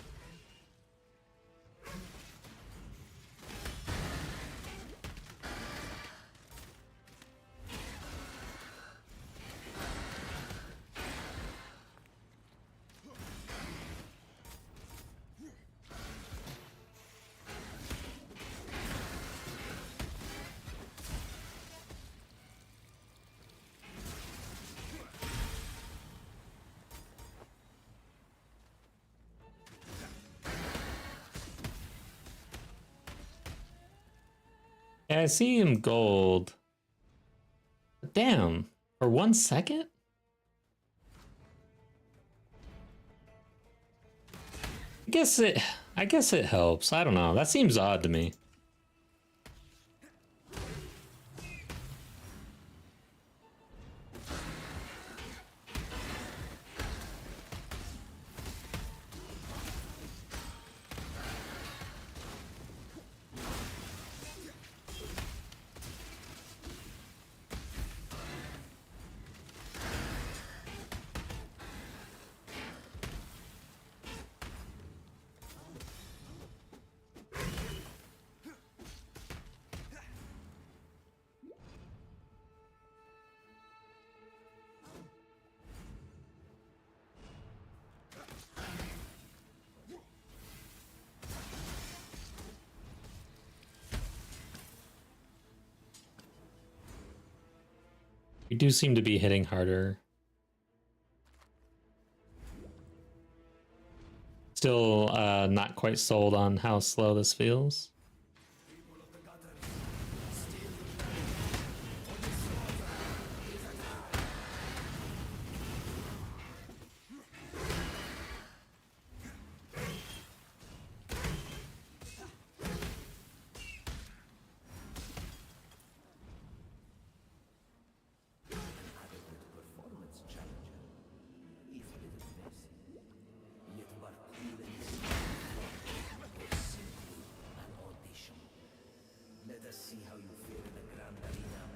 I see him gold. Damn, for 1 second? I guess it helps. I don't know. That seems odd to me. We do seem to be hitting harder. Still not quite sold on how slow this feels.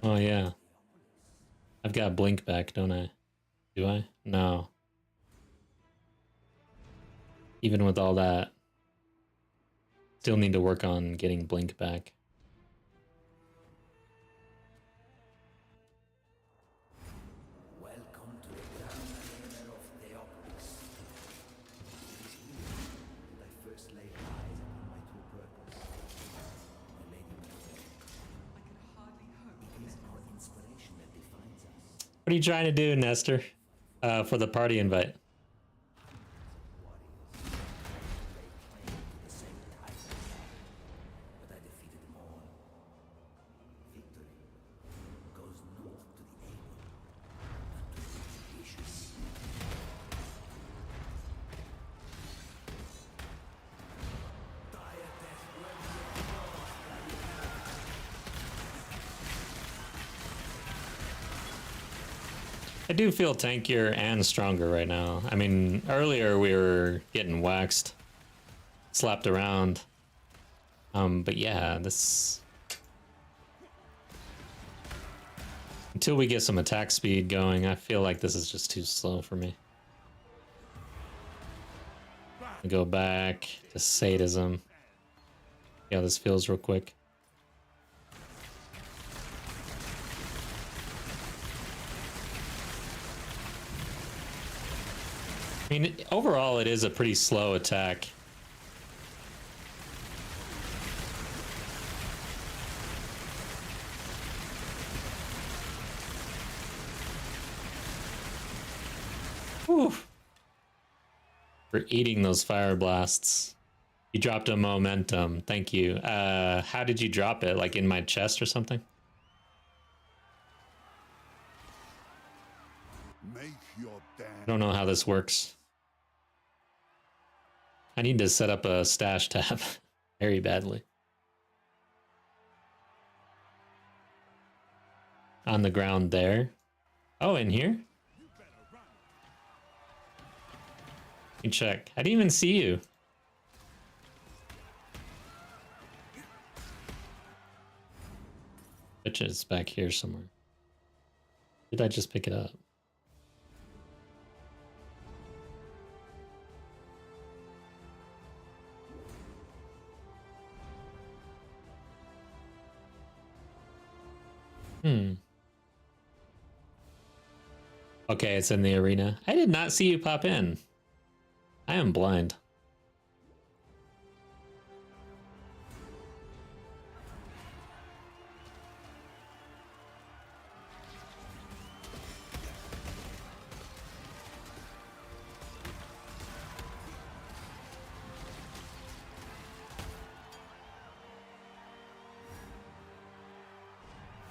Oh yeah. I've got blink back, don't I? Do I? No. Even with all that, still need to work on getting blink back. Welcome to the grand arena of Theopolis. It is here that I first laid eyes upon my true purpose. My lady Mary. I can hardly hope. It is our inspiration that defines us. What are you trying to do, Nestor? For the party invite. I do feel tankier and stronger right now. I mean, earlier we were getting waxed, slapped around. But yeah, this... Until we get some attack speed going, I feel like this is just too slow for me. Go back to sadism. See how this feels real quick. I mean, overall, it is a pretty slow attack. Whew. For eating those fire blasts. You dropped a momentum. Thank you. How did you drop it? Like in my chest or something? Make your I don't know how this works. I need to set up a stash tab very badly. On the ground there. Oh, in here? Let me check. I didn't even see you. Bet you it's back here somewhere. Did I just pick it up? Okay, it's in the arena. I did not see you pop in. I am blind.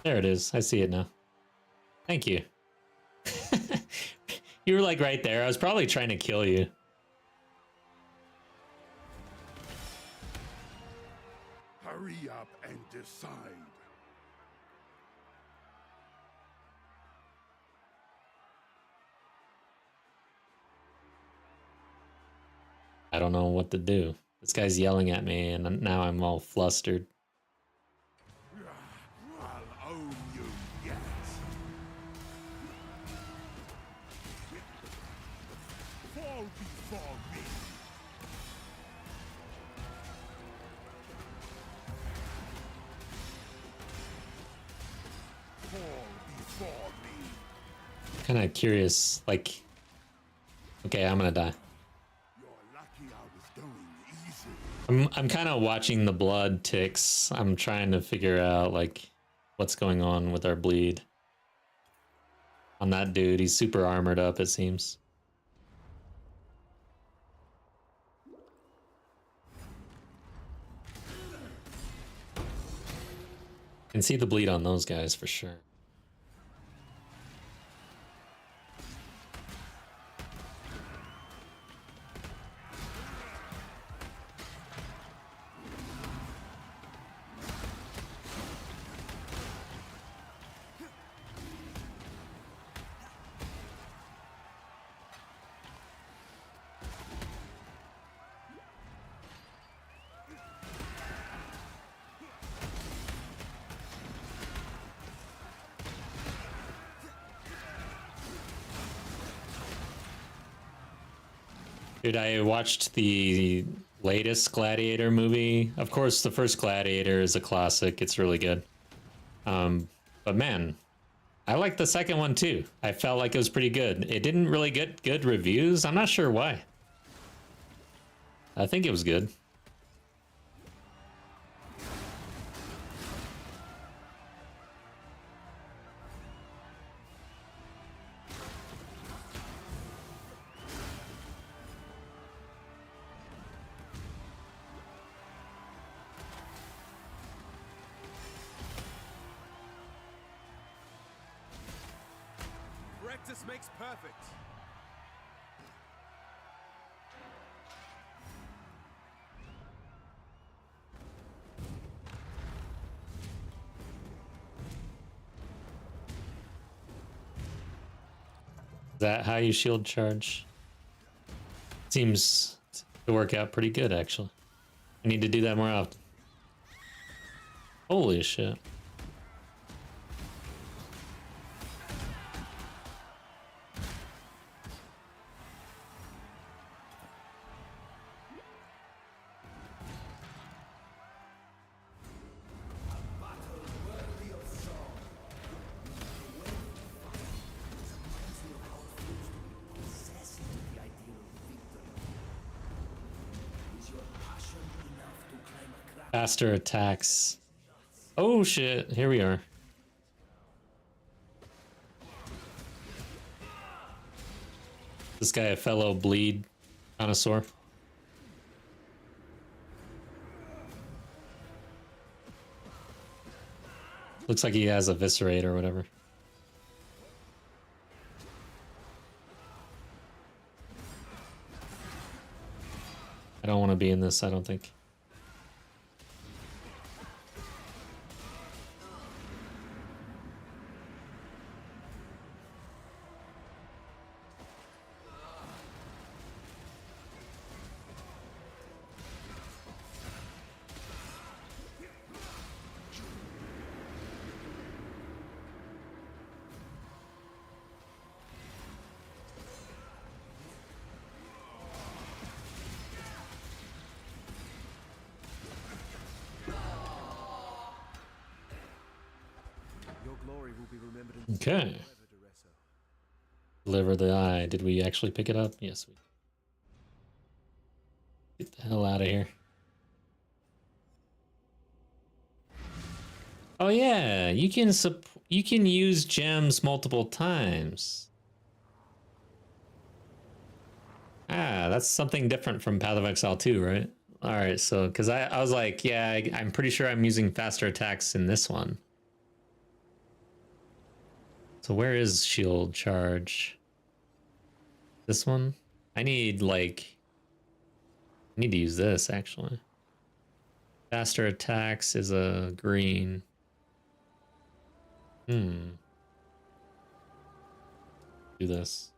There it is. I see it now. Thank you. You were like right there. I was probably trying to kill you. Hurry up and decide. I don't know what to do. This guy's yelling at me, and now I'm all flustered. I'll own you yet. Fall before me. Fall before me. Kind of curious, like, okay, I'm gonna die. You're lucky I was going easy. I'm kind of watching the blood ticks. I'm trying to figure out like what's going on with our bleed. On that dude, he's super armored up, it seems. Can see the bleed on those guys for sure. Dude, I watched the latest Gladiator movie. Of course, the first Gladiator is a classic. It's really good. But man, I liked the second one too. I felt like it was pretty good. It didn't really get good reviews. I'm not sure why. I think it was good. Practice makes perfect. Is that how you shield charge? Seems to work out pretty good, actually. I need to do that more often. Holy shit. Faster attacks. Oh shit, here we are. This guy a fellow bleed connoisseur? Looks like he has eviscerate or whatever. I don't want to be in this, I don't think. Your glory will be remembered in Okay. forever, Duresso. Deliver the eye. Did we actually pick it up? Yes, we did. Get the hell out of here. Oh yeah, you can use gems multiple times. Ah, that's something different from Path of Exile 2, right? All right, so because I was like, yeah, I'm pretty sure I'm using faster attacks in this one. So where is shield charge? This one? I need like, I need to use this actually. Faster attacks is a green. Do this.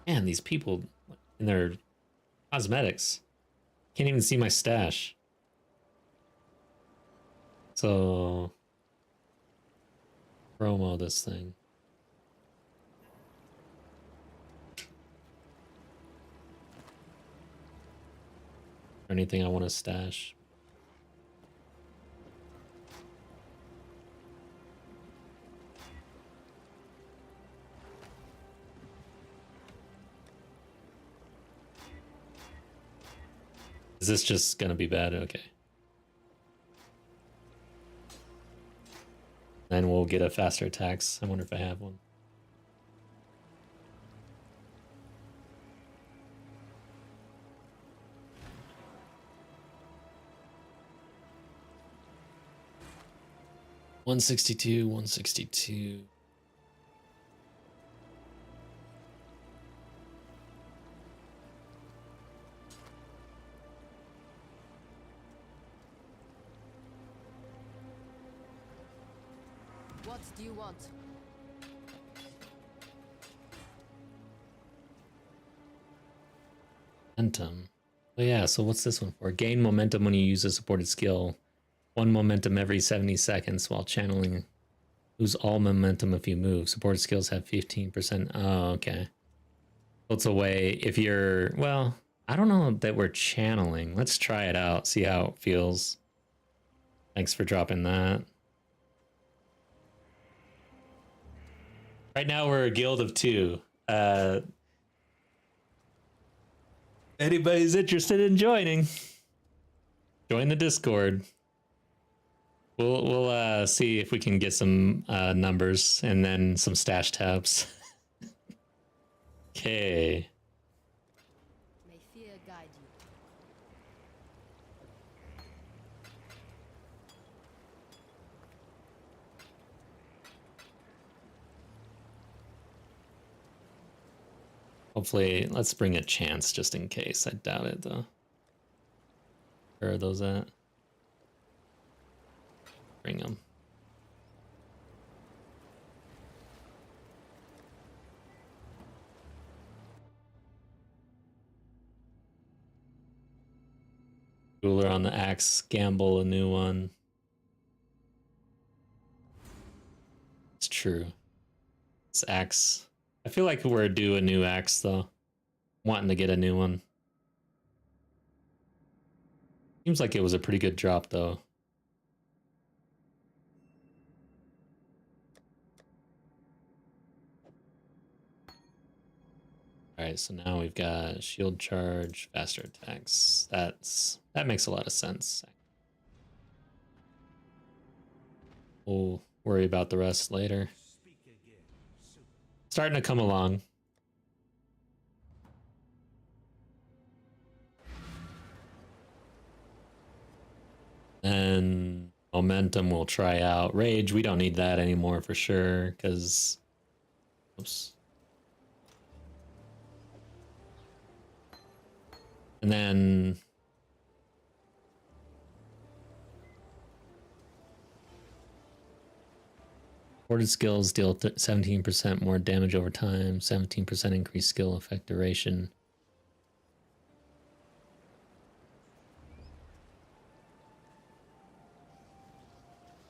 Man, these people in their cosmetics can't even see my stash. So promo this thing. Anything I want to stash. Is this just gonna be bad? Okay. Then we'll get a faster attacks. I wonder if I have one. $162, $162. What do you want? Momentum. Oh yeah, so what's this one for? Gain momentum when you use a supported skill. 1 momentum every 70 seconds while channeling. Lose all momentum if you move. Supported skills have 15%. Oh, okay. So it's a way if you're, well, I don't know that we're channeling. Let's try it out, see how it feels. Thanks for dropping that. Right now we're a guild of 2. Anybody's interested in joining? Join the Discord. We'll see if we can get some numbers and then some stash tabs. Okay. May fear guide you. Hopefully, let's bring a chance just in case. I doubt it though. Where are those at? Bring them. Ruler on the axe, gamble a new one. It's true. It's axe. I feel like we're due a new axe though. Wanting to get a new one. Seems like it was a pretty good drop though. Alright, so now we've got shield charge, faster attacks. That makes a lot of sense. We'll worry about the rest later. Starting to come along. And momentum we'll try out. Rage, we don't need that anymore for sure, because oops. And then supported skills deal 17% more damage over time, 17% increased skill effect duration.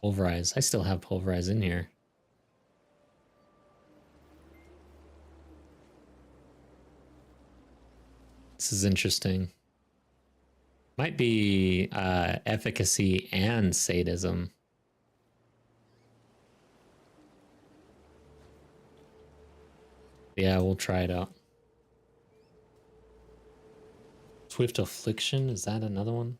Pulverize. I still have pulverize in here. This is interesting. Might be efficacy and sadism. Yeah, we'll try it out. Swift Affliction, is that another one?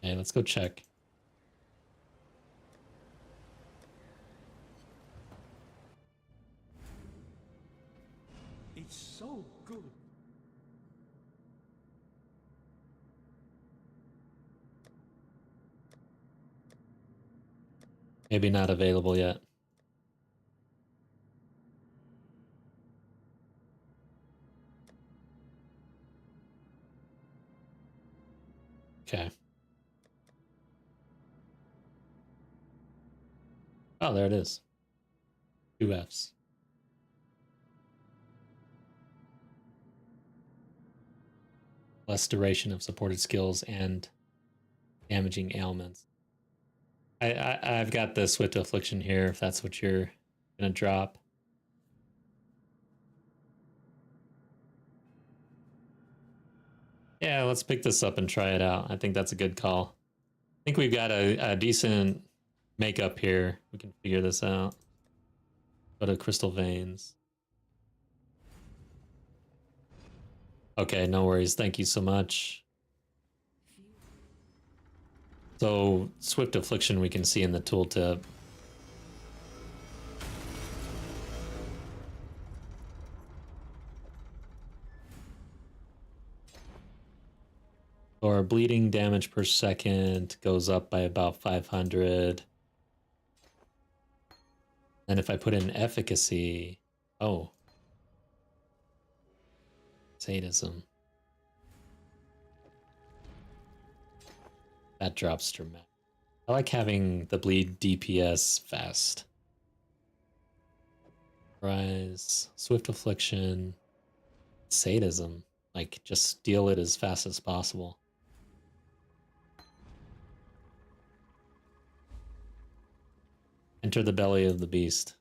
Okay, let's go check. It's so good. Maybe not available yet. Okay. Oh, there it is. 2 Fs. Less duration of supported skills and damaging ailments. I've got the Swift Affliction here, if that's what you're gonna drop. Yeah, let's pick this up and try it out. I think that's a good call. I think we've got a decent makeup here. We can figure this out. Go to Crystal Veins. Okay, no worries. Thank you so much. So, Swift Affliction we can see in the tooltip. Or bleeding damage per second goes up by about 500. And if I put in efficacy, oh, sadism. That drops dramatic. I like having the bleed DPS fast. Rise, Swift Affliction, sadism. Like, just deal it as fast as possible. Enter the belly of the beast.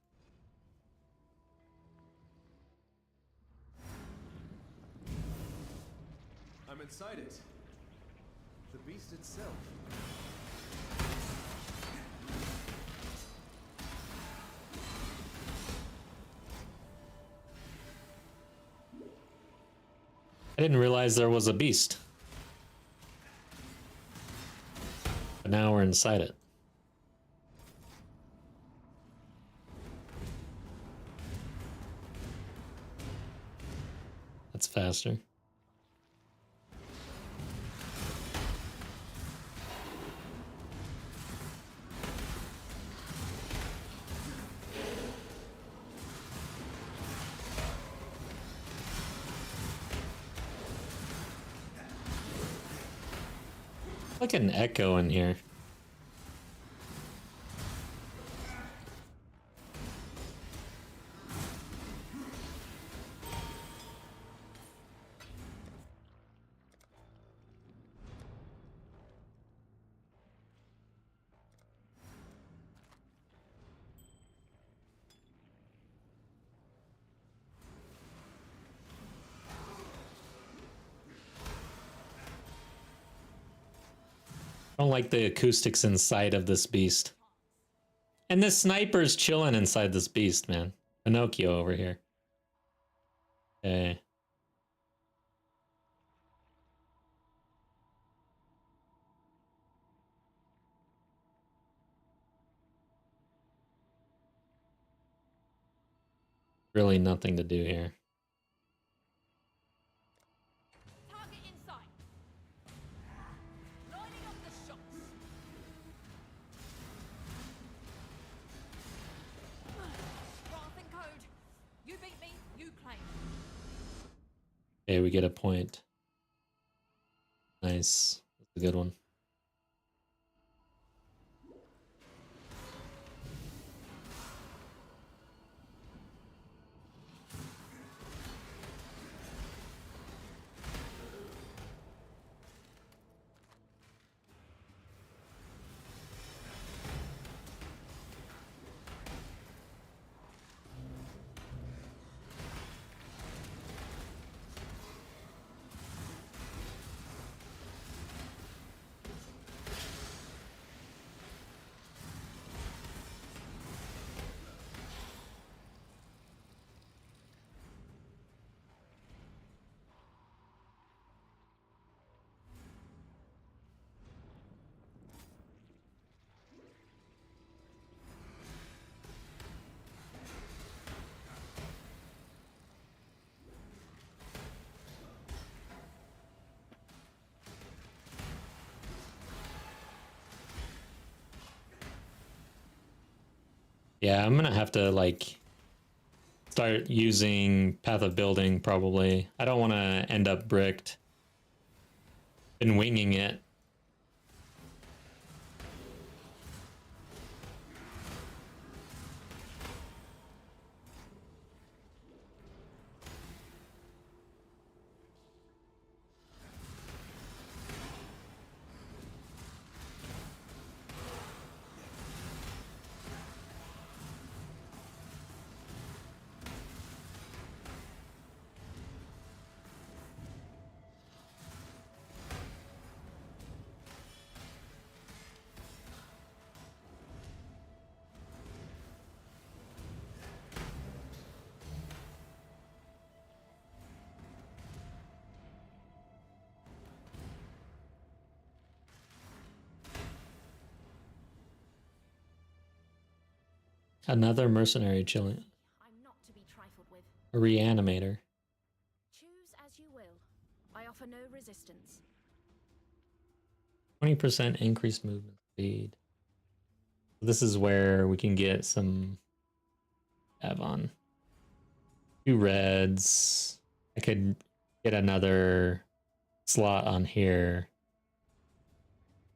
I'm inside it. The beast itself. I didn't realize there was a beast. But now we're inside it. That's faster. Like an echo in here. I don't like the acoustics inside of this beast. And this sniper's chilling inside this beast, man. Pinocchio over here. Okay. Really nothing to do here. Target in sight. Lining up the shots. Wrath and code. You beat me, you claim. Okay, we get a point. Nice. That's a good one. Yeah, I'm gonna have to like start using Path of Building probably. I don't want to end up bricked and winging it. Another mercenary chilling. I'm not to be trifled with. A reanimator. Choose as you will. I offer no resistance. 20% increased movement speed. This is where we can get some Avon. 2 reds. I could get another slot on here.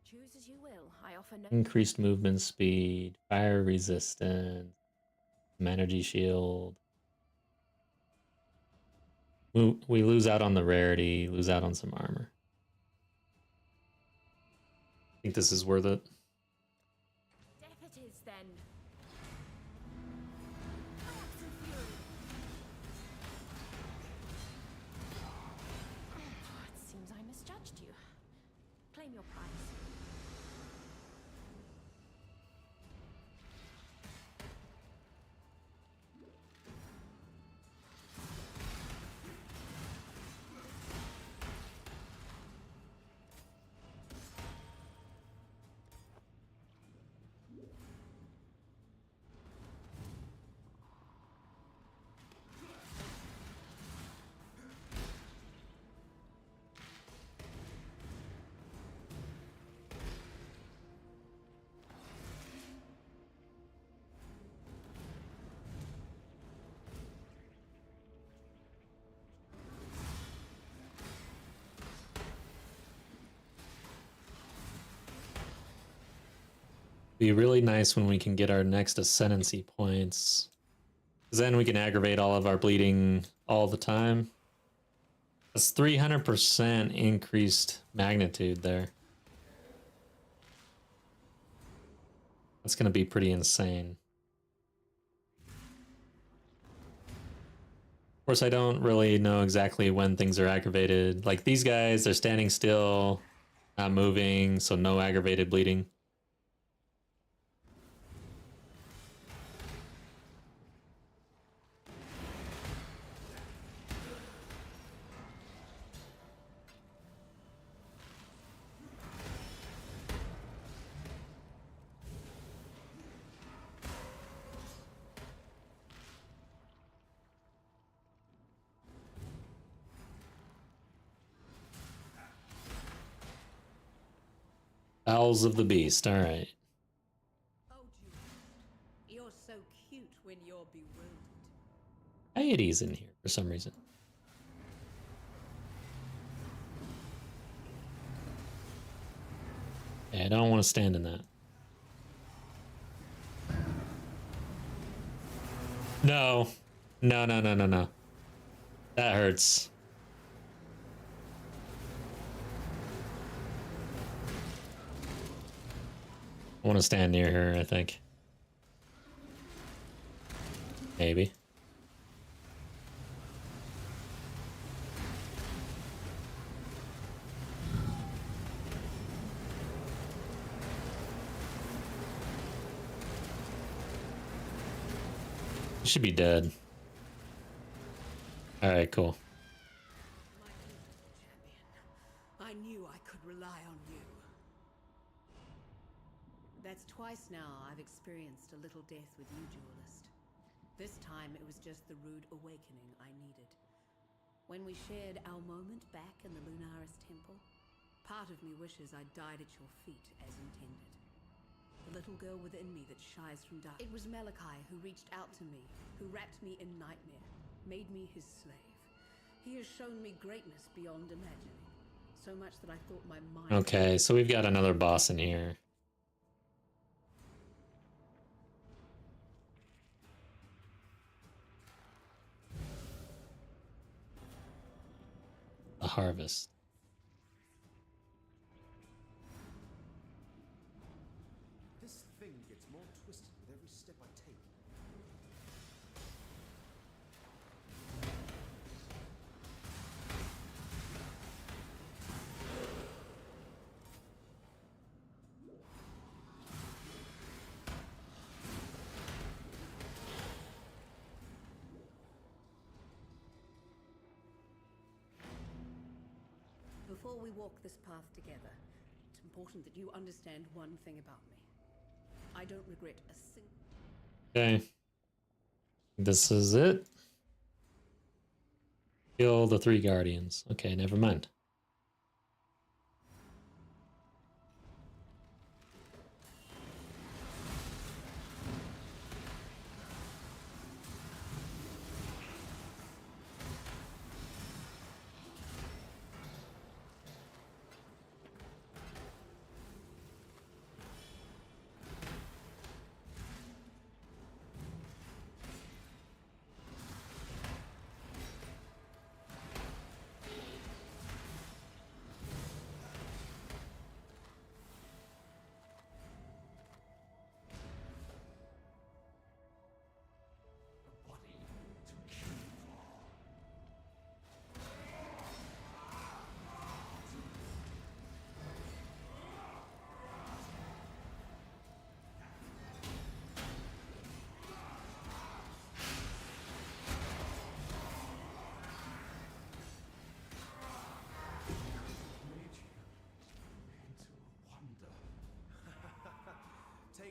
Choose as you will. I offer no Increased movement speed, fire resistance, some energy shield. We lose out on the rarity, lose out on some armor. I think this is worth it. death it is then. Thoughts and fury. It seems I misjudged you. Claim your prize. Be really nice when we can get our next ascendancy points. Because then we can aggravate all of our bleeding all the time. That's 300% increased magnitude there. That's going to be pretty insane. Of course, I don't really know exactly when things are aggravated. Like these guys, they're standing still, not moving, so no aggravated bleeding. Bowels of the Beast, alright. Oh, Dualist, you're so cute when you're bewildered. Deity's in here for some reason. Yeah, I don't want to stand in that. No. No, no, no, no, no. That hurts. I want to stand near her, I think. Maybe. Should be dead. Alright, cool. My beautiful champion, I knew I could rely on you. That's twice now I've experienced a little death with you, Dualist. This time it was just the rude awakening I needed. When we shared our moment back in the Lunaris temple, part of me wishes I'd died at your feet as intended. The little girl within me that shies from dark. It was Malachi who reached out to me, who wrapped me in nightmare, made me his slave. He has shown me greatness beyond imagining. So much that I thought my mind... Okay, so we've got another boss in here. The harvest. This thing gets more twisted with every step I take. Before we walk this path together, it's important that you understand one thing about me. I don't regret a single... Okay. This is it. Kill the 3 guardians. Okay, never mind.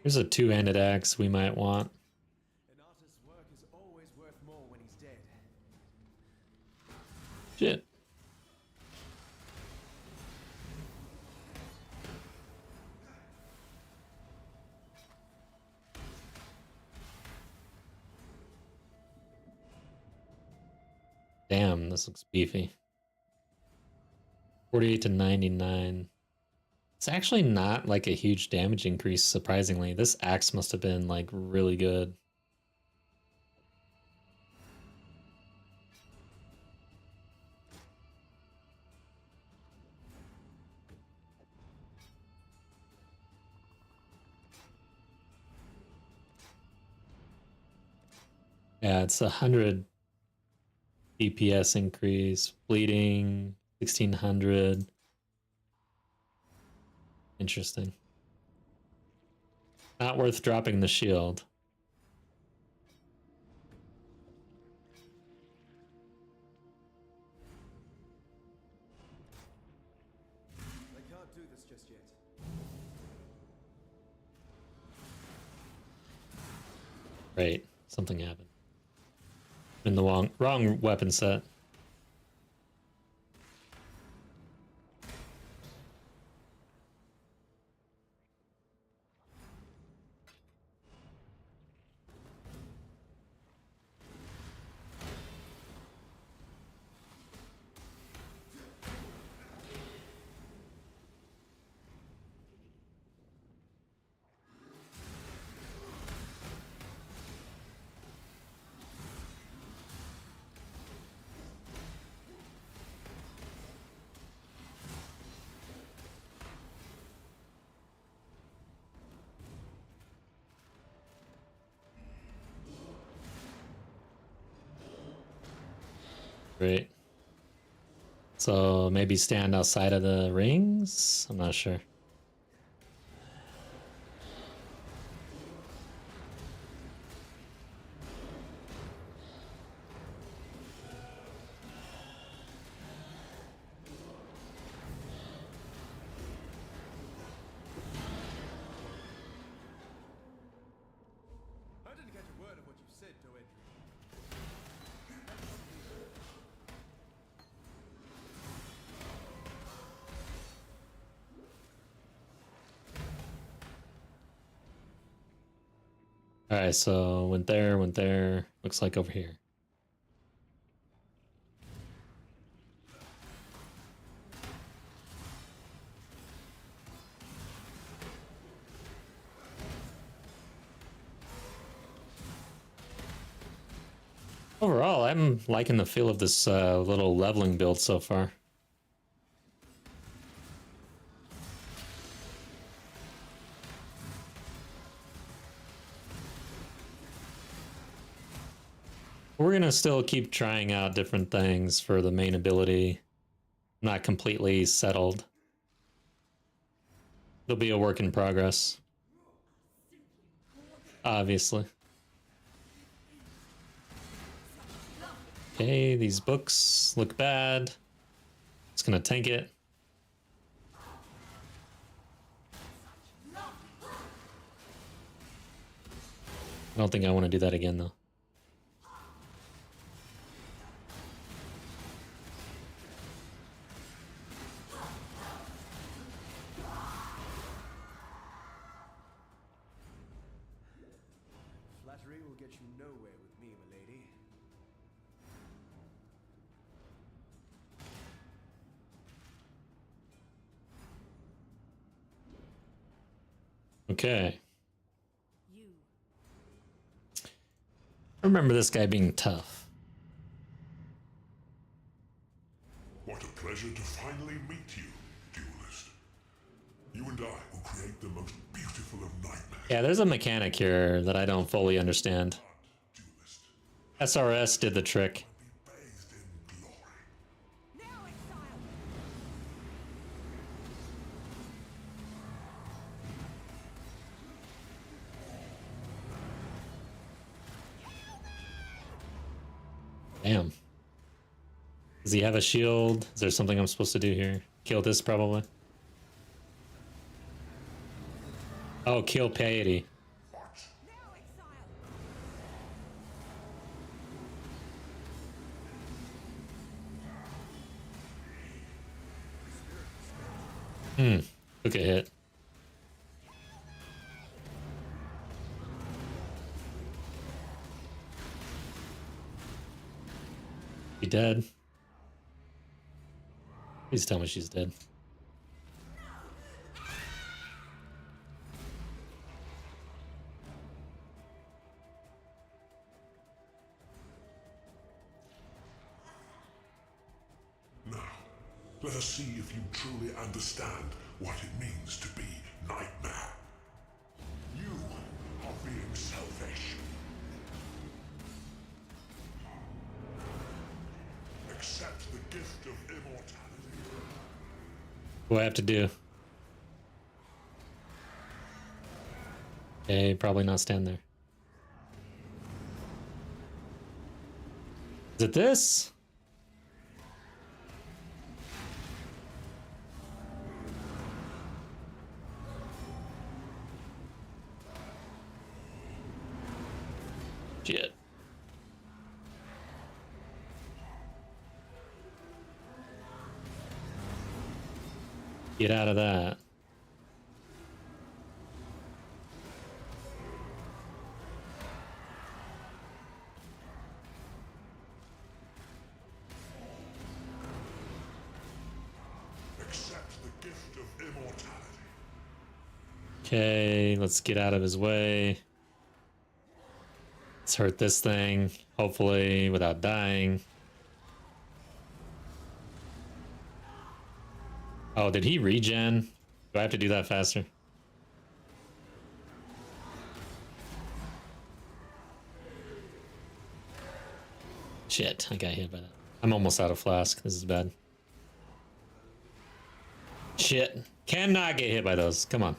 Here's a 2-handed axe we might want. An artist's work is always worth more when he's dead. Shit. Damn, this looks beefy. 48 to 99. It's actually not like a huge damage increase, surprisingly. This axe must have been like really good. Yeah, it's 100 DPS increase, bleeding 1600. Interesting. Not worth dropping the shield. I can't do this just yet. Right, something happened. In the wrong weapon set. Great. So maybe stand outside of the rings? I'm not sure. I didn't catch a word of what you said, Doedri. Alright, so went there, went there. Looks like over here. Overall, I'm liking the feel of this little leveling build so far. We're gonna still keep trying out different things for the main ability. Not completely settled. It'll be a work in progress. Obviously. Okay, these books look bad. It's gonna tank it. I don't think I want to do that again though. Flattery will get you nowhere with me, my lady. Okay. You. I remember this guy being tough. What a pleasure to finally meet you, Dualist. You and I will create the most beautiful of nightmares. Yeah, there's a mechanic here that I don't fully understand. Dualist, SRS did the trick. be bathed in glory. Now, exile! Damn. Does he have a shield? Is there something I'm supposed to do here? Kill this probably. Oh, kill Piety. What? Now, exile! Took a hit. She dead? Please tell me she's dead. Now, let us see if you truly understand what it means to be Nightmare. You are being selfish. Accept the gift of immortality. What do I have to do? Okay, probably not stand there. Is it this? Shit. Get out of that. Accept the gift of immortality. Okay, let's get out of his way. Let's hurt this thing, hopefully without dying. Oh, did he regen? Do I have to do that faster? Shit, I got hit by that. I'm almost out of flask. This is bad. Shit. Cannot get hit by those. Come on.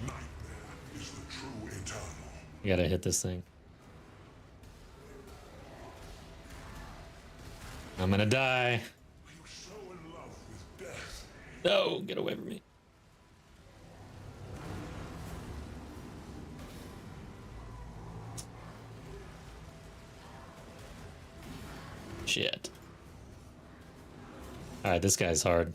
Nightmare is the true eternal. I gotta hit this thing. I'm gonna die. Are you so in love with death? No, get away from me. Shit. Alright, this guy's hard.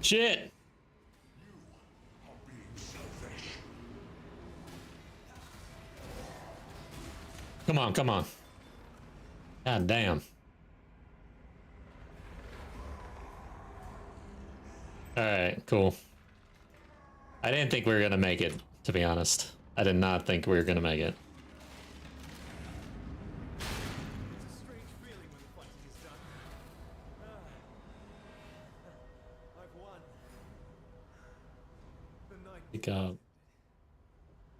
Shit. Are being selfish. Come on, come on. God damn. Alright, cool. I didn't think we were gonna make it, to be honest. I did not think we were gonna make it. It's a strange feeling when the fighting is done. I've won. The night. Pick up.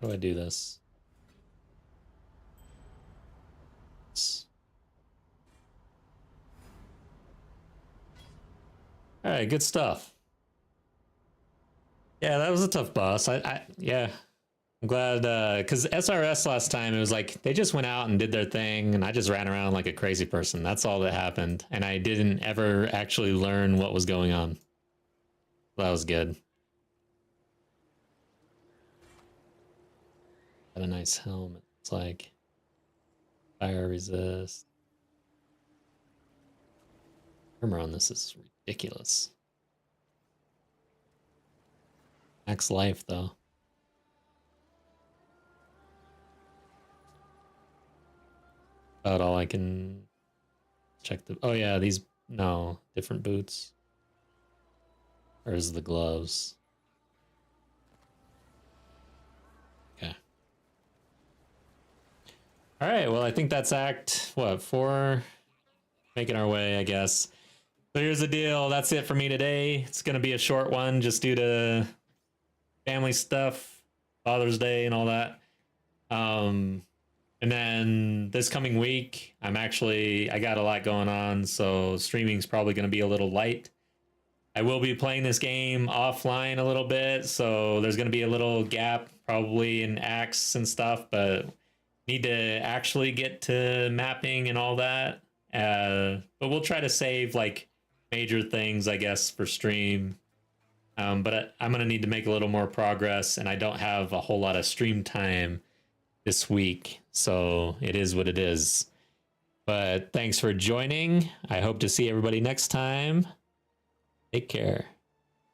How do I do this? Alright, good stuff. Yeah, that was a tough boss. Yeah. I'm glad, because SRS last time, it was like, they just went out and did their thing, and I just ran around like a crazy person. That's all that happened. And I didn't ever actually learn what was going on. That was good. Got a nice helmet. It's like fire resist. Armor on this is ridiculous. Max life though. About all I can check the. Oh yeah, these no different boots. Or is the gloves? Okay. All right. Well, I think that's act what 4. Making our way, I guess. So here's the deal. That's it for me today. It's gonna be a short one, just due to family stuff, Father's Day, and all that. And then this coming week, I got a lot going on, so streaming's probably going to be a little light. I will be playing this game offline a little bit, so there's going to be a little gap probably in acts and stuff, but need to actually get to mapping and all that. But we'll try to save like major things, I guess, for stream. But I'm going to need to make a little more progress, and I don't have a whole lot of stream time this week, so it is what it is. But thanks for joining. I hope to see everybody next time. Take care.